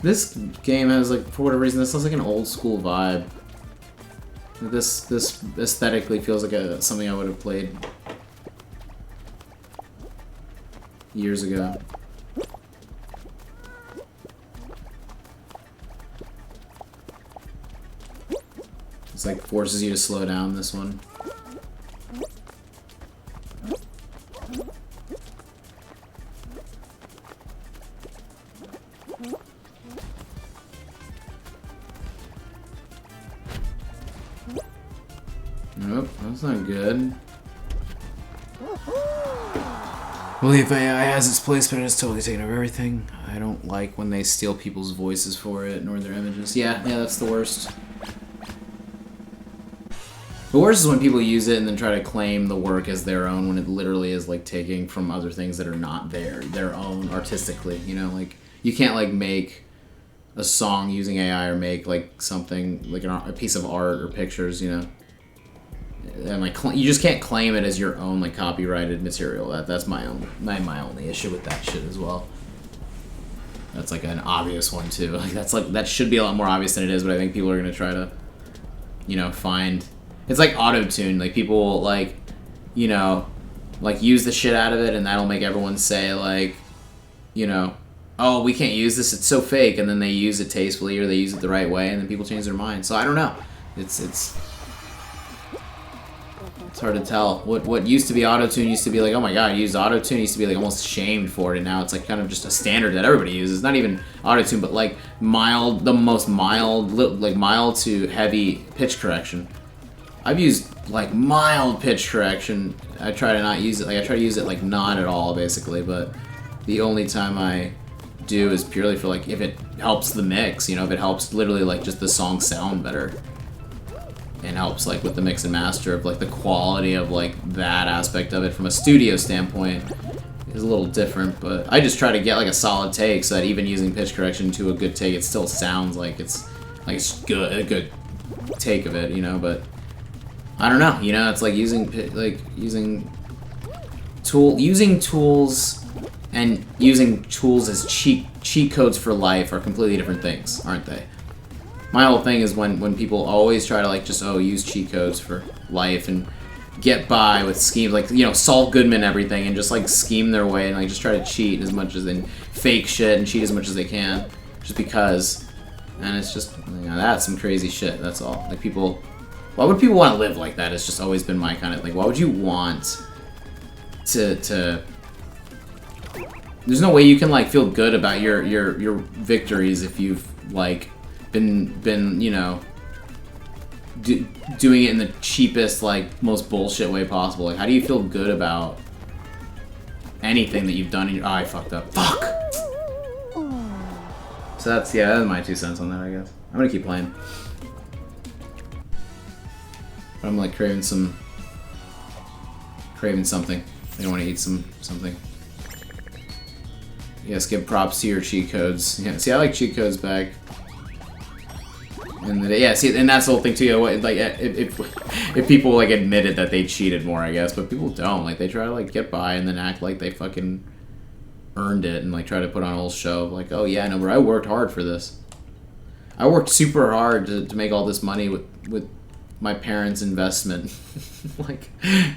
Speaker 1: This game has like, for whatever reason, this has like an old school vibe. This aesthetically feels like something I would have played years ago. It's like forces you to slow down, this one. Nope, that's not good. Believe AI has its place, but it's totally taken over everything. I don't like when they steal people's voices for it, nor their images. Yeah, that's the worst. The worst is when people use it and then try to claim the work as their own when it literally is like taking from other things that are not their own artistically, you know? Like, you can't like make a song using AI or make like something, like a piece of art or pictures, you know? And like you just can't claim it as your own like copyrighted material. That's my only issue with that shit as well. That's like an obvious one too. Like that should be a lot more obvious than it is, but I think people are gonna try to, you know, find. It's like auto-tune. Like people will like, you know, like use the shit out of it, and that'll make everyone say like, you know, oh, we can't use this. It's so fake, and then they use it tastefully or they use it the right way, and then people change their mind. So I don't know. It's hard to tell. What used to be auto-tune used to be like, oh my god, you used auto-tune, used to be like almost shamed for it, and now it's like kind of just a standard that everybody uses. Not even auto-tune, but like mild, the most mild, like mild to heavy pitch correction. I've used like mild pitch correction. I try to not use it, like I try to use it like not at all basically, but the only time I do is purely for like if it helps the mix, you know, if it helps literally like just the song sound better. And helps like with the mix and master of like the quality of like that aspect of it from a studio standpoint is a little different, but I just try to get like a solid take so that even using pitch correction to a good take, it still sounds like it's good, a good take of it, you know. But I don't know, you know, it's like using tools and using tools as cheat codes for life are completely different things, aren't they? My whole thing is when people always try to like just use cheat codes for life and get by with schemes like, you know, Saul Goodman everything and just like scheme their way and like just try to cheat as much as and fake shit and cheat as much as they can just because, and it's just, you know, that's some crazy shit. That's all. Like people, why would people want to live like that? It's just always been my kind of like, why would you want to there's no way you can like feel good about your victories if you've like been you know doing it in the cheapest like most bullshit way possible. Like how do you feel good about anything that you've done in your I fucked up. Fuck. So that's my 2 cents on that, I guess. I'm gonna keep playing. But I'm like craving some craving something. They want to eat something. Yes, give props to your cheat codes. Yeah, see, I like cheat codes back. And yeah, see, and that's the whole thing too. Like, if people like admitted that they cheated more, I guess, but people don't. Like, they try to like get by and then act like they fucking earned it and like try to put on a whole show of like, oh yeah, no, but I worked hard for this. I worked super hard to make all this money with my parents' investment. Like,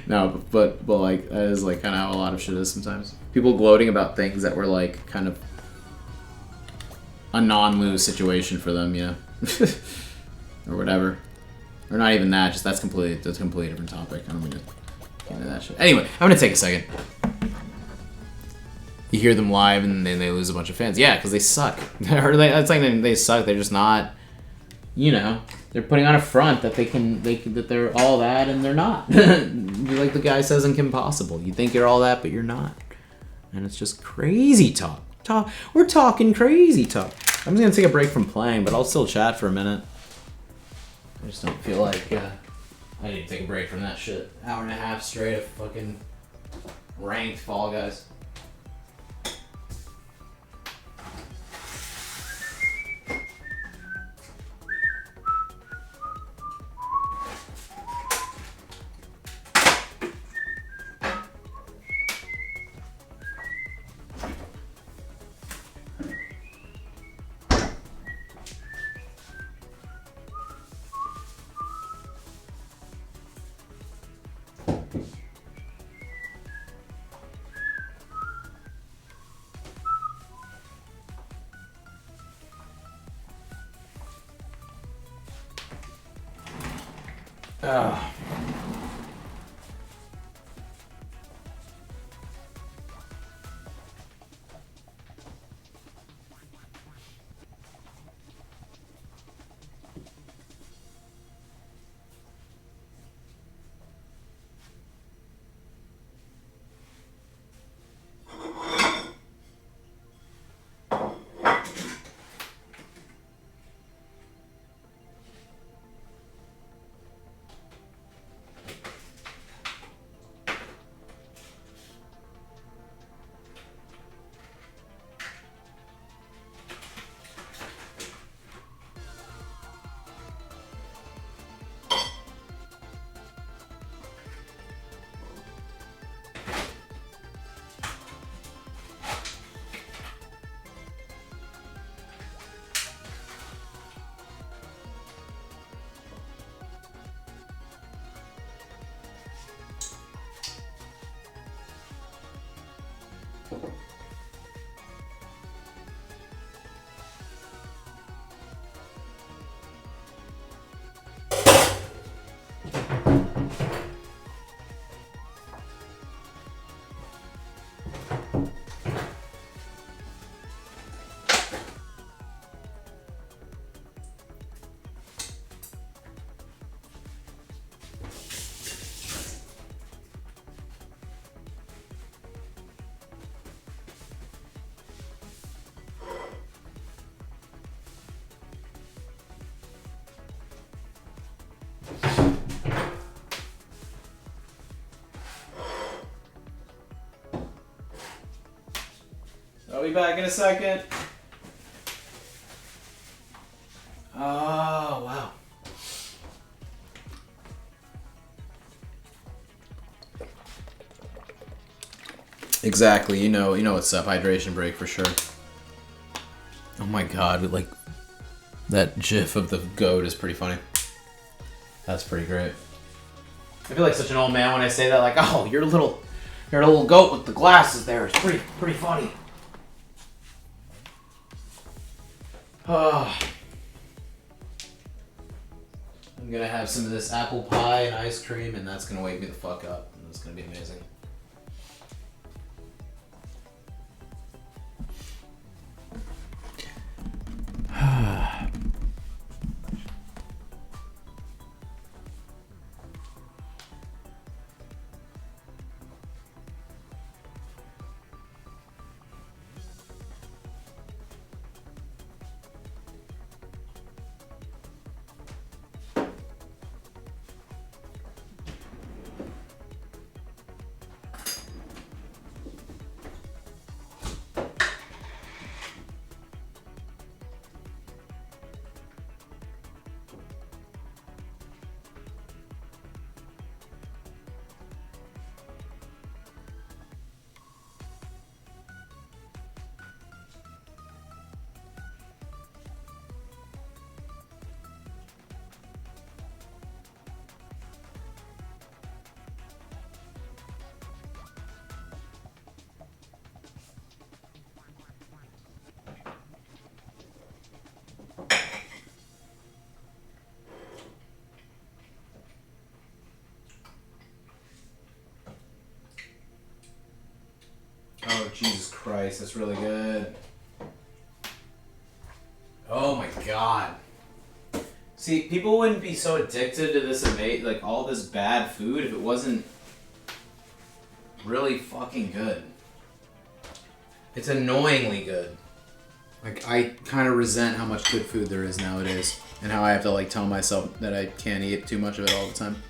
Speaker 1: no, but like that is like kind of how a lot of shit is sometimes. People gloating about things that were like kind of a non-lose situation for them, you know. Or whatever, or not even that. Just that's a completely different topic. I don't mean to get into that shit. Anyway, I'm gonna take a second. You hear them live, and then they lose a bunch of fans. Yeah, because they suck. Or it's like they suck. They're just not. You know, they're putting on a front that that they're all that, and they're not. Like the guy says in Kim Possible, you think you're all that, but you're not. And it's just crazy talk. We're talking crazy talk. I'm just gonna take a break from playing, but I'll still chat for a minute. I just don't feel like I need to take a break from that shit. Hour and a half straight of fucking ranked Fall Guys. I'll be back in a second. Oh, wow. Exactly. You know what's up. Hydration break for sure. Oh my god, like that gif of the goat is pretty funny. That's pretty great. I feel like such an old man when I say that, like, oh, you're a little goat with the glasses there. It's pretty funny. Oh. I'm gonna have some of this apple pie and ice cream, and that's gonna wake me the fuck up. And it's gonna be amazing. Oh, Jesus Christ, that's really good. Oh my god. See, people wouldn't be so addicted to this like all this bad food if it wasn't really fucking good. It's annoyingly good. Like, I kind of resent how much good food there is nowadays, and how I have to like tell myself that I can't eat too much of it all the time.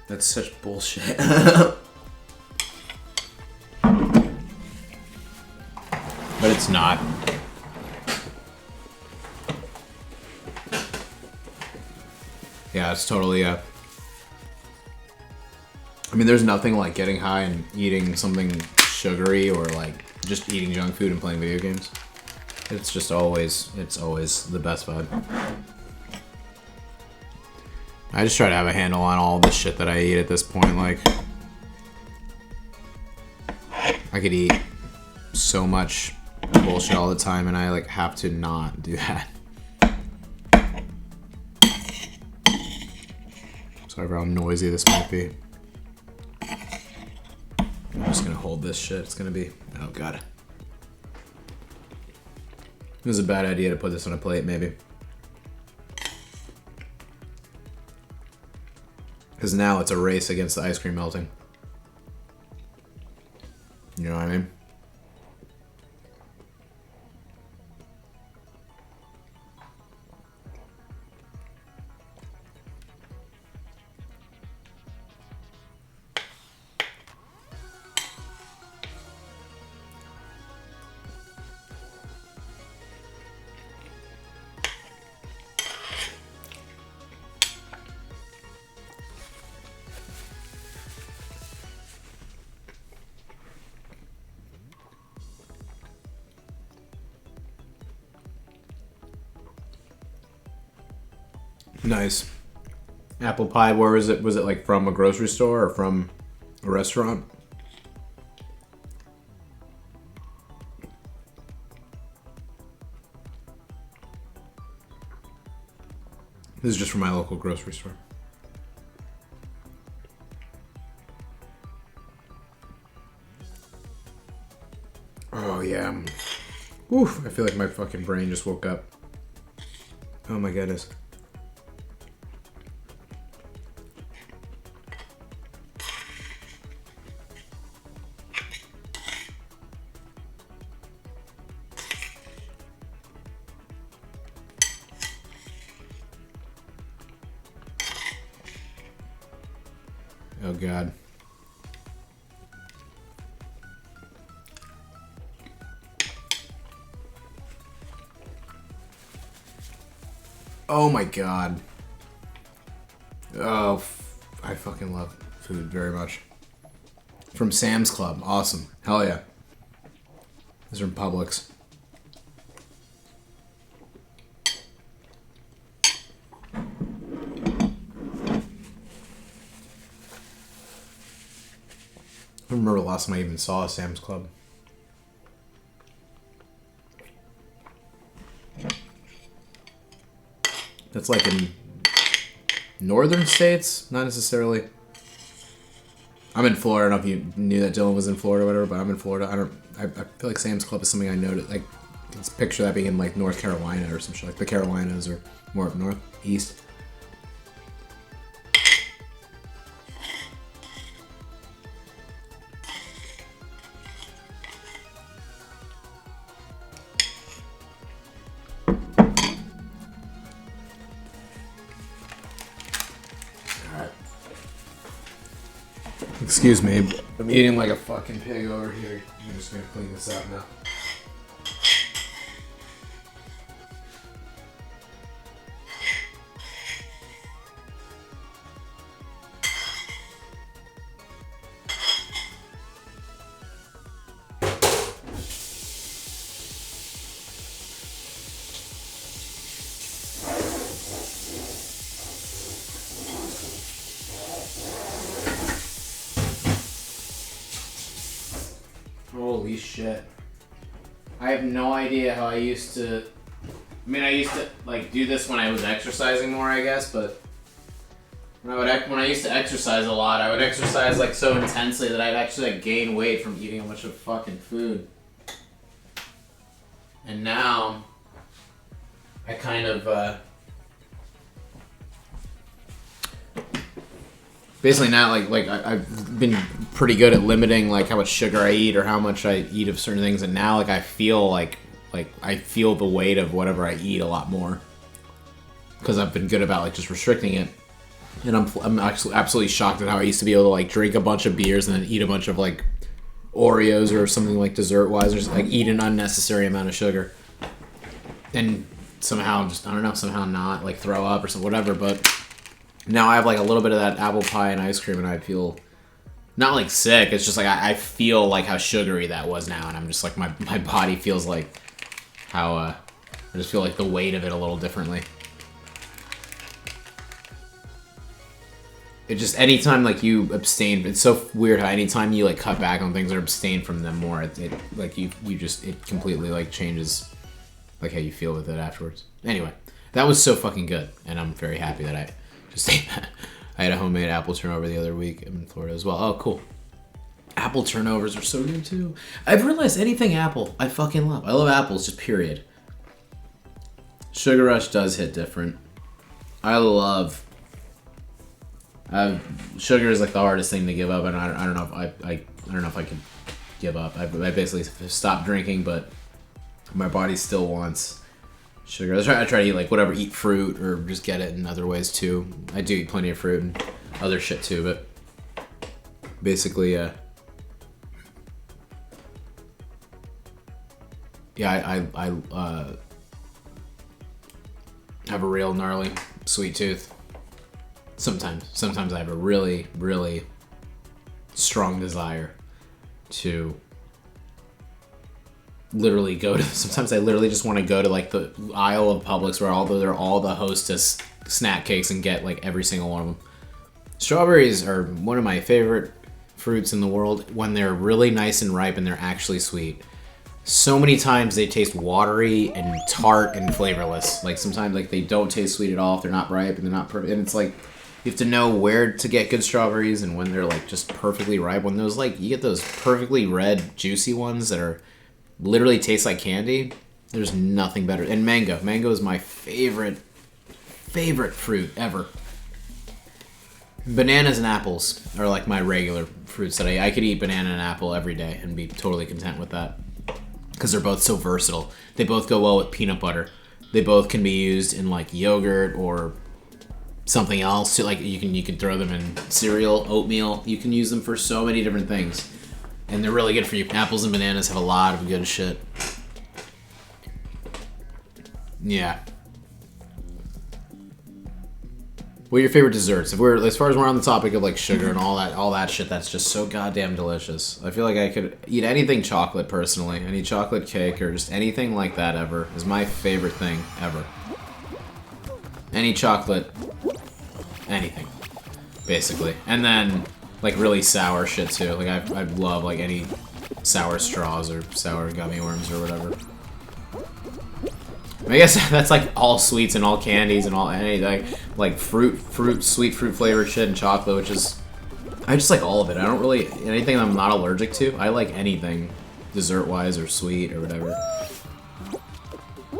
Speaker 1: That's such bullshit. But it's not. Yeah, it's totally I mean, there's nothing like getting high and eating something sugary or like just eating junk food and playing video games. It's just always, it's always the best vibe. I just try to have a handle on all the shit that I eat at this point. Like, I could eat so much bullshit all the time, and I like have to not do that. Sorry for how noisy this might be. I'm just gonna hold this shit. It's gonna be, oh god. It was a bad idea to put this on a plate, maybe. Because now it's a race against the ice cream melting. You know what I mean? Nice. Apple pie, where was it? Was it like from a grocery store or from a restaurant? This is just from my local grocery store. Oh yeah. Oof, I feel like my fucking brain just woke up. Oh my goodness. Oh god. Oh my god. Oh, I fucking love food very much. From Sam's Club. Awesome. Hell yeah. This is from Publix. I don't remember the last time I even saw a Sam's Club. That's like in northern states, not necessarily. I'm in Florida. I don't know if you knew that Dylan was in Florida or whatever, but I'm in Florida. I feel like Sam's Club is something I noted. Like, let's picture that being in like North Carolina or some shit. Like the Carolinas or more up north, east. Excuse me, I'm eating like a fucking pig over here. I'm just gonna clean this up now. Holy shit. I have no idea how I used to... I mean, I used to, like, do this when I was exercising more, I guess, but... When I used to exercise a lot, I would exercise like so intensely that I'd actually like gain weight from eating a bunch of fucking food. And now, I kind of basically now I've been pretty good at limiting like how much sugar I eat or how much I eat of certain things, and now like I feel like I feel the weight of whatever I eat a lot more because I've been good about like just restricting it. And I'm actually absolutely shocked at how I used to be able to like drink a bunch of beers and then eat a bunch of like Oreos or something like dessert wise, or just like eat an unnecessary amount of sugar, and somehow just I don't know, somehow not like throw up or something, whatever. But now I have like a little bit of that apple pie and ice cream, and I feel not like sick. It's just like I feel like how sugary that was now, and I'm just like my body feels like how I just feel like the weight of it a little differently. It just, anytime like you abstain, it's so weird how anytime you like cut back on things or abstain from them more, it like you just, it completely like changes like how you feel with it afterwards. Anyway, that was so fucking good, and I'm very happy that I just ate that. I had a homemade apple turnover the other week in Florida as well. Oh, cool. Apple turnovers are so good too. I've realized anything apple, I fucking love. I love apples, just period. Sugar Rush does hit different. I love... sugar is like the hardest thing to give up, and I don't know if I don't know if I can give up. I basically stopped drinking, but my body still wants sugar. I try to eat like whatever, eat fruit or just get it in other ways too. I do eat plenty of fruit and other shit too, but basically, yeah, I have a real gnarly sweet tooth. Sometimes I have a really, really strong desire to literally go to, sometimes I literally just want to go to like the aisle of Publix where they're all the Hostess snack cakes and get like every single one of them. Strawberries are one of my favorite fruits in the world when they're really nice and ripe and they're actually sweet. So many times they taste watery and tart and flavorless. Like sometimes like they don't taste sweet at all if they're not ripe and they're not perfect. And it's like you have to know where to get good strawberries and when they're like just perfectly ripe. When those like you get those perfectly red juicy ones that are literally taste like candy, there's nothing better. And mango is my favorite fruit ever. Bananas and apples are like my regular fruits that I could eat banana and apple every day and be totally content with that. Because they're both so versatile. They both go well with peanut butter. They both can be used in like yogurt or something else. Like you can throw them in cereal, oatmeal. You can use them for so many different things, and they're really good for you. Apples and bananas have a lot of good shit. Yeah. What are your favorite desserts? As far as we're on the topic of like sugar and all that shit, that's just so goddamn delicious. I feel like I could eat anything chocolate personally. Any chocolate cake or just anything like that ever is my favorite thing ever. Any chocolate, anything, basically. And then like really sour shit too. Like I love like any sour straws or sour gummy worms or whatever. I guess that's like all sweets and all candies and all anything like sweet fruit flavored shit and chocolate, which is I just like all of it. I don't really anything I'm not allergic to. I like anything dessert wise or sweet or whatever.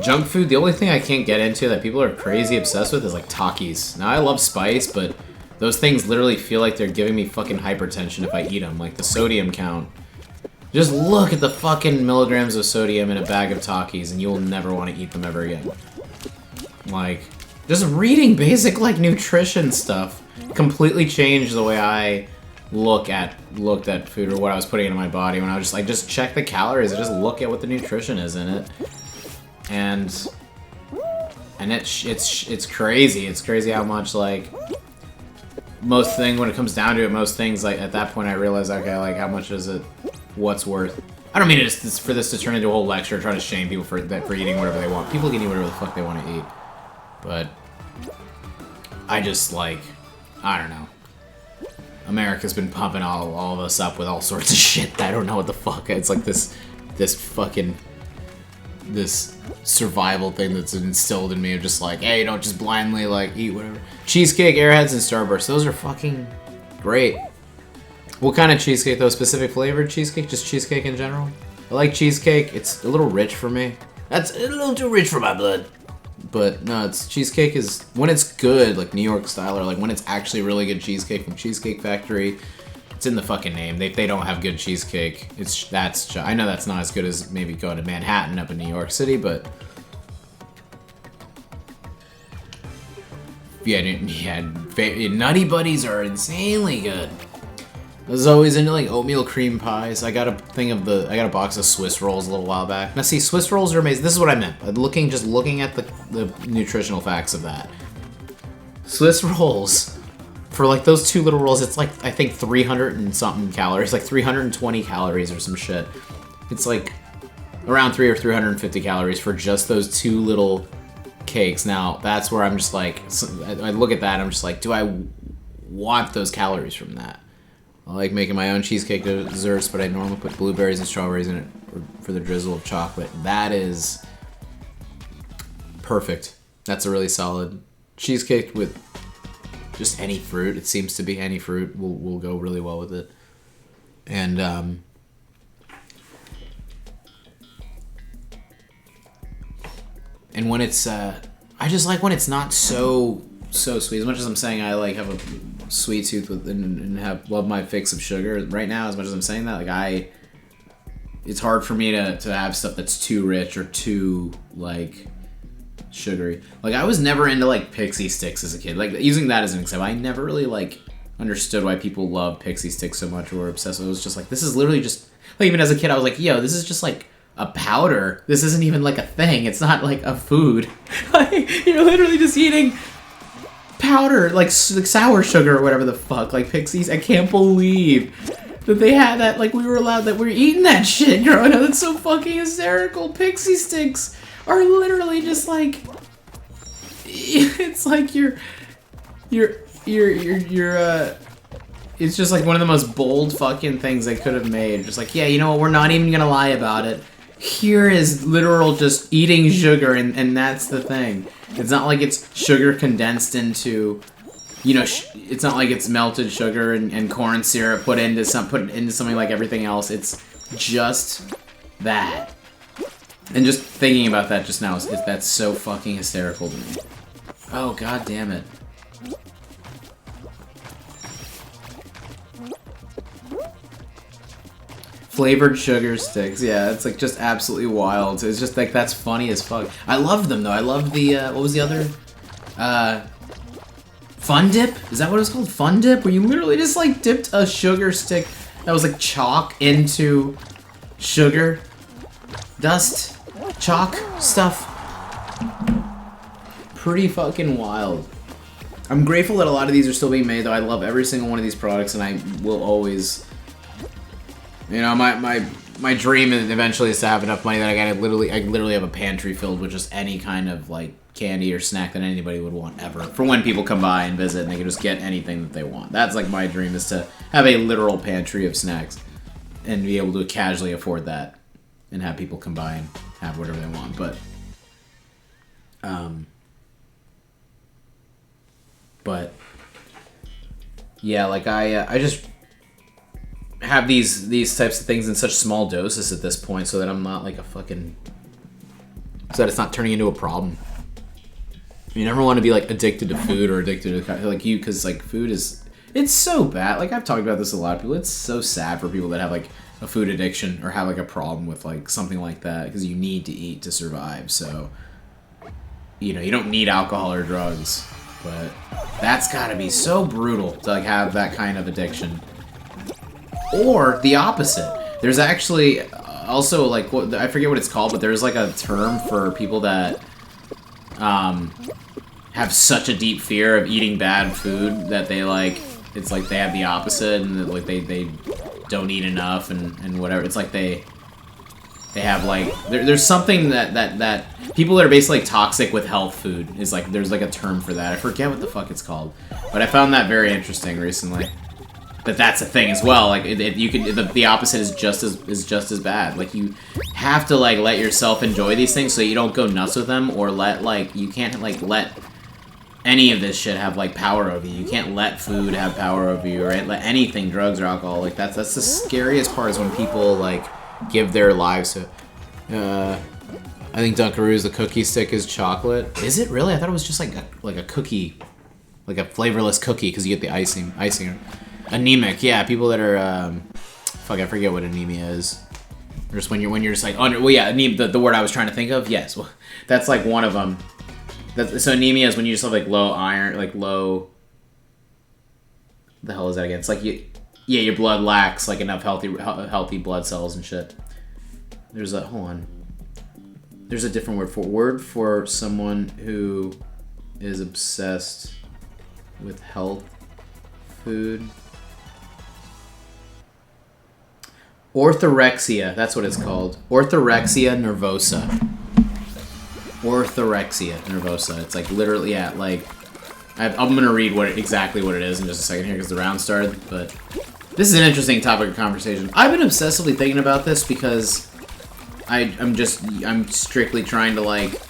Speaker 1: Junk food, the only thing I can't get into that people are crazy obsessed with is like Takis. Now I love spice, but those things literally feel like they're giving me fucking hypertension if I eat them. Like the sodium count. Just look at the fucking milligrams of sodium in a bag of Takis and you will never want to eat them ever again. Like, just reading basic, like, nutrition stuff completely changed the way I looked at food or what I was putting into my body when I was just, like, just check the calories and just look at what the nutrition is in it. And it's crazy. It's crazy how much, like, when it comes down to it, most things, like, at that point I realized, okay, like, how much is it? What's worth? I don't mean for this to turn into a whole lecture trying to shame people for eating whatever they want. People can eat whatever the fuck they want to eat. But I just like, I don't know. America's been pumping all of us up with all sorts of shit. I don't know what the fuck. It's like this survival thing that's instilled in me of just like, hey, don't just blindly like eat whatever. Cheesecake, Airheads, and Starburst. Those are fucking great. What kind of cheesecake though? Specific flavored cheesecake? Just cheesecake in general? I like cheesecake. It's a little rich for me. That's a little too rich for my blood. But no, it's cheesecake is when it's good, like New York style, or like when it's actually really good cheesecake from Cheesecake Factory. It's in the fucking name. They don't have good cheesecake. I know that's not as good as maybe going to Manhattan up in New York City, but yeah, Nutty Buddies are insanely good. I was always into like oatmeal cream pies. I got a box of Swiss rolls a little while back. Now see, Swiss rolls are amazing. This is what I meant. Just looking at the nutritional facts of that. Swiss rolls, for like those 2 little rolls, it's like I think 300 and something calories, like 320 calories or some shit. It's like around 300 or 350 calories for just those 2 little cakes. Now that's where I'm just like, I look at that and I'm just like, do I want those calories from that? I like making my own cheesecake desserts, but I normally put blueberries and strawberries in it for the drizzle of chocolate. That is perfect. That's a really solid cheesecake with just any fruit. It seems to be any fruit will go really well with it. And when it's I just like when it's not so sweet. As much as I'm saying I like have a sweet tooth with and love my fix of sugar right now, as much as I'm saying that, like it's hard for me to have stuff that's too rich or too like sugary. Like I was never into like pixie sticks as a kid. Like using that as an example, I never really like understood why people love pixie sticks so much or were obsessed with it. It was just like, this is literally just like, even as a kid I was like, yo, this is just like a powder. This isn't even like a thing. It's not like a food. Like you're literally just eating powder, like sour sugar or whatever the fuck, like pixies. I can't believe that they had that, like we were allowed, that we were eating that shit growing up. That's so fucking hysterical. Pixie sticks are literally just like, it's like it's just like one of the most bold fucking things they could have made. Just like, yeah, you know what, we're not even gonna lie about it. Here is literal just eating sugar, and that's the thing. It's not like it's sugar condensed into, you know, it's not like it's melted sugar and corn syrup put into something like everything else. It's just that. And just thinking about that just now, that's so fucking hysterical to me. Oh, god damn it. Flavored sugar sticks, yeah, it's like just absolutely wild. It's just like, that's funny as fuck. I love them though. I love the, what was the other? Fun Dip? Is that what it was called? Fun Dip? Where you literally just like dipped a sugar stick that was like chalk into sugar, dust, chalk stuff. Pretty fucking wild. I'm grateful that a lot of these are still being made though. I love every single one of these products and I will always... You know, my dream eventually is to have enough money that I literally have a pantry filled with just any kind of like candy or snack that anybody would want ever. For when people come by and visit and they can just get anything that they want. That's like my dream, is to have a literal pantry of snacks and be able to casually afford that and have people come by and have whatever they want. But yeah, like I just have these types of things in such small doses at this point, so that I'm not like a fucking, so that it's not turning into a problem. You never want to be like addicted to food or addicted to like you, because like food is, it's so bad. Like I've talked about this with a lot of people. It's so sad for people that have like a food addiction or have like a problem with like something like that, because you need to eat to survive. So, you know, you don't need alcohol or drugs, but that's gotta be so brutal to like have that kind of addiction. Or the opposite. There's actually also like, what, I forget what it's called, but there's like a term for people that have such a deep fear of eating bad food that they like, it's like they have the opposite, and like they don't eat enough and whatever. It's like they have like, there's something that people that are basically toxic with health food is like, there's like a term for that. I forget what the fuck it's called, but I found that very interesting recently. But that's the thing as well. Like you can the opposite is just as bad. Like you have to like let yourself enjoy these things so you don't go nuts with them, or you can't like let any of this shit have like power over you. You can't let food have power over you, right? Let anything, drugs or alcohol. Like that's the scariest part is when people like give their lives to. I think Dunkaroos, the cookie stick is chocolate. Is it really? I thought it was just like a cookie, like a flavorless cookie because you get the icing. Anemic, yeah. People that are, fuck, I forget what anemia is. Just when you're just like under. Well, yeah, the word I was trying to think of. Yes, well, that's like one of them. So anemia is when you just have like low iron, like low. The hell is that again? It's like your blood lacks like enough healthy blood cells and shit. There's a hold on. There's a different word for someone who is obsessed with health food. Orthorexia, that's what it's called. Orthorexia nervosa. Orthorexia nervosa. It's like literally, yeah, like I'm gonna read exactly what it is in just a second here because the round started. But this is an interesting topic of conversation. I've been obsessively thinking about this because I'm strictly trying to like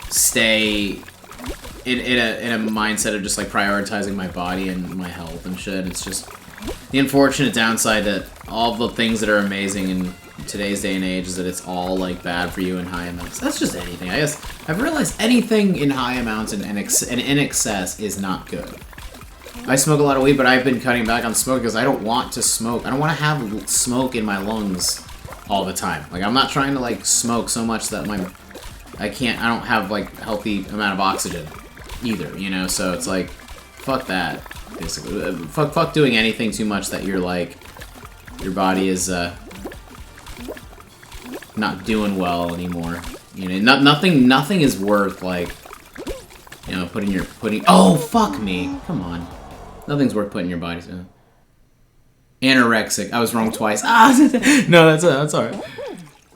Speaker 1: stay in a mindset of just like prioritizing my body and my health and shit. It's just the unfortunate downside that all the things that are amazing in today's day and age is that it's all like bad for you in high amounts. That's just anything. I guess I've realized anything in high amounts and in excess is not good. I smoke a lot of weed, but I've been cutting back on smoke because I don't want to smoke. I don't want to have smoke in my lungs all the time. Like I'm not trying to like smoke so much that I don't have like a healthy amount of oxygen either, you know? So it's like, fuck that, basically. Fuck doing anything too much that you're like, your body is not doing well anymore. You know, nothing is worth like, you know, putting. Oh fuck me! Come on, nothing's worth putting your body through. Anorexic. I was wrong twice. No, that's all right.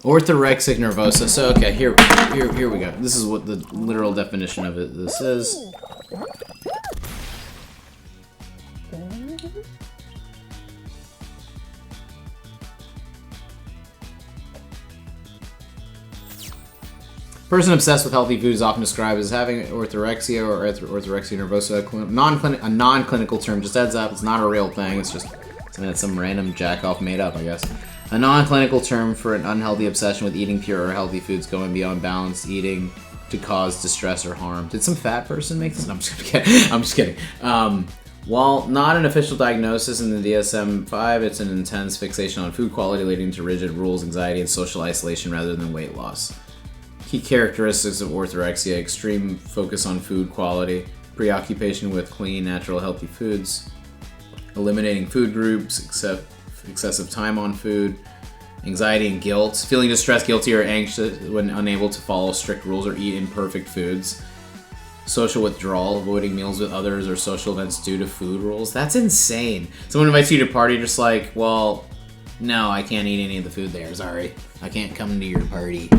Speaker 1: Orthorexic nervosa. So okay, here we go. This is what the literal definition of this is. Person obsessed with healthy food is often described as having orthorexia or orthorexia nervosa, a non-clinical term. Just heads up, it's not a real thing. It's just something that some random jack-off made up, I guess. A non-clinical term for an unhealthy obsession with eating pure or healthy foods going beyond balanced eating to cause distress or harm. Did some fat person make this? No, I'm just kidding. While not an official diagnosis in the DSM-5, it's an intense fixation on food quality leading to rigid rules, anxiety, and social isolation rather than weight loss. Key characteristics of orthorexia: extreme focus on food quality, preoccupation with clean, natural, healthy foods, eliminating food groups, excessive time on food, anxiety and guilt, feeling distressed, guilty, or anxious when unable to follow strict rules or eat imperfect foods, social withdrawal, avoiding meals with others or social events due to food rules. That's insane. Someone invites you to a party, just like, well, no, I can't eat any of the food there, sorry. I can't come to your party.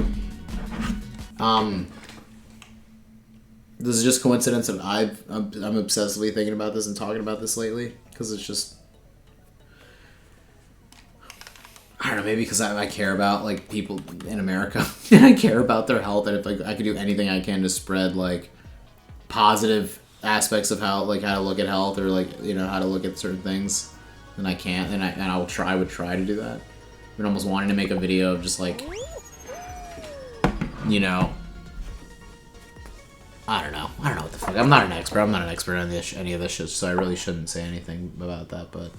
Speaker 1: This is just coincidence that I'm obsessively thinking about this and talking about this lately, because it's just, I don't know, maybe because I care about like people in America. I care about their health, and if like I could do anything I can to spread like positive aspects of how to look at health, or like, you know, how to look at certain things, then I can't, and I would try to do that. I've been almost wanting to make a video of just like, you know, I don't know what the fuck. I'm not an expert on any of this shit, so I really shouldn't say anything about that, but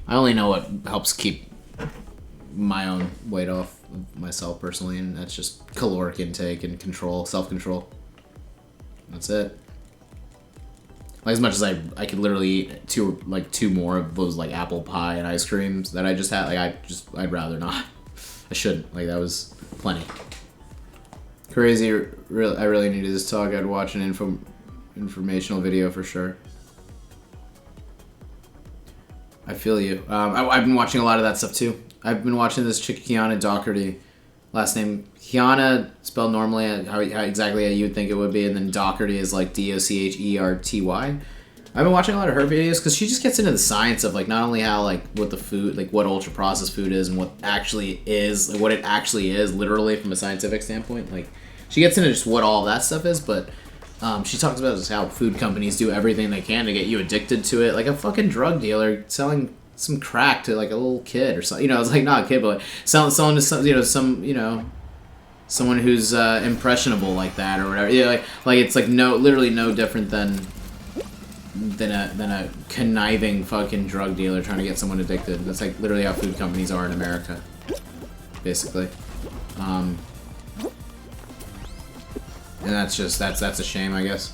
Speaker 1: I only know what helps keep my own weight off of myself personally, and that's just caloric intake and self-control. That's it. Like, as much as I could literally eat two more of those like apple pie and ice creams that I just had, like I'd rather not. I shouldn't. Like, that was plenty. Crazy. I really needed this talk. I'd watch an informational video for sure. I feel you. I've been watching a lot of that stuff too. I've been watching this chick, Kiana Doherty. Last name Kiana, spelled normally how exactly you would think it would be, and then Doherty is like Docherty. I've been watching a lot of her videos because she just gets into the science of like not only how like what the food, like what ultra processed food is and what actually is, like what it actually is, literally from a scientific standpoint. Like she gets into just what all that stuff is, but she talks about just how food companies do everything they can to get you addicted to it, like a fucking drug dealer selling some crack to like a little kid or something. You know, it's like not a kid, but like selling to some, someone who's impressionable like that or whatever. Yeah, like it's like literally no different than a conniving fucking drug dealer trying to get someone addicted. That's like literally how food companies are in America, basically. And that's a shame, I guess.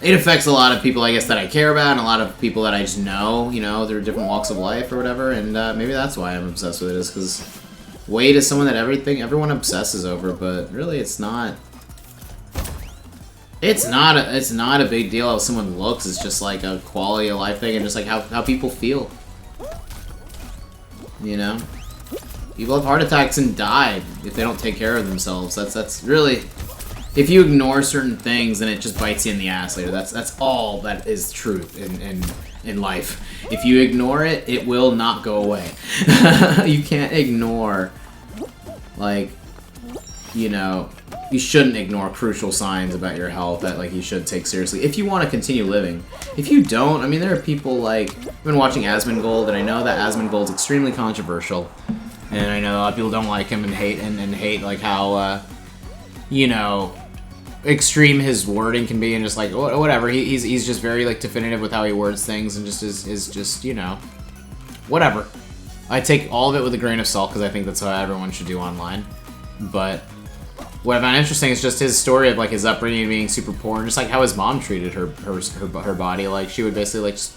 Speaker 1: It affects a lot of people, I guess, that I care about, and a lot of people that I just know, through different walks of life or whatever, and maybe that's why I'm obsessed with it, is because weight is someone that everyone obsesses over, but really it's not. It's not a big deal how someone looks. It's just like a quality of life thing, and just like how people feel. People have heart attacks and die if they don't take care of themselves. That's really, if you ignore certain things, then it just bites you in the ass later. That's all that is truth in life. If you ignore it, it will not go away. You can't ignore, like, you shouldn't ignore crucial signs about your health that, like, you should take seriously if you want to continue living. If you don't, I mean, there are people like, I've been watching Asmongold, and I know that Asmongold's extremely controversial, and I know a lot of people don't like him and hate like how, extreme his wording can be, and just like whatever. He's just very like definitive with how he words things, and just is just whatever. I take all of it with a grain of salt because I think that's how everyone should do online, but. What I found interesting is just his story of like his upbringing being super poor, and just like how his mom treated her body. Like she would basically like just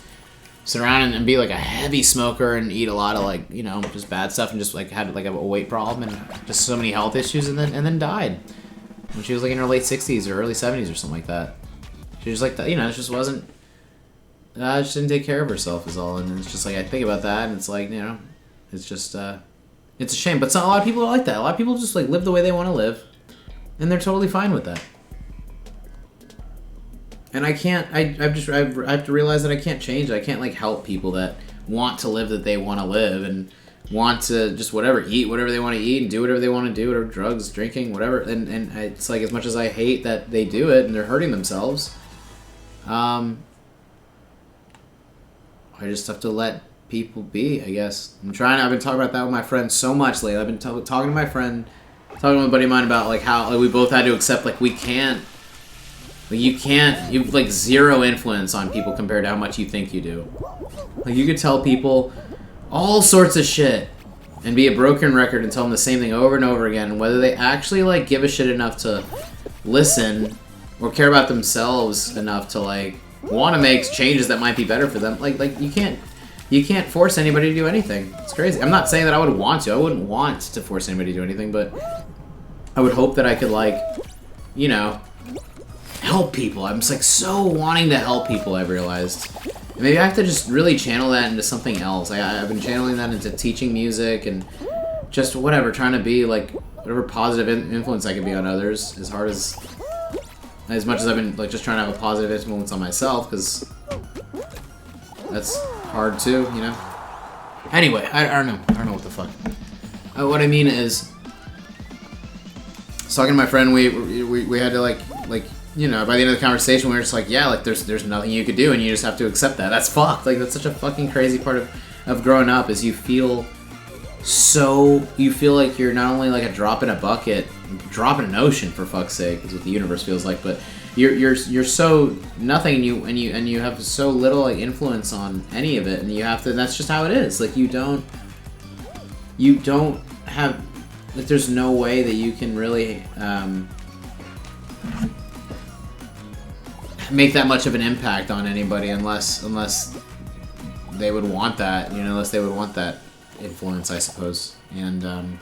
Speaker 1: sit around and be like a heavy smoker and eat a lot of like just bad stuff, and just like had like a weight problem and just so many health issues, and then died when she was like in her late 60s or early 70s or something like that. She was like that, it just wasn't. She didn't take care of herself is all, and it's just like I think about that, and it's like it's just it's a shame. But a lot of people are like that. A lot of people just like live the way they want to live. And they're totally fine with that. And I can't, I have to realize that I can't change it. I can't, like, help people that want to live that they want to live and want to just eat whatever they want to eat and do whatever they want to do, whatever, drugs, drinking, whatever. And it's like, as much as I hate that they do it and they're hurting themselves, I just have to let people be, I guess. I've been talking about that with my friend so much lately. I've been talking to my friend, talking with a buddy of mine about like how like, we both had to accept like we can't, like you have like zero influence on people compared to how much you think you do. Like you could tell people all sorts of shit and be a broken record and tell them the same thing over and over again, and whether they actually like give a shit enough to listen or care about themselves enough to like want to make changes that might be better for them, like you can't force anybody to do anything. It's crazy. I'm not saying that I would want to. I wouldn't want to force anybody to do anything, but I would hope that I could, like, help people. I'm just, like, so wanting to help people, I've realized. And maybe I have to just really channel that into something else. I've been channeling that into teaching music and just whatever, trying to be, like, whatever positive influence I can be on others, as much as I've been, like, just trying to have a positive influence on myself, because that's hard too, Anyway, I don't know what the fuck. What I mean is, I was talking to my friend. We had to like by the end of the conversation, we were just like, yeah, like there's nothing you could do, and you just have to accept that. That's fucked. Like that's such a fucking crazy part of growing up, is you feel like you're not only like a drop in a bucket, drop in an ocean, for fuck's sake, is what the universe feels like, but you're so nothing, and you have so little like influence on any of it, and you have to. That's just how it is. Like you don't have, like, there's no way that you can really make that much of an impact on anybody unless they would want that, unless they would want that influence, I suppose, and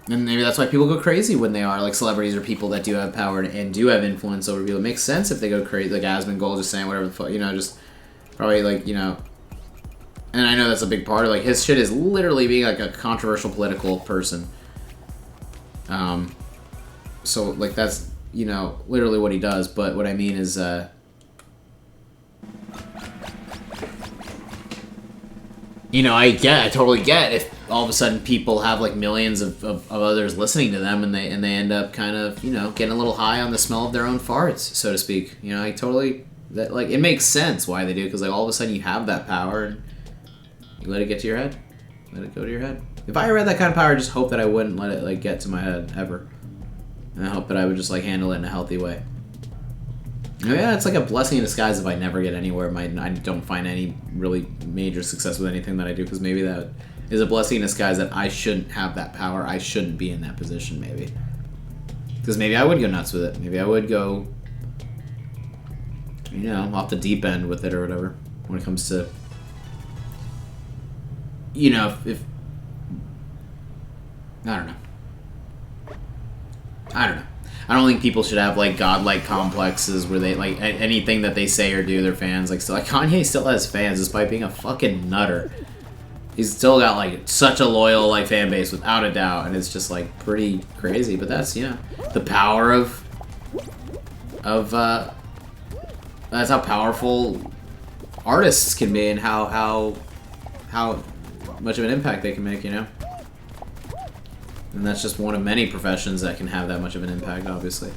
Speaker 1: maybe that's why people go crazy when they are like celebrities or people that do have power and do have influence over people. It makes sense if they go crazy, like Asmongold just saying whatever the fuck, just probably like, and I know that's a big part of like his shit is literally being like a controversial political person. So like that's you know, literally what he does, but what I mean is, you know, I totally get if all of a sudden people have like millions of others listening to them and they end up kind of, you know, getting a little high on the smell of their own farts, so to speak. You know, I totally, that, like, it makes sense why they do, because like all of a sudden you have that power and you let it get to your head. Let it go to your head. If I ever had that kind of power, I just hope that I wouldn't let it like get to my head ever. And I hope that I would just like handle it in a healthy way. Yeah, it's like a blessing in disguise if I never get anywhere. I don't find any really major success with anything that I do, because maybe that is a blessing in disguise that I shouldn't have that power. I shouldn't be in that position, maybe. Because maybe I would go nuts with it. Maybe I would go, you know, off the deep end with it or whatever when it comes to, you know, if I don't know. I don't think people should have like godlike complexes where they like anything that they say or do, their fans like still like Kanye still has fans despite being a fucking nutter. He's still got like such a loyal like fan base without a doubt, and it's just like pretty crazy. But that's, you know, the power of that's how powerful artists can be and how much of an impact they can make, you know. And that's just one of many professions that can have that much of an impact, obviously.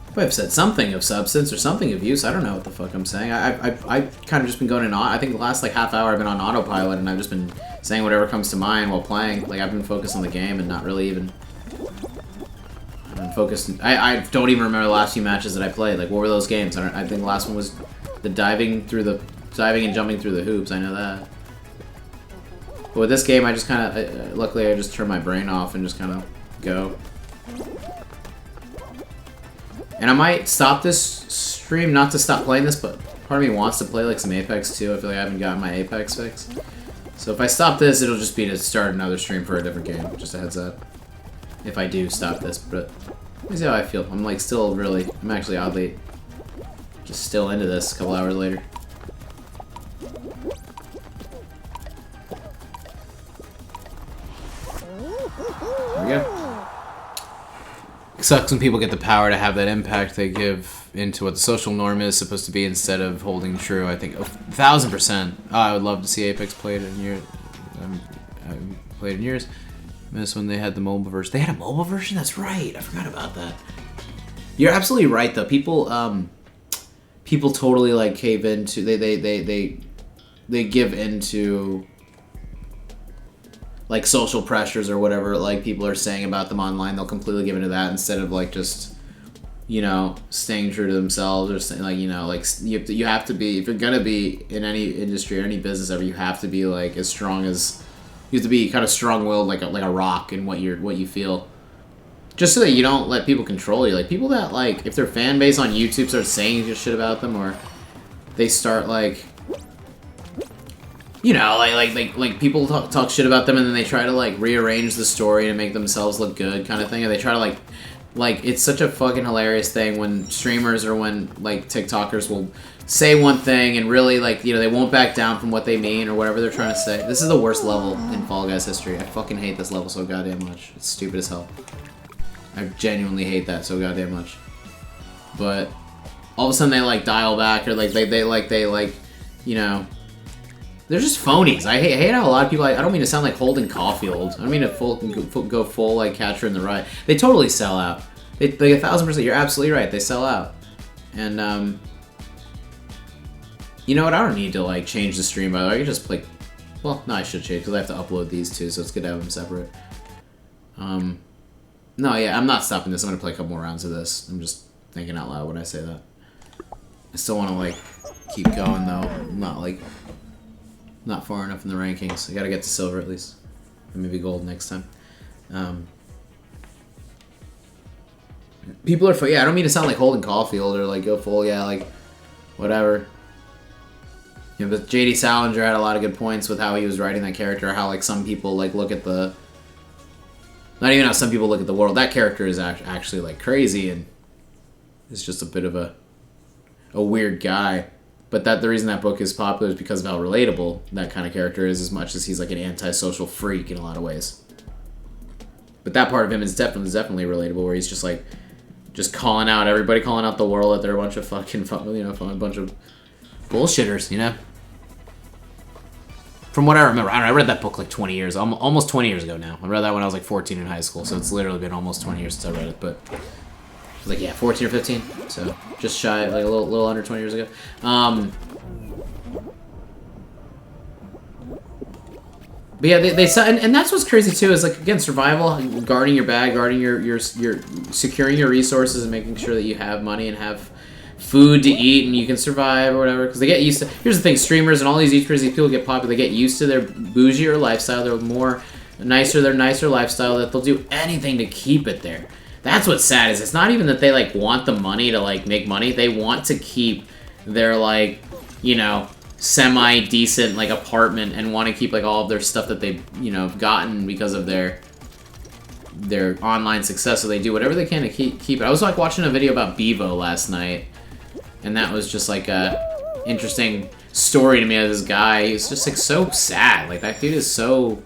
Speaker 1: If I've said something of substance or something of use, I don't know what the fuck I'm saying. I've kind of just been going in I think the last like half hour I've been on autopilot and I've just been saying whatever comes to mind while playing. Like I've been focused on the game and not really even... I'm focused... I don't even remember the last few matches that I played. Like what were those games? I think the last one was the diving and jumping through the hoops, I know that. But with this game, I just kind of... luckily, I just turn my brain off and just kind of go. And I might stop this stream, not to stop playing this, but part of me wants to play like some Apex too. I feel like I haven't gotten my Apex fix. So if I stop this, it'll just be to start another stream for a different game. Just a heads up. If I do stop this, but... let me see how I feel. I'm like still really... I'm actually oddly... just still into this a couple hours later. There we go. It sucks when people get the power to have that impact they give into what the social norm is supposed to be instead of holding true. I think 1,000%. Oh, I would love to see Apex played in years. I haven't played in years. I miss when they had the mobile version. They had a mobile version? That's right. I forgot about that. You're absolutely right though. People people totally like cave into they give into like social pressures or whatever like people are saying about them online. They'll completely give into that instead of like just, you know, staying true to themselves or saying like, you know, like you have to be, if you're gonna be in any industry or any business ever, you have to be like as strong as, you have to be kind of strong-willed like a rock in what you feel, just so that you don't let people control you. Like people that like, if their fan base on YouTube starts saying just shit about them, or they start like, you know, like people talk shit about them and then they try to like rearrange the story to make themselves look good, kind of thing. And they try to like it's such a fucking hilarious thing when streamers or when like TikTokers will say one thing and really like, you know, they won't back down from what they mean or whatever they're trying to say. This is the worst level in Fall Guys history. I fucking hate this level so goddamn much. It's stupid as hell. I genuinely hate that so goddamn much. But all of a sudden they like dial back or like they like, you know. They're just phonies. I hate how a lot of people... I don't mean to sound like Holden Caulfield. I don't mean to go full like Catcher in the Rye. They totally sell out. They 1,000%. You're absolutely right. They sell out. And you know what? I don't need to like change the stream. By the way, I can just play. Well, no, I should change because I have to upload these two, so it's good to have them separate. No, yeah, I'm not stopping this. I'm gonna play a couple more rounds of this. I'm just thinking out loud when I say that. I still want to like keep going though. I'm not far enough in the rankings. I gotta get to silver at least. Or maybe gold next time. People are... yeah, I don't mean to sound like Holden Caulfield or like go full, yeah, like, whatever. You know, but J.D. Salinger had a lot of good points with how he was writing that character, how like some people like look at the... not even how some people look at the world. That character is actually like crazy and is just a bit of a weird guy. but that the reason that book is popular is because of how relatable that kind of character is, as much as he's like an antisocial freak in a lot of ways. But that part of him is definitely relatable, where he's just like, just calling out everybody, calling out the world that they're a bunch of fucking, a bunch of bullshitters, you know? From what I remember, I read that book like 20 years, almost 20 years ago now. I read that when I was like 14 in high school, so it's literally been almost 20 years since I read it, but it was like, yeah, 14 or 15, so just shy, like a little under 20 years ago. But yeah, they and that's what's crazy too, is like, again, survival, guarding your bag, guarding your securing your resources and making sure that you have money and have food to eat and you can survive or whatever, because they get used to, here's the thing, streamers and all these YouTubers, these people get popular, they get used to their bougier lifestyle, their nicer lifestyle, that they'll do anything to keep it there. That's what's sad, is it's not even that they like want the money to like make money, they want to keep their like, you know, semi-decent like apartment and want to keep like all of their stuff that they've, you know, gotten because of their online success, so they do whatever they can to keep it. I was like watching a video about Bevo last night, and that was just like a interesting story to me of this guy. He's just like so sad. Like, that dude is so,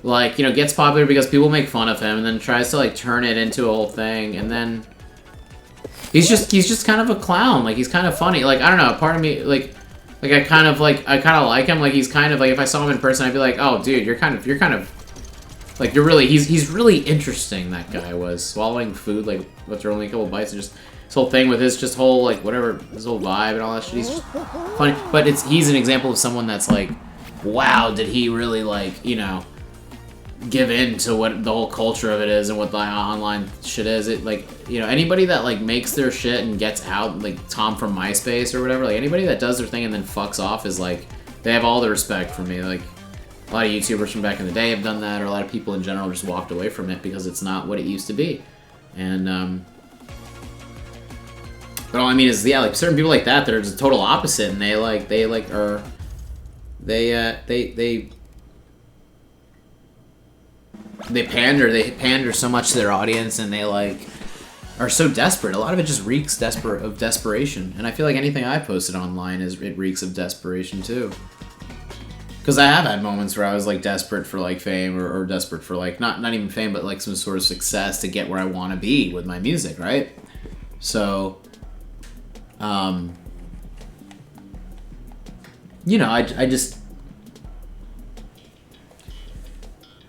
Speaker 1: like, you know, gets popular because people make fun of him, and then tries to like turn it into a whole thing, and then he's just kind of a clown. Like, he's kind of funny. Like, I don't know, part of me like I kind of like him. Like, he's kind of like, if I saw him in person, I'd be like, oh dude, you're kind of like, you're really, he's really interesting, that guy was. Swallowing food, like, after only a couple bites, and just this whole thing with his just whole, like, whatever, his whole vibe and all that shit, he's just funny. But he's an example of someone that's like, wow, did he really, like, you know, give in to what the whole culture of it is and what the online shit is. It, like, you know, anybody that, like, makes their shit and gets out, like Tom from MySpace or whatever, like, anybody that does their thing and then fucks off is, like, they have all the respect for me. Like, a lot of YouTubers from back in the day have done that, or a lot of people in general just walked away from it because it's not what it used to be. And, but all I mean is, yeah, like, certain people like that are just total opposite, and they pander so much to their audience, and they, like, are so desperate. A lot of it just reeks of desperation, and I feel like anything I posted online it reeks of desperation too. Because I have had moments where I was, like, desperate for, like, fame, or desperate for, like, not even fame, but, like, some sort of success to get where I want to be with my music, right? So, you know,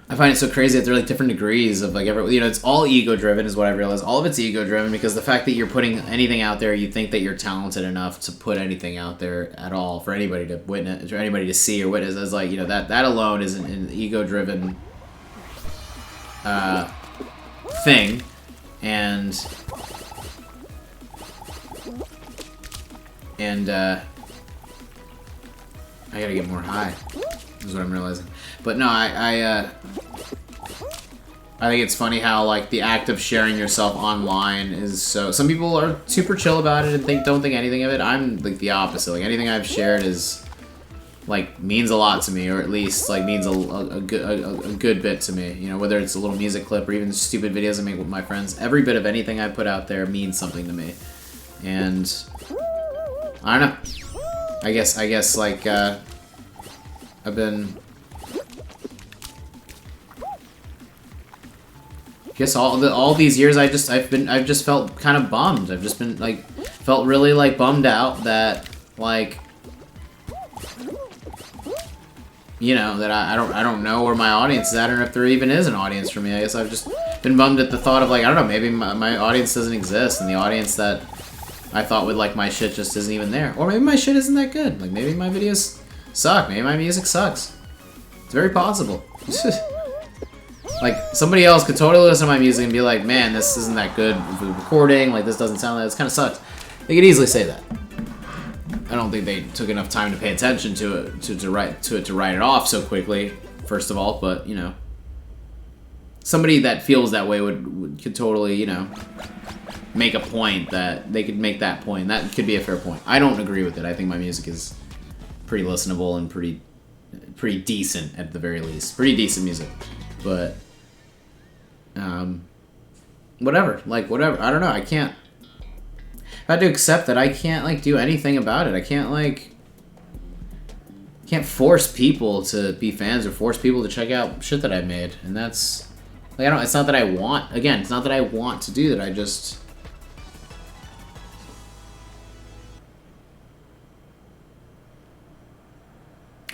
Speaker 1: I find it so crazy that there are, like, different degrees of, like, you know, it's all ego-driven is what I realized. All of it's ego-driven, because the fact that you're putting anything out there, you think that you're talented enough to put anything out there at all for anybody to witness, or anybody to see or witness, is like, you know, that alone is an ego-driven thing. And I gotta get more high, is what I'm realizing. But no, I think it's funny how, like, the act of sharing yourself online is so... Some people are super chill about it and don't think anything of it. I'm, like, the opposite. Like, anything I've shared is, like, means a lot to me, or at least, like, means a good bit to me. You know, whether it's a little music clip or even stupid videos I make with my friends. Every bit of anything I put out there means something to me. And I don't know. I guess, like, I've been... I guess all these years I've just felt kind of bummed. I've just been, like, felt really, like, bummed out that, like, you know, that I don't know where my audience is at, or if there even is an audience for me. I guess I've just been bummed at the thought of, like, I don't know, maybe my audience doesn't exist, and the audience that I thought would like my shit just isn't even there. Or maybe my shit isn't that good. Like, maybe my videos suck. Maybe my music sucks. It's very possible. Like, somebody else could totally listen to my music and be like, man, this isn't that good recording, like, this doesn't sound like, this kind of sucks. They could easily say that. I don't think they took enough time to pay attention to it, to write it off so quickly, first of all, but, you know. Somebody that feels that way could totally, you know, make a point that they could make that point. That could be a fair point. I don't agree with it. I think my music is pretty listenable and pretty decent at the very least. Pretty decent music. But whatever. Like, whatever. I don't know. I can't. I've had to accept that I can't, like, do anything about it. I can't, like... Can't force people to be fans or force people to check out shit that I made. And that's... Like, I don't... It's not that I want... Again, it's not that I want to do that. I just...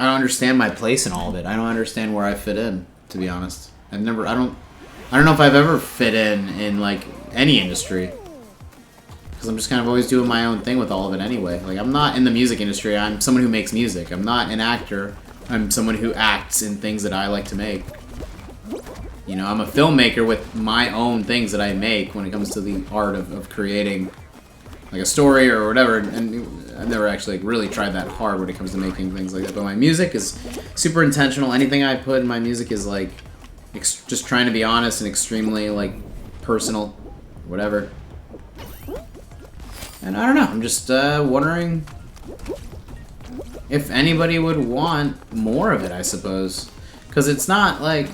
Speaker 1: I don't understand my place in all of it. I don't understand where I fit in, to be honest. I don't know if I've ever fit in like, any industry. Because I'm just kind of always doing my own thing with all of it anyway. Like, I'm not in the music industry. I'm someone who makes music. I'm not an actor. I'm someone who acts in things that I like to make. You know, I'm a filmmaker with my own things that I make when it comes to the art of creating, like, a story or whatever. And I've never actually, like, really tried that hard when it comes to making things like that. But my music is super intentional. Anything I put in my music is, like, just trying to be honest and extremely, like, personal, whatever. And I don't know, I'm just wondering if anybody would want more of it, I suppose. Because it's not, like,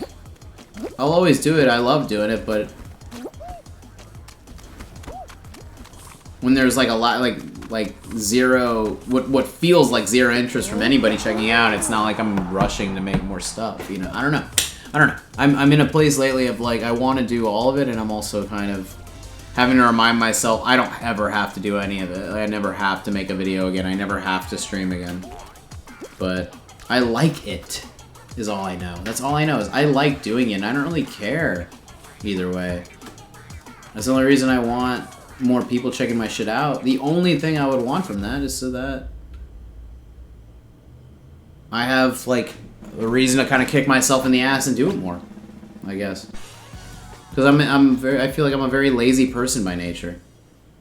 Speaker 1: I'll always do it, I love doing it, but when there's, like, a lot, like zero, what feels like zero interest from anybody checking out, it's not like I'm rushing to make more stuff, you know? I don't know. I'm in a place lately of, like, I want to do all of it, and I'm also kind of having to remind myself I don't ever have to do any of it. Like, I never have to make a video again. I never have to stream again. But I like it, is all I know. That's all I know, is I like doing it, and I don't really care either way. That's the only reason I want more people checking my shit out. The only thing I would want from that is so that I have, like, a reason to kind of kick myself in the ass and do it more, I guess. Because I feel like I'm a very lazy person by nature.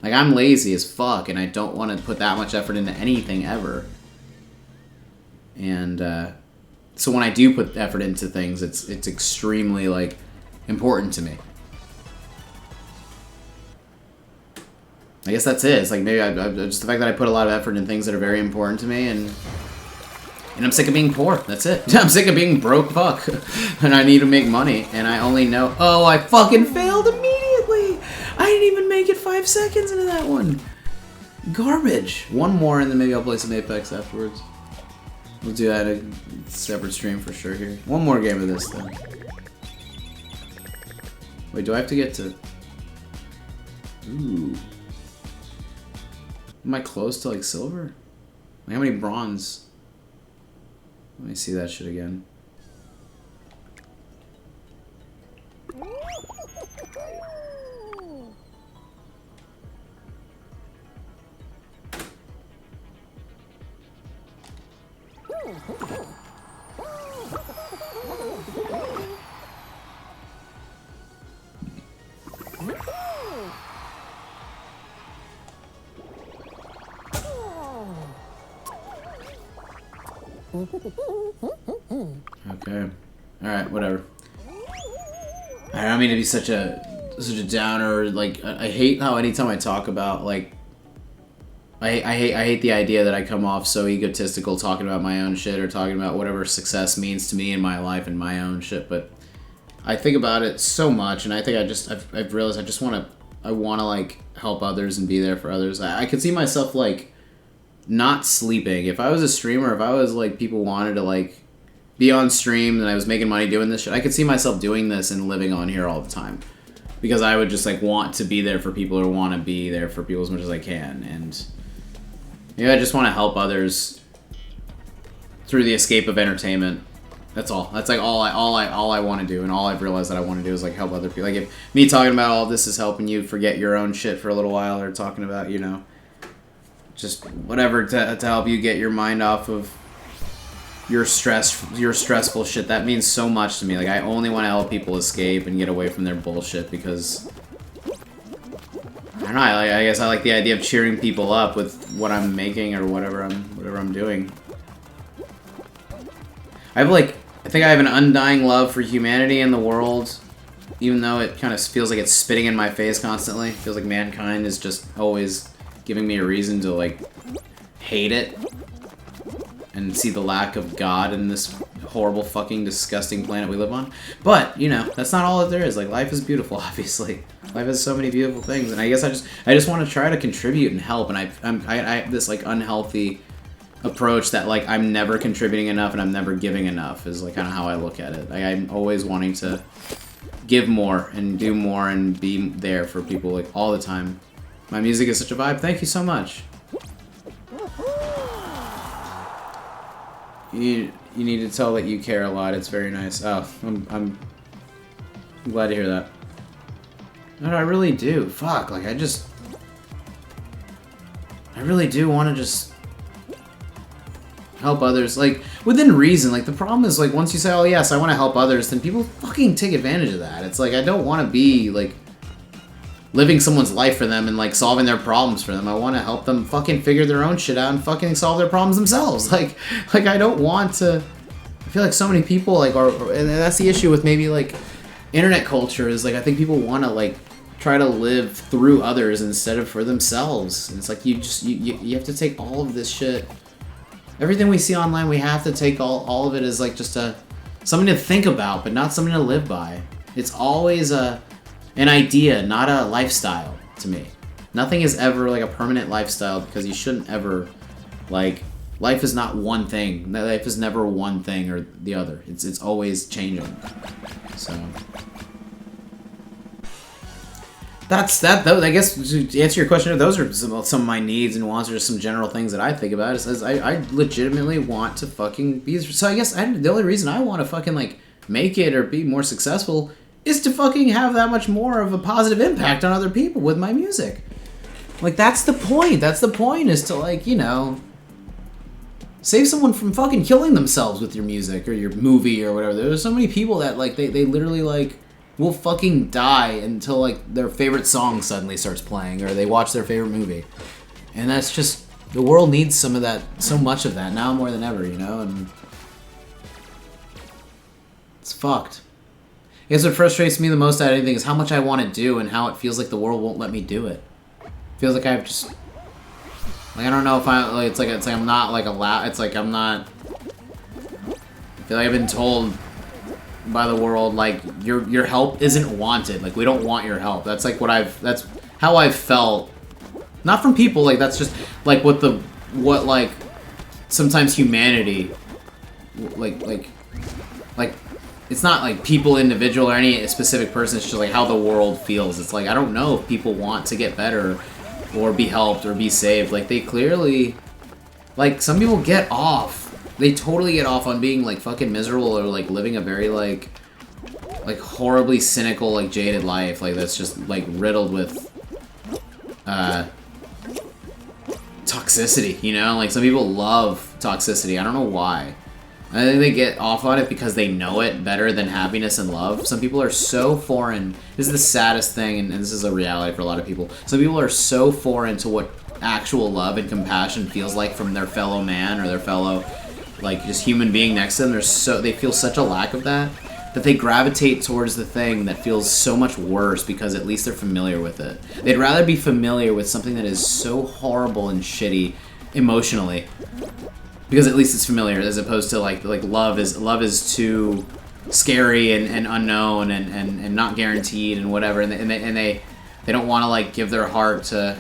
Speaker 1: Like, I'm lazy as fuck, and I don't want to put that much effort into anything ever. And, so when I do put effort into things, it's extremely, like, important to me. I guess that's it. It's like, maybe just the fact that I put a lot of effort in things that are very important to me, and I'm sick of being poor. That's it. I'm sick of being broke fuck. And I need to make money. And I only know... Oh, I fucking failed immediately! I didn't even make it 5 seconds into that one. Garbage. One more and then maybe I'll play some Apex afterwards. We'll do that in a separate stream for sure here. One more game of this then. Wait, do I have to get to... Ooh. Am I close to, like, silver? Like, how many bronze... Let me see that shit again. Okay. Alright, whatever. I don't mean to be such a downer. Like, I hate how anytime I talk about, like, I hate the idea that I come off so egotistical talking about my own shit or talking about whatever success means to me in my life and my own shit, but I think about it so much, and I think I've realized I want to like help others and be there for others. I could see myself like not sleeping. If I was a streamer, if I was like people wanted to like be on stream and I was making money doing this shit, I could see myself doing this and living on here all the time. Because I would just like want to be there for people or want to be there for people as much as I can, and I just want to help others through the escape of entertainment. That's all. That's like all I want to do, and all I've realized that I want to do is like help other people. Like if me talking about all of this is helping you forget your own shit for a little while, or talking about, you know, just whatever to help you get your mind off of your stressful shit, that means so much to me. Like I only want to help people escape and get away from their bullshit because I don't know. I guess I like the idea of cheering people up with what I'm making or whatever I'm doing. I think I have an undying love for humanity and the world, even though it kind of feels like it's spitting in my face constantly. It feels like mankind is just always giving me a reason to like hate it and see the lack of God in this horrible, fucking, disgusting planet we live on. But, you know, that's not all that there is. Like, life is beautiful, obviously. Life has so many beautiful things, and I guess I just want to try to contribute and help, and I have this, like, unhealthy approach that, like, I'm never contributing enough and I'm never giving enough is, like, kind of how I look at it. Like, I'm always wanting to give more and do more and be there for people, like, all the time. My music is such a vibe. Thank you so much. You need to tell that you care a lot. It's very nice. Oh, I'm glad to hear that. No, I really do. Fuck, like, I really do want to just help others, like, within reason. Like, the problem is, like, once you say, oh, yes, I want to help others, then people fucking take advantage of that. It's like, I don't want to be, like, living someone's life for them and, like, solving their problems for them. I want to help them fucking figure their own shit out and fucking solve their problems themselves. Like, I don't want to... I feel like so many people, like, are... And that's the issue with maybe, like, internet culture is, like, I think people want to, like, try to live through others instead of for themselves. And it's like, you have to take all of this shit... Everything we see online, we have to take all of it as, like, just something to think about, but not something to live by. It's always an idea, not a lifestyle, to me. Nothing is ever, like, a permanent lifestyle, because you shouldn't ever, like, life is not one thing. Life is never one thing or the other. It's always changing. So... That's that, though. I guess to answer your question, those are some of my needs and wants, or just some general things that I think about. Is I legitimately want to fucking be. So I guess the only reason I want to fucking, like, make it or be more successful is to fucking have that much more of a positive impact on other people with my music. Like, that's the point. That's the point, is to, like, you know, save someone from fucking killing themselves with your music or your movie or whatever. There's so many people that, like, they literally, like, will fucking die until, like, their favorite song suddenly starts playing, or they watch their favorite movie. And that's just... The world needs some of that, so much of that, now more than ever, you know? And... It's fucked. I guess what frustrates me the most out of anything is how much I want to do and how it feels like the world won't let me do it. It feels like I've just... Like, I don't know if I... Like, it's like I'm not, like, allowed... It's like I'm not... I feel like I've been told... by the world, like, your help isn't wanted. Like, we don't want your help. That's, like, that's how I've felt. Not from people, like, that's just, like, what, like, sometimes humanity, like, it's not, like, people, individual, or any specific person. It's just, like, how the world feels. It's, like, I don't know if people want to get better, or be helped, or be saved. Like, they clearly, like, some people get off. They totally get off on being, like, fucking miserable, or, like, living a very, like, horribly cynical, like, jaded life. Like, that's just, like, riddled with, toxicity, you know? Like, some people love toxicity. I don't know why. I think they get off on it because they know it better than happiness and love. Some people are so foreign. This is the saddest thing, and this is a reality for a lot of people. Some people are so foreign to what actual love and compassion feels like from their fellow man or their fellow... like, just human being next to them. They feel such a lack of that they gravitate towards the thing that feels so much worse because at least they're familiar with it. They'd rather be familiar with something that is so horrible and shitty emotionally because at least it's familiar, as opposed to, like love is too scary and unknown and not guaranteed and whatever, and they don't want to, like, give their heart to,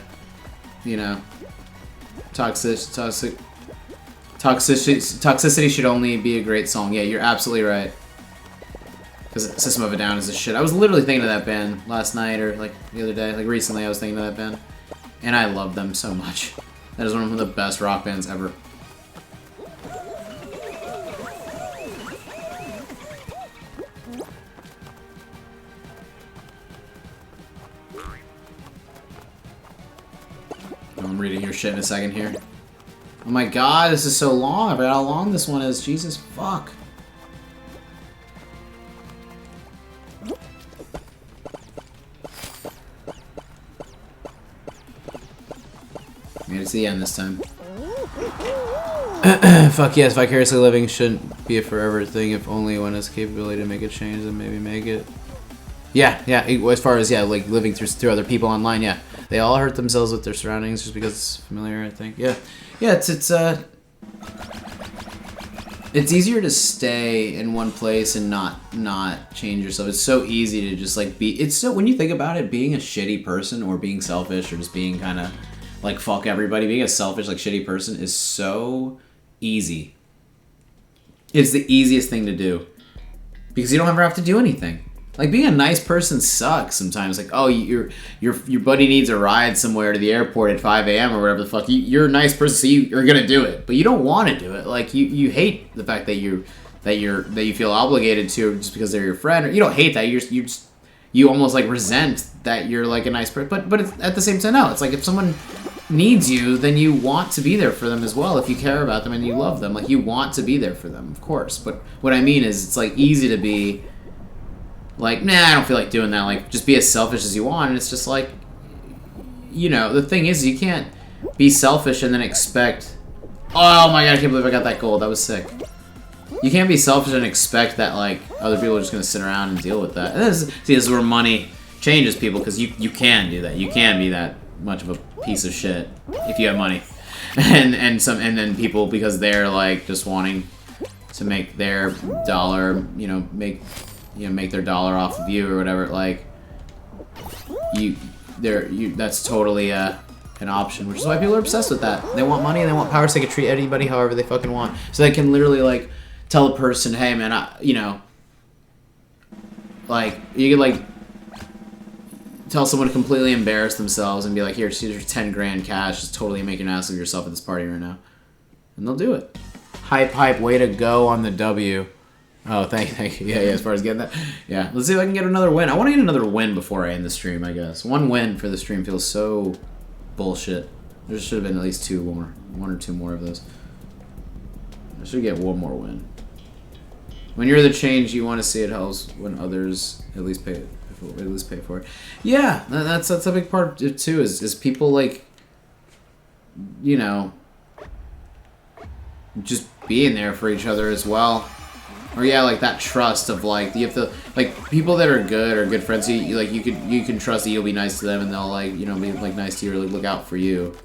Speaker 1: you know, toxicity should only be a great song. Yeah, you're absolutely right. Because System of a Down is a shit. I was literally thinking of that band last night, or, like, the other day. Like, recently I was thinking of that band. And I love them so much. That is one of the best rock bands ever. I'm reading your shit in a second here. Oh my god, this is so long. I forgot how long this one is. Jesus fuck. Made it to the end this time. Fuck yes, vicariously living shouldn't be a forever thing. If only one has the capability to make a change, then maybe make it. Yeah, as far as, yeah, like, living through other people online, yeah. They all hurt themselves with their surroundings just because it's familiar, I think. Yeah. Yeah, it's It's easier to stay in one place and not change yourself. It's so easy to just like be. It's so when you think about it, being a shitty person or being selfish or just being kind of like fuck everybody. Being a selfish like shitty person is so easy. It's the easiest thing to do because you don't ever have to do anything. Like being a nice person sucks sometimes. Like, oh, your buddy needs a ride somewhere to the airport at 5 a.m. or whatever the fuck. You're a nice person, so you're gonna do it, but you don't want to do it. Like you hate the fact that you feel obligated to just because they're your friend. Or you don't hate that. You almost like resent that you're like a nice person. But it's, at the same time, no. It's like if someone needs you, then you want to be there for them as well. If you care about them and you love them, like you want to be there for them, of course. But what I mean is, it's like easy to be. Like, nah, I don't feel like doing that. Like, just be as selfish as you want. And it's just like, you know, the thing is, you can't be selfish and then expect, oh my god, I can't believe I got that gold. That was sick. You can't be selfish and expect that, like, other people are just going to sit around and deal with that. And this is where money changes people, because you can do that. You can be that much of a piece of shit if you have money. And then people, because they're, like, just wanting to make their dollar, make their dollar off of you or whatever, like that's totally an option, which is why people are obsessed with that. They want money and they want power, so they can treat anybody however they fucking want. So they can literally like tell a person, hey man, like you could like tell someone to completely embarrass themselves and be like, here's 10 grand cash, just totally make an ass of yourself at this party right now, and they'll do it. Hype, way to go on the W. Oh, thank you. Yeah, as far as getting that. Yeah, let's see if I can get another win. I want to get another win before I end the stream, I guess. One win for the stream feels so bullshit. There should have been at least one or two more of those. I should get one more win. When you're the change you want to see, it helps when others at least pay for it. Yeah, that's a big part of it too, is people like, just being there for each other as well. Or yeah, like that trust of like you have to like people that are good friends. You can trust that you'll be nice to them and they'll like be like nice to you or like look out for you.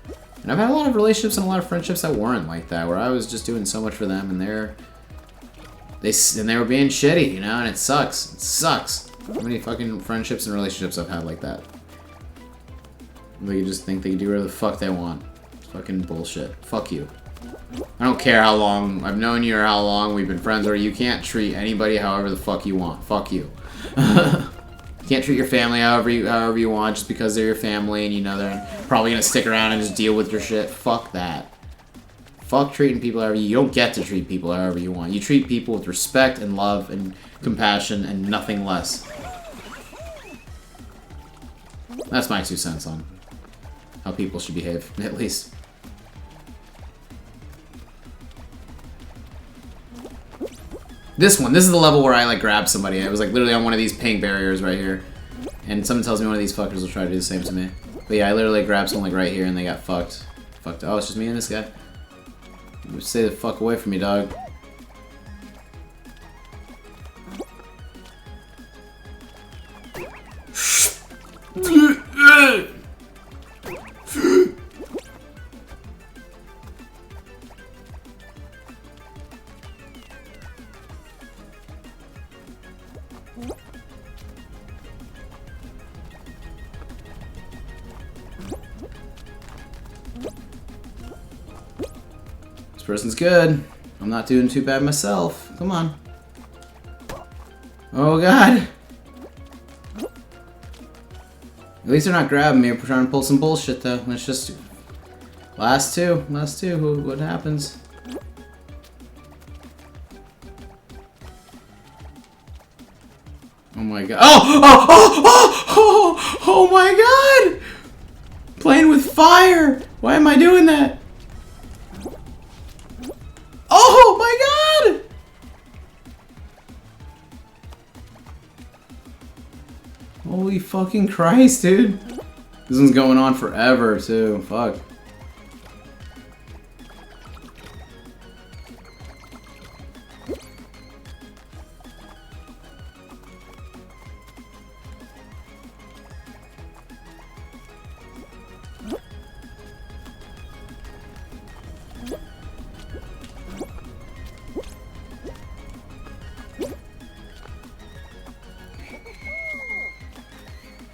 Speaker 1: And I've had a lot of relationships and a lot of friendships that weren't like that, where I was just doing so much for them and they were being shitty, and it sucks. It sucks. How many fucking friendships and relationships I've had like that? They just think they can do whatever the fuck they want. It's fucking bullshit. Fuck you. I don't care how long I've known you or how long we've been friends, or you can't treat anybody however the fuck you want. Fuck you. You can't treat your family however you want just because they're your family and they're probably gonna stick around and just deal with your shit. Fuck that. Fuck treating people however you don't get to treat people however you want. You treat people with respect and love and compassion and nothing less. That's my 2 cents on how people should behave, at least. This is the level where I like grab somebody. It was like literally on one of these pink barriers right here. And someone tells me one of these fuckers will try to do the same to me. But yeah, I literally grabbed someone like right here and they got fucked. Oh, it's just me and this guy. Stay the fuck away from me, dog. This person's good. I'm not doing too bad myself. Come on. Oh god. At least they're not grabbing me or trying to pull some bullshit though. Let's just... Last two. What happens? Oh my god. Oh my god! Playing with fire! Why am I doing that? Oh my god! Holy fucking Christ, dude. This one's going on forever, too. Fuck.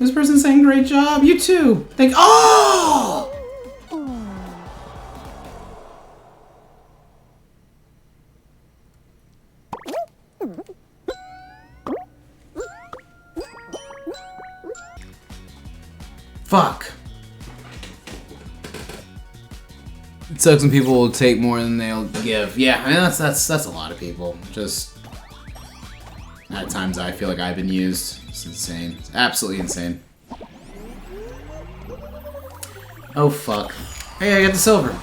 Speaker 1: This person's saying great job. You too. Thank. Oh! Fuck. It sucks when people will take more than they'll give. Yeah, I mean that's a lot of people. Just at times I feel like I've been used. It's insane. It's absolutely insane. Oh fuck. Hey, I got the silver.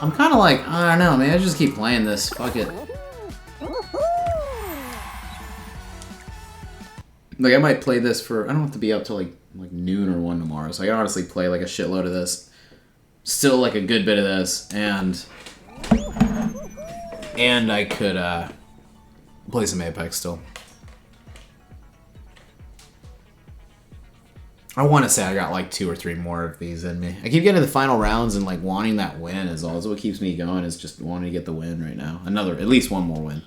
Speaker 1: I'm kind of like, I don't know, man. I just keep playing this. Fuck it. Like I might play this for. I don't have to be up till like noon or 1 tomorrow, so I can honestly play like a shitload of this. Still like a good bit of this, and I could play some Apex still. I want to say I got like 2 or 3 more of these in me. I keep getting to the final rounds and like wanting that win is all. That's what keeps me going. Is just wanting to get the win right now. At least one more win.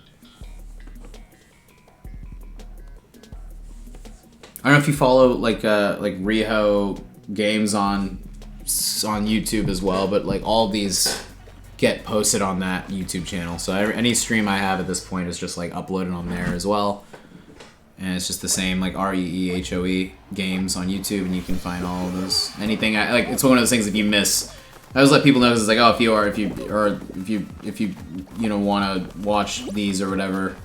Speaker 1: I don't know if you follow like ReeHOE games on YouTube as well, but like all these get posted on that YouTube channel. So any stream I have at this point is just like uploaded on there as well. And it's just the same like ReeHOE games on YouTube, and you can find all of those. Anything like it's one of those things if you miss. I always let people know it's like, oh, if you want to watch these or whatever,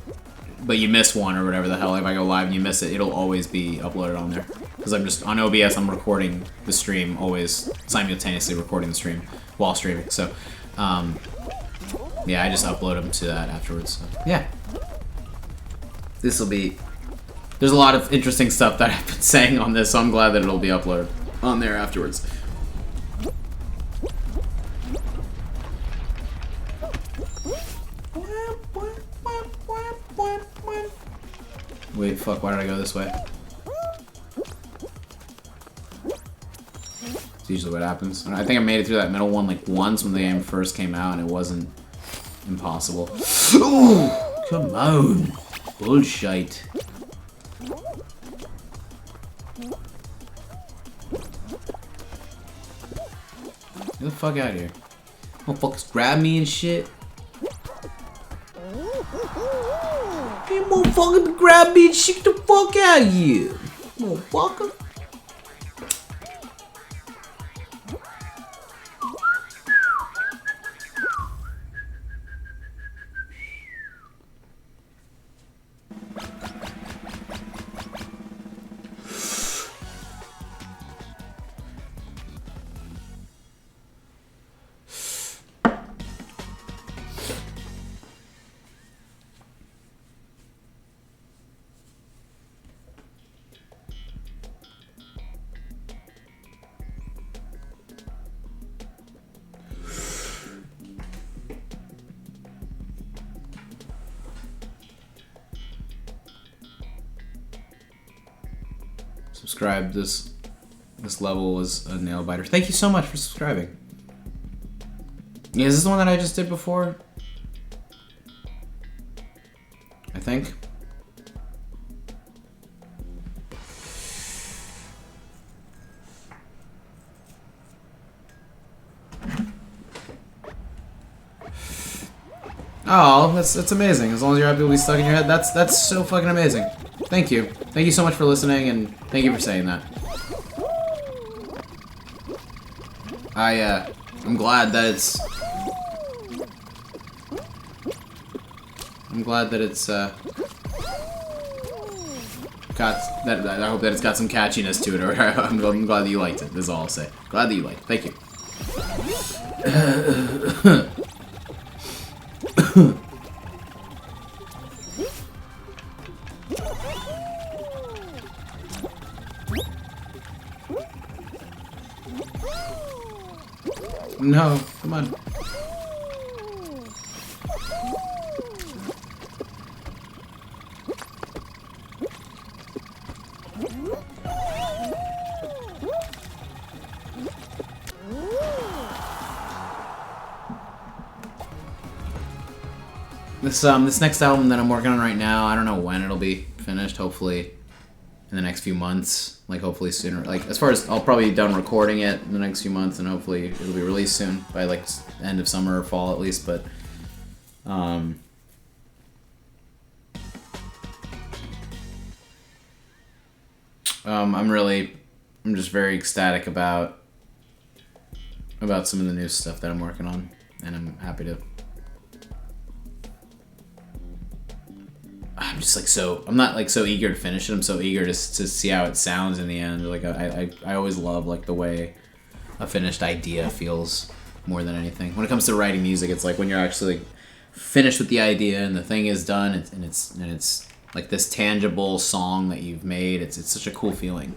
Speaker 1: but you miss one or whatever the hell, if I go live and you miss it, it'll always be uploaded on there. Because I'm just, on OBS, I'm recording the stream, always simultaneously recording the stream while streaming. So, yeah, I just upload them to that afterwards. So, yeah. This'll be... There's a lot of interesting stuff that I've been saying on this, so I'm glad that it'll be uploaded on there afterwards. Wait, fuck, why did I go this way? It's usually what happens. I think I made it through that middle one like once when the game first came out and it wasn't impossible. Ooh, come on. Bullshit. Get the fuck out of here. Motherfuckers grab me and shit. You motherfucker grab me and shit the fuck out of here. Motherfucker. Subscribe. This level was a nail biter. Thank you so much for subscribing. Yeah, is this the one that I just did before? I think. Oh, that's amazing. As long as your happy will be stuck in your head, that's so fucking amazing. Thank you. Thank you so much for listening, and thank you for saying that. I'm glad that it's... got that. I hope that it's got some catchiness to it, or I'm glad that you liked it. This is all I'll say. Glad that you liked it. Thank you. No, come on. This next album that I'm working on right now, I don't know when it'll be finished, hopefully in the next few months. Like hopefully sooner. Like as far as I'll probably be done recording it in the next few months, and hopefully it'll be released soon by like end of summer or fall at least. But I'm just very ecstatic about some of the new stuff that I'm working on, and I'm happy to. I'm just like I'm not like so eager to finish it. I'm so eager to see how it sounds in the end. Like I always love like the way a finished idea feels more than anything. When it comes to writing music, it's like when you're actually like finished with the idea and the thing is done, and it's like this tangible song that you've made. It's such a cool feeling.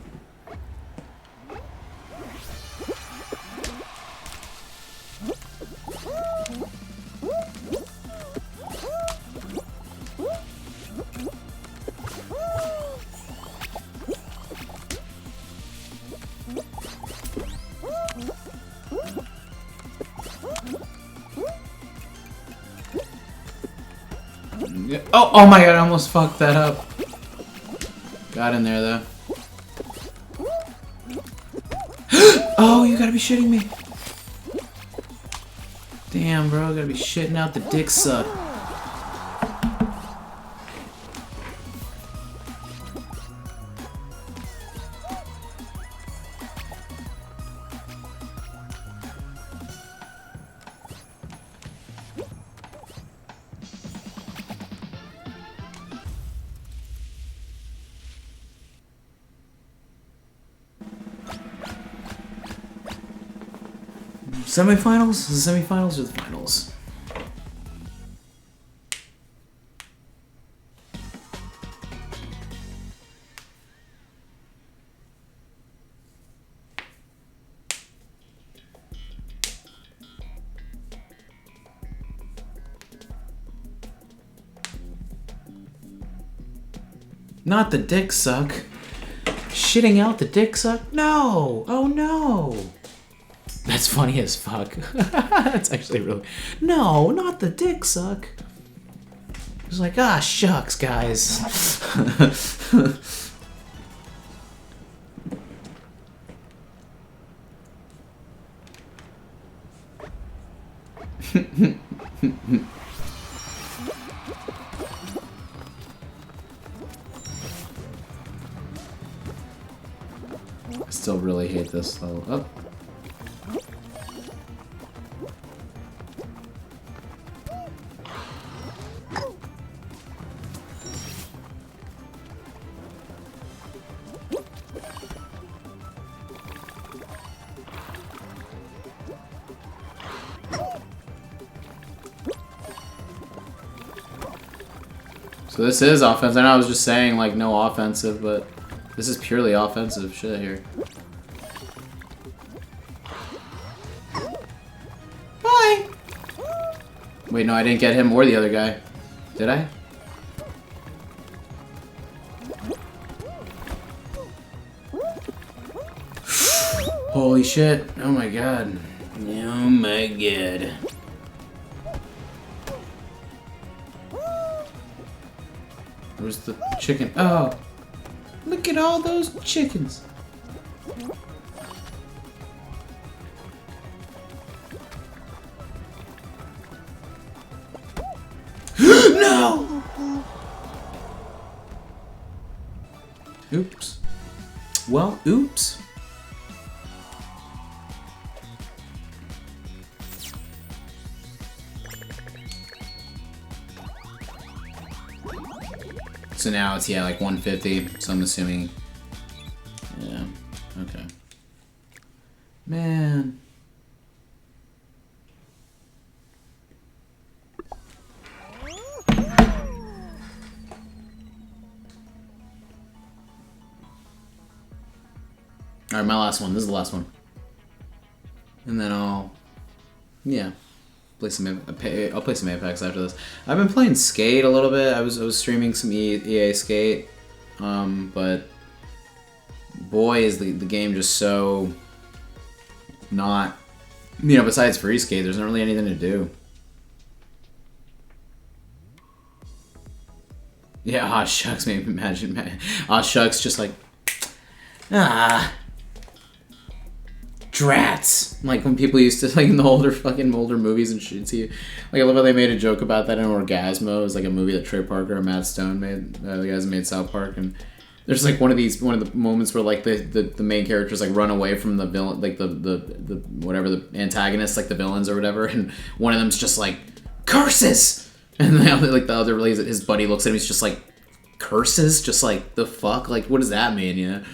Speaker 1: Oh my god, I almost fucked that up. Got in there though. Oh, you gotta be shitting me. Damn, bro, gotta be shitting out the dick suck. Semifinals? The semifinals or the finals? Not the dick suck. Shitting out the dick suck? No! Oh no! That's funny as fuck. That's actually really... No, not the dick suck. It's like, ah, shucks, guys. I still really hate this level. Oh. So this is offensive. I know I was just saying like no offensive, but this is purely offensive shit here. Bye! Wait, no, I didn't get him or the other guy. Did I? Holy shit. Oh my god. Oh my god. Where's the chicken? Oh! Look at all those chickens! No! Oops. Well, oops. So now it's, yeah, like 150, so I'm assuming... Yeah, okay. Man. Alright, my last one. This is the last one. And then I'll... Yeah. I'll play some Apex after this. I've been playing Skate a little bit. I was streaming some EA Skate, but boy is the game just so not, you know, besides free skate, there's not really anything to do. Yeah, aw shucks, maybe imagine, man. Aw shucks, just like, ah, drats. Like when people used to, like in the older movies and shit, see, like I love how they made a joke about that in Orgasmo. It was like a movie that Trey Parker and Matt Stone made, the guys that made South Park, and there's like one of the moments where like the main characters like run away from the villain, like the whatever, the antagonists, like the villains or whatever, and one of them's just like, curses! And the other his buddy looks at him, he's just like, curses? Just like, the fuck? Like, what does that mean, you know?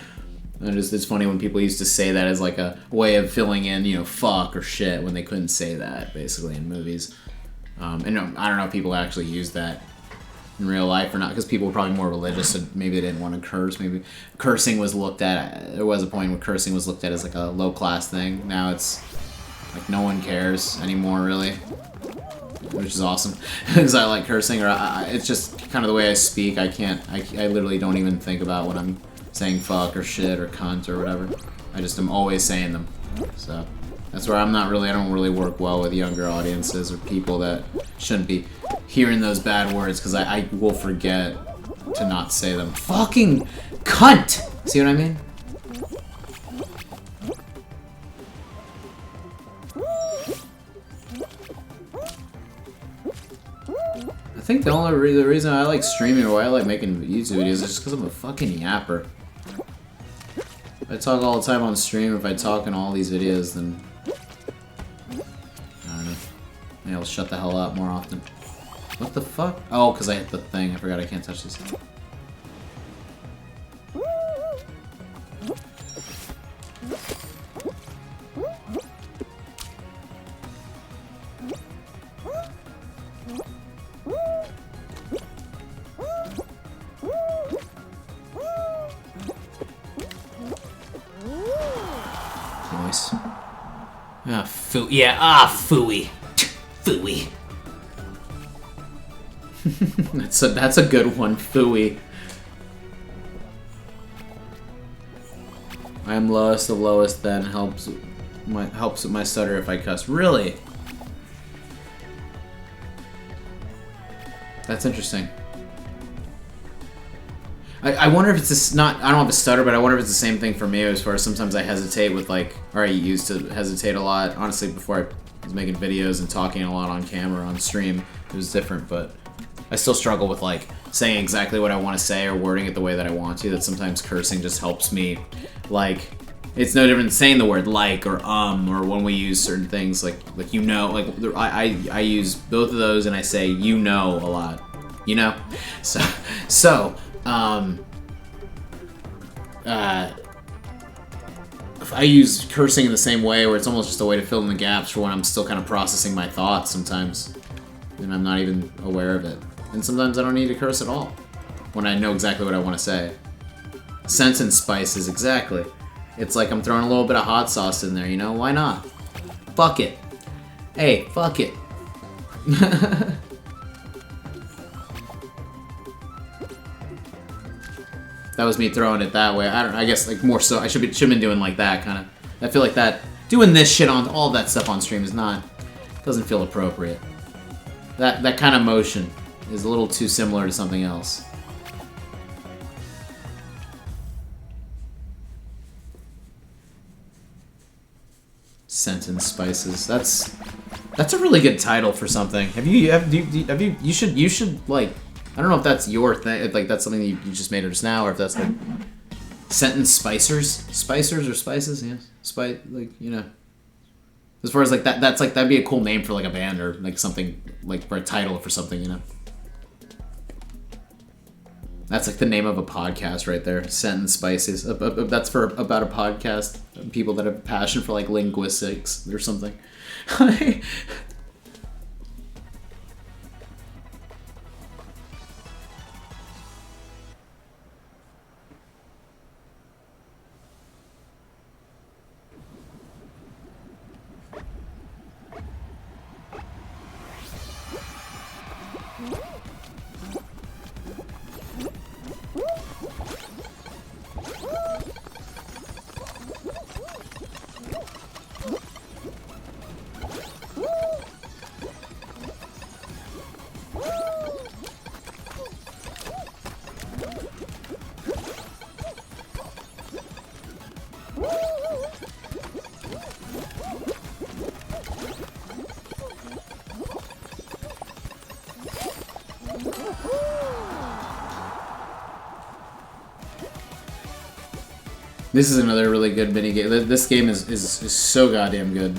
Speaker 1: And it's funny when people used to say that as like a way of filling in, you know, fuck or shit, when they couldn't say that, basically, in movies. And I don't know if people actually use that in real life or not, because people were probably more religious, so maybe they didn't want to curse. Maybe cursing was looked at, there was a point where cursing was looked at as like a low-class thing. Now it's like no one cares anymore, really. Which is awesome, because I like cursing, or it's just kind of the way I speak. I literally don't even think about when I'm saying fuck or shit or cunt or whatever. I just am always saying them. So that's where I don't really work well with younger audiences or people that shouldn't be hearing those bad words, because I will forget to not say them. Fucking cunt! See what I mean? I think the reason I like streaming or why I like making YouTube videos is just because I'm a fucking yapper. If I talk all the time on stream, if I talk in all these videos, then I don't know. Maybe I'll shut the hell up more often. What the fuck? Oh, because I hit the thing. I forgot I can't touch these. Nice. Ah, phooey. Phooey. That's a good one, phooey. I am lowest of lowest, then helps with my stutter if I cuss. Really? That's interesting. I wonder if it's just not, I don't have a stutter, but I wonder if it's the same thing for me as far as sometimes I hesitate with like, or I used to hesitate a lot. Honestly, before I was making videos and talking a lot on camera, on stream, it was different, but I still struggle with like saying exactly what I want to say or wording it the way that I want to. That sometimes cursing just helps me, like, it's no different than saying the word like or when we use certain things like you know, like I use both of those and I say you know a lot, you know, so if I use cursing in the same way, where it's almost just a way to fill in the gaps for when I'm still kind of processing my thoughts sometimes, and I'm not even aware of it. And sometimes I don't need to curse at all, when I know exactly what I want to say. Sentence spices, exactly. It's like I'm throwing a little bit of hot sauce in there, you know? Why not? Fuck it. Hey, fuck it. That was me throwing it that way. I guess like more so. I should have been doing like that kind of. I feel like that doing this shit on all that stuff on stream is not, doesn't feel appropriate. That kind of motion is a little too similar to something else. Sentence spices. That's a really good title for something. You should like, I don't know if that's your thing, like that's something you just made it just now, or if that's like sentence spicers or spices, yeah, like, you know, as far as like that's like, that'd be a cool name for like a band or like something, like for a title for something, you know. That's like the name of a podcast right there, Sentence Spices. That's for about a podcast, people that have a passion for like linguistics or something. This is another really good mini game. This game is so goddamn good.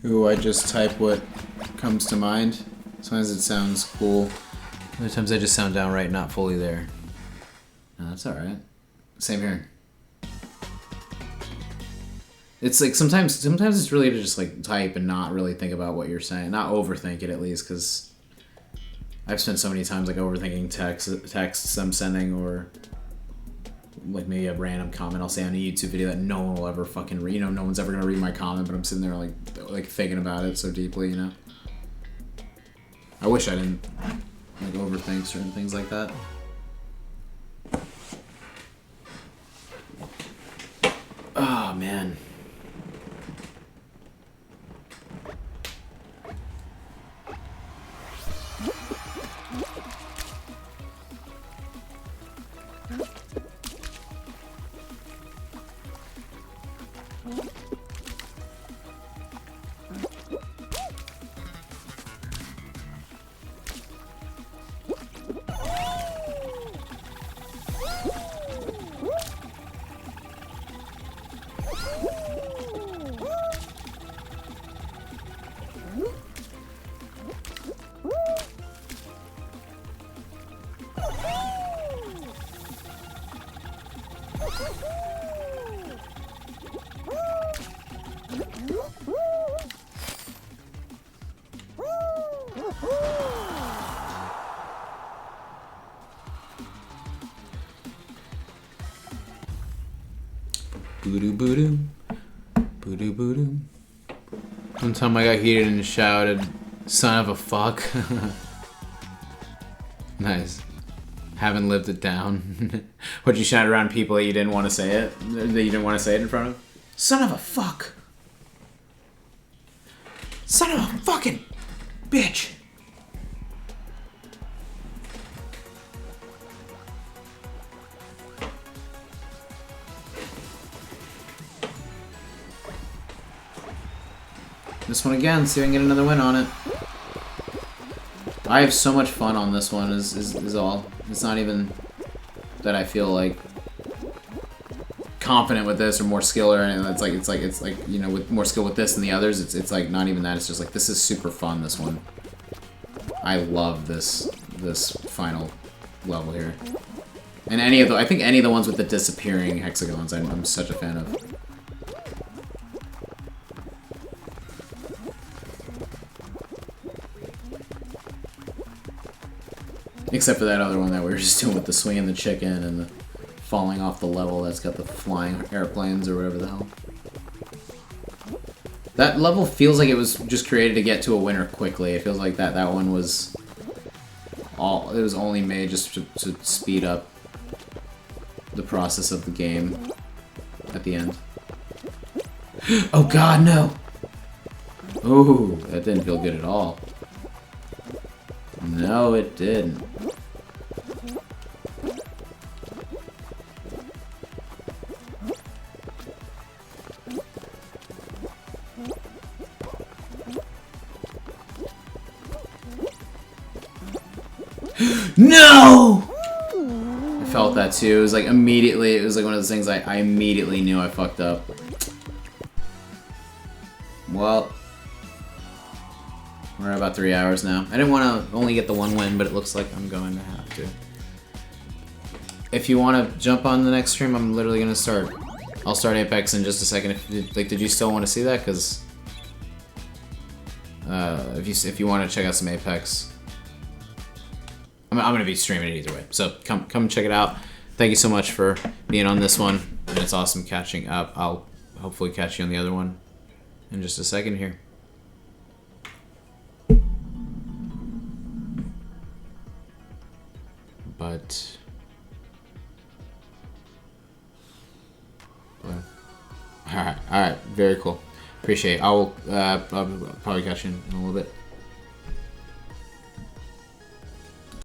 Speaker 1: Ooh, I just type what comes to mind. Sometimes it sounds cool. Other times I just sound downright not fully there. No, that's alright. Same here. It's like sometimes it's really to just like type and not really think about what you're saying. Not overthink it at least, because I've spent so many times like overthinking texts I'm sending, or like maybe a random comment I'll say on a YouTube video that no one will ever fucking read. You know, no one's ever gonna read my comment, but I'm sitting there like thinking about it so deeply, you know? I wish I didn't like overthink certain things like that. Oh man. Boo-doo boo-doo. Boo-doo boo-doo. One time I got heated and shouted, "Son of a fuck." Nice. Haven't lived it down. Would you shout around people that you didn't want to say it? That you didn't want to say it in front of? Son of a fuck. Son of a fucking bitch. This one again, see if I can get another win on it. I have so much fun on this one is all. It's not even that I feel like confident with this or more skill or anything. It's like you know, with more skill with this than the others, it's like not even that. It's just like this is super fun, this one. I love this final level here. And any of the I think any of the ones with the disappearing hexagons I'm such a fan of. Except for that other one that we were just doing with the swinging the chicken and the falling off the level that's got the flying airplanes or whatever the hell. That level feels like it was just created to get to a winner quickly. It feels like that one was it was only made just to speed up the process of the game at the end. Oh god, no! Ooh, that didn't feel good at all. No, it didn't. No! I felt that too. It was like immediately, it was like one of those things I immediately knew I fucked up. Well, we're at about 3 hours now. I didn't want to only get the one win, but it looks like I'm going to have to. If you want to jump on the next stream, I'm literally going to start. I'll start Apex in just a second. Did you still want to see that? Because if you want to check out some Apex, I'm going to be streaming it either way. So come check it out. Thank you so much for being on this one. And it's awesome catching up. I'll hopefully catch you on the other one in just a second here. But all right, very cool. Appreciate it. I'll probably catch you in a little bit.